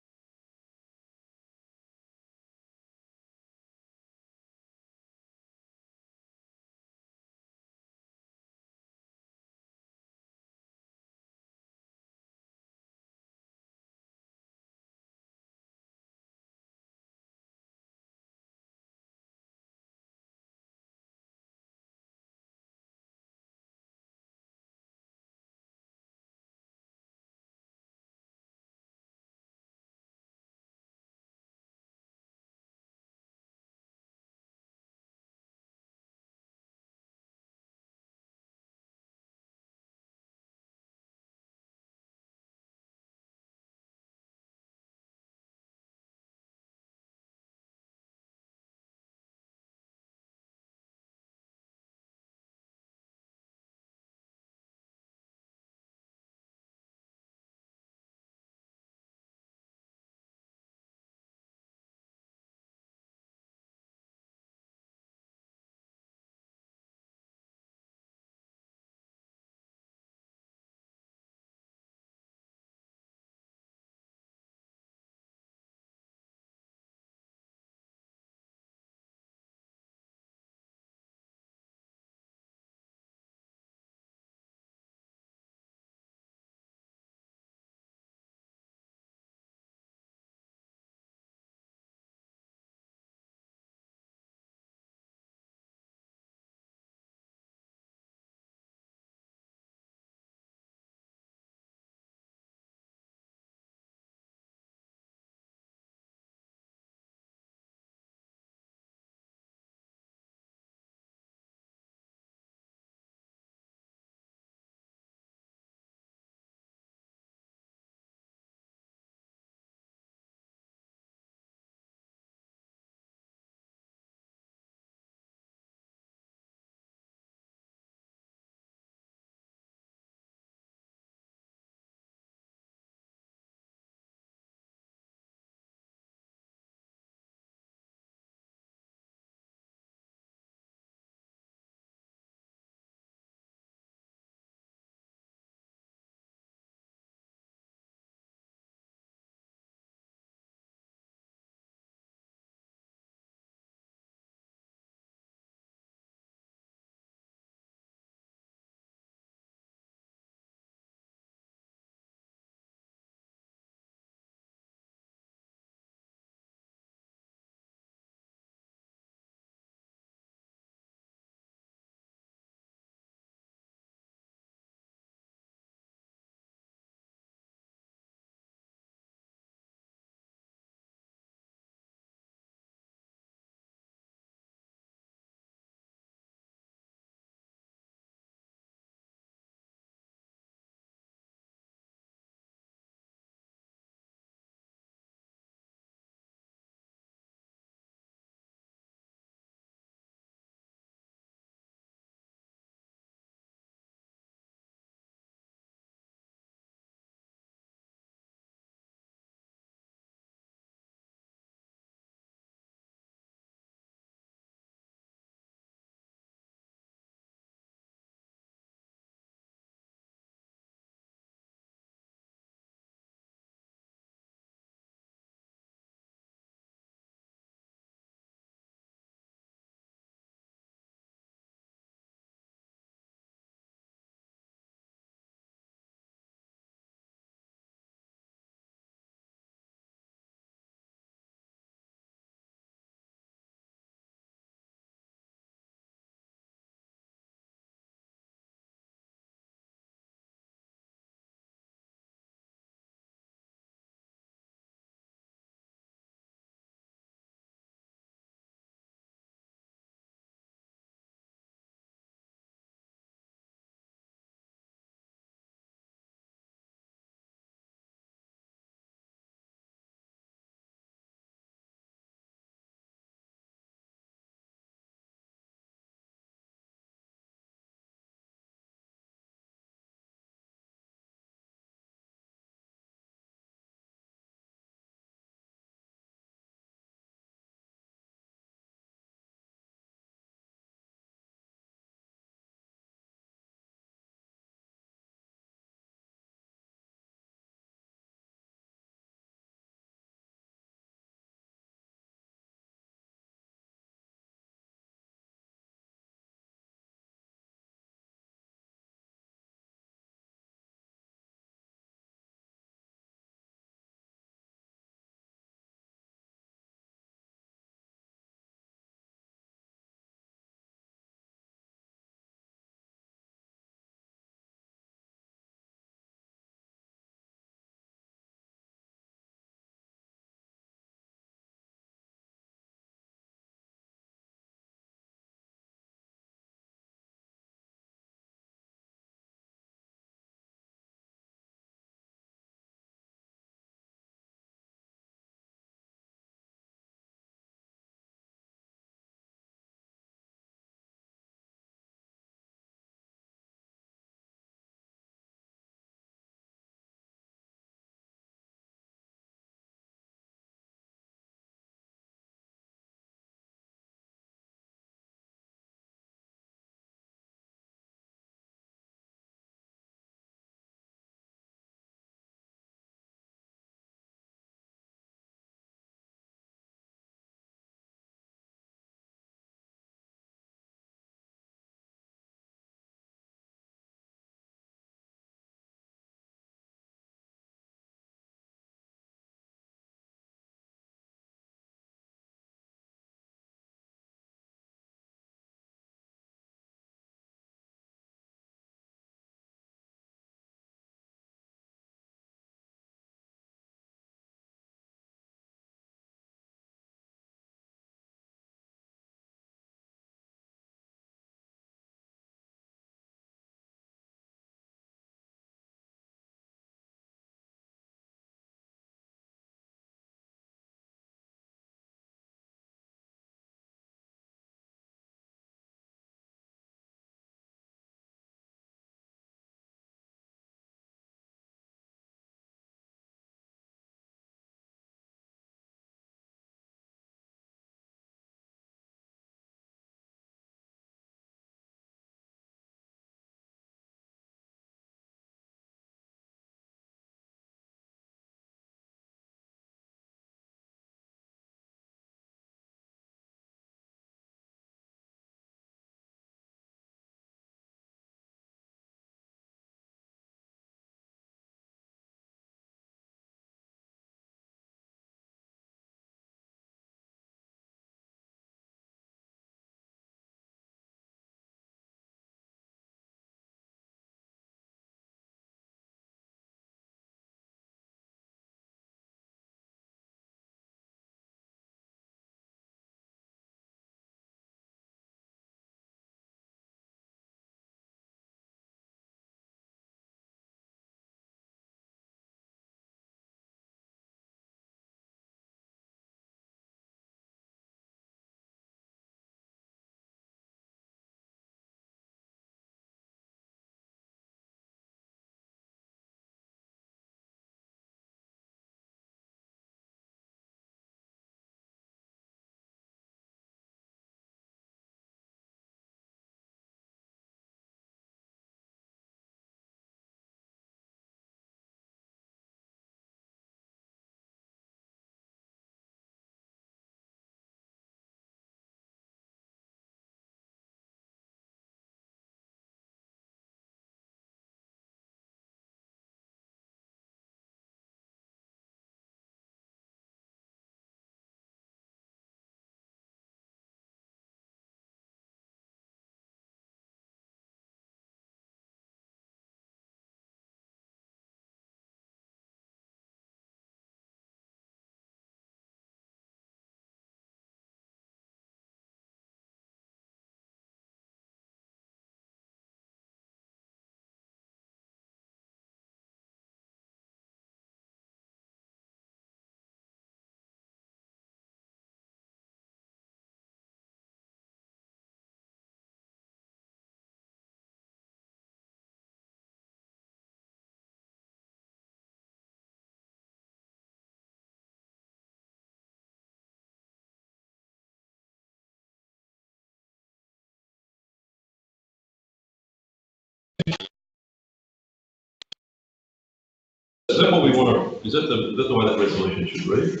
Is that what we want to, is that the way that resolution should read?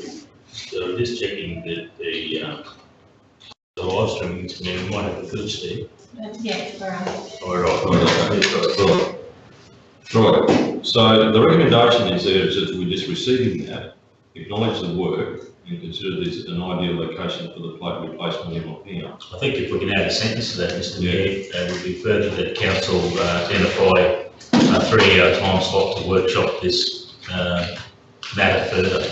So just checking that the live streaming, we might have the footage there. Yeah, All right. Right, so the recommendation is there is that we're just receiving that, acknowledge the work, and consider this an ideal location for the plate replacement in Lockyer. I think if we can add a sentence to that, Mr. Mayor, it would be further that council identify a 3-hour time slot to workshop this matter further.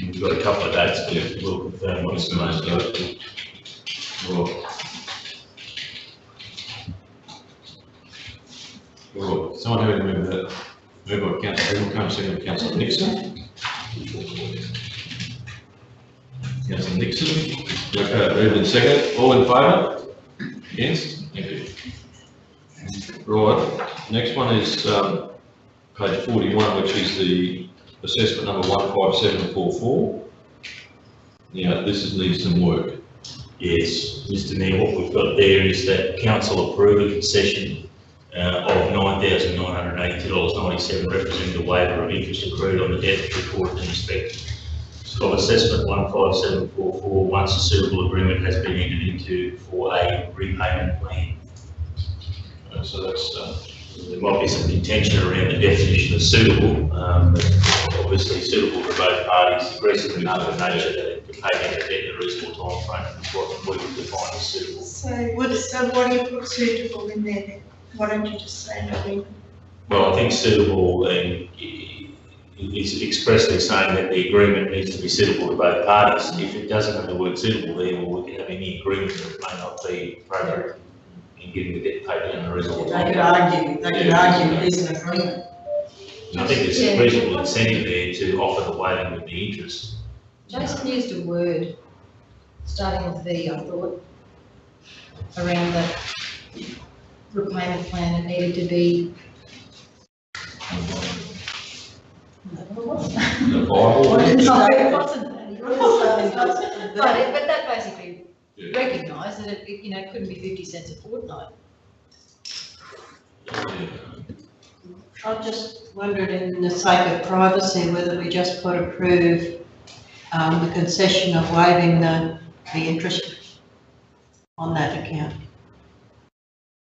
We've got a couple of dates, but we'll confirm what's the most likely. Right, someone who remember that, moved by Councillor Hill, second by Councillor Nixon. Councillor Nixon, okay, moved and second, all in favour? Against? Thank you. Right, next one is page 41, which is the assessment number 15744. Now, this needs some work. Yes, Mr. Mayor, what we've got there is that council approve a concession of $9,982.97, representing the waiver of interest accrued on the debt report in respect of assessment 15744 once a suitable agreement has been entered into for a repayment plan. So that's, there might be some contention around the definition of suitable, but obviously suitable for both parties, aggressively of nature that to pay down the debt in a reasonable time frame is what we would define as suitable. So what do you put suitable in there then? Why don't you just say an agreement? Well, I think suitable is expressly saying that the agreement needs to be suitable to both parties. If it doesn't have the word suitable there, well, we can have any agreement that may not be appropriate in getting the debt paid down in a reasonable time. They could argue there's an agreement. And I think there's a reasonable incentive there to offer the waiving of the interest. Jason used a word, starting with V, I thought, around the repayment plan. It needed to be. the Bible. No, it wasn't that. But that basically recognised that it couldn't be 50 cents a fortnight. I just wondered, in the sake of privacy, whether we just put approve the concession of waiving the interest on that account.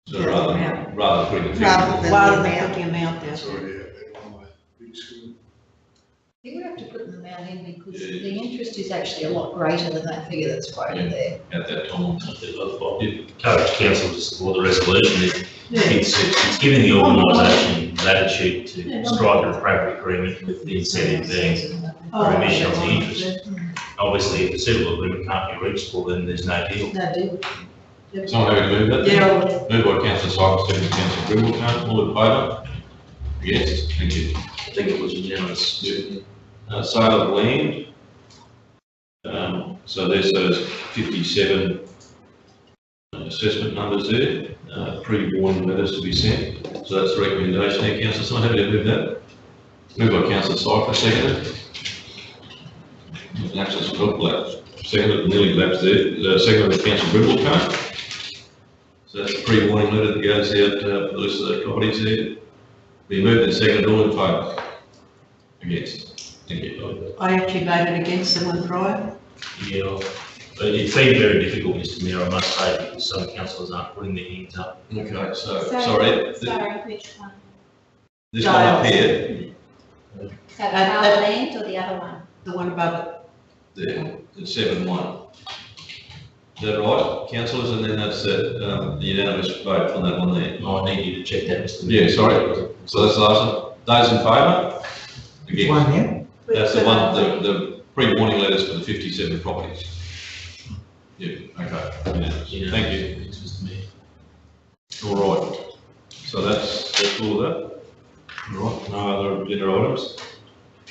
So rather than putting the Rather than putting the amount there. I think we have to put the amount in because the interest is actually a lot greater than that figure that's quoted there. At that time. I did encourage council to support the resolution. It's giving the organisation latitude to strike an appropriate agreement with the incentive being remission of the interest. Obviously, if a suitable agreement can't be reached, well, then there's no deal. No deal. Someone having to move that? Yeah. Moved by Councillor Cypress, second by Councillor Grimble, all in favour? Yes, thank you. I think it was unanimous. Sale of land. So there's those 57 assessment numbers there, pre-warning letters to be sent. So that's the recommendation there, councillor. Someone happy to move that? Moved by councillor Cypress, seconded. Seconded, nearly lapsed there. Seconded by councillor Grimble. So that's the pre-warning letter that goes out for the list of the properties there. Be moved and seconded, all in favour? Against? Thank you. I actually voted against the one prior. Yeah, but it's been very difficult, Mr. Mayor, I must say, because some councillors aren't putting their hands up. Okay, so, sorry. Sorry, which one? This one up here, So the other land or the other one? The one above it. the 7-1. Is that right, councillors? And then that's the unanimous vote on that one there. I need you to check that, Mr. Mayor. Yeah, sorry. So that's the last one. Those in favour? Which one here? That's the one, the pre-warning letters for the 57 properties. Yeah, okay. Unanimous. Thank you. Thanks, Mr. Mayor. All right. So that's all of that. All right. No other agenda items.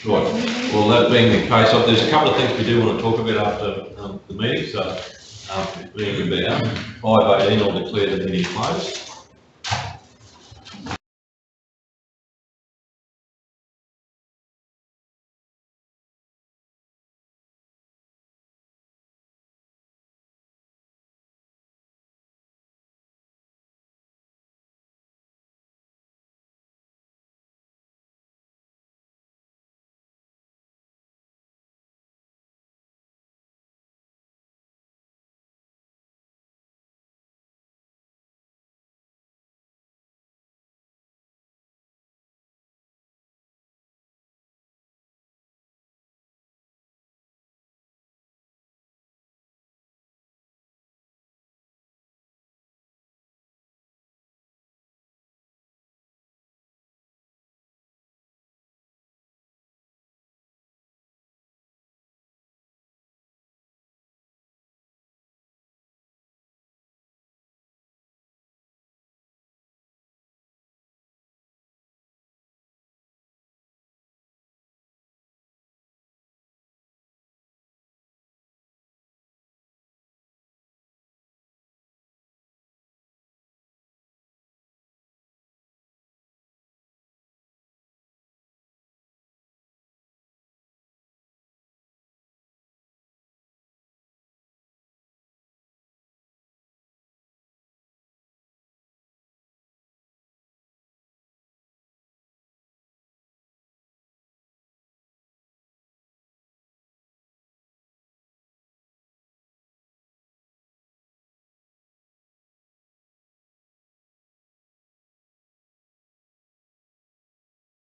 Right. Well, that being the case, there's a couple of things we do want to talk about after the meeting. So, being about 5:18, I'll declare the meeting closed.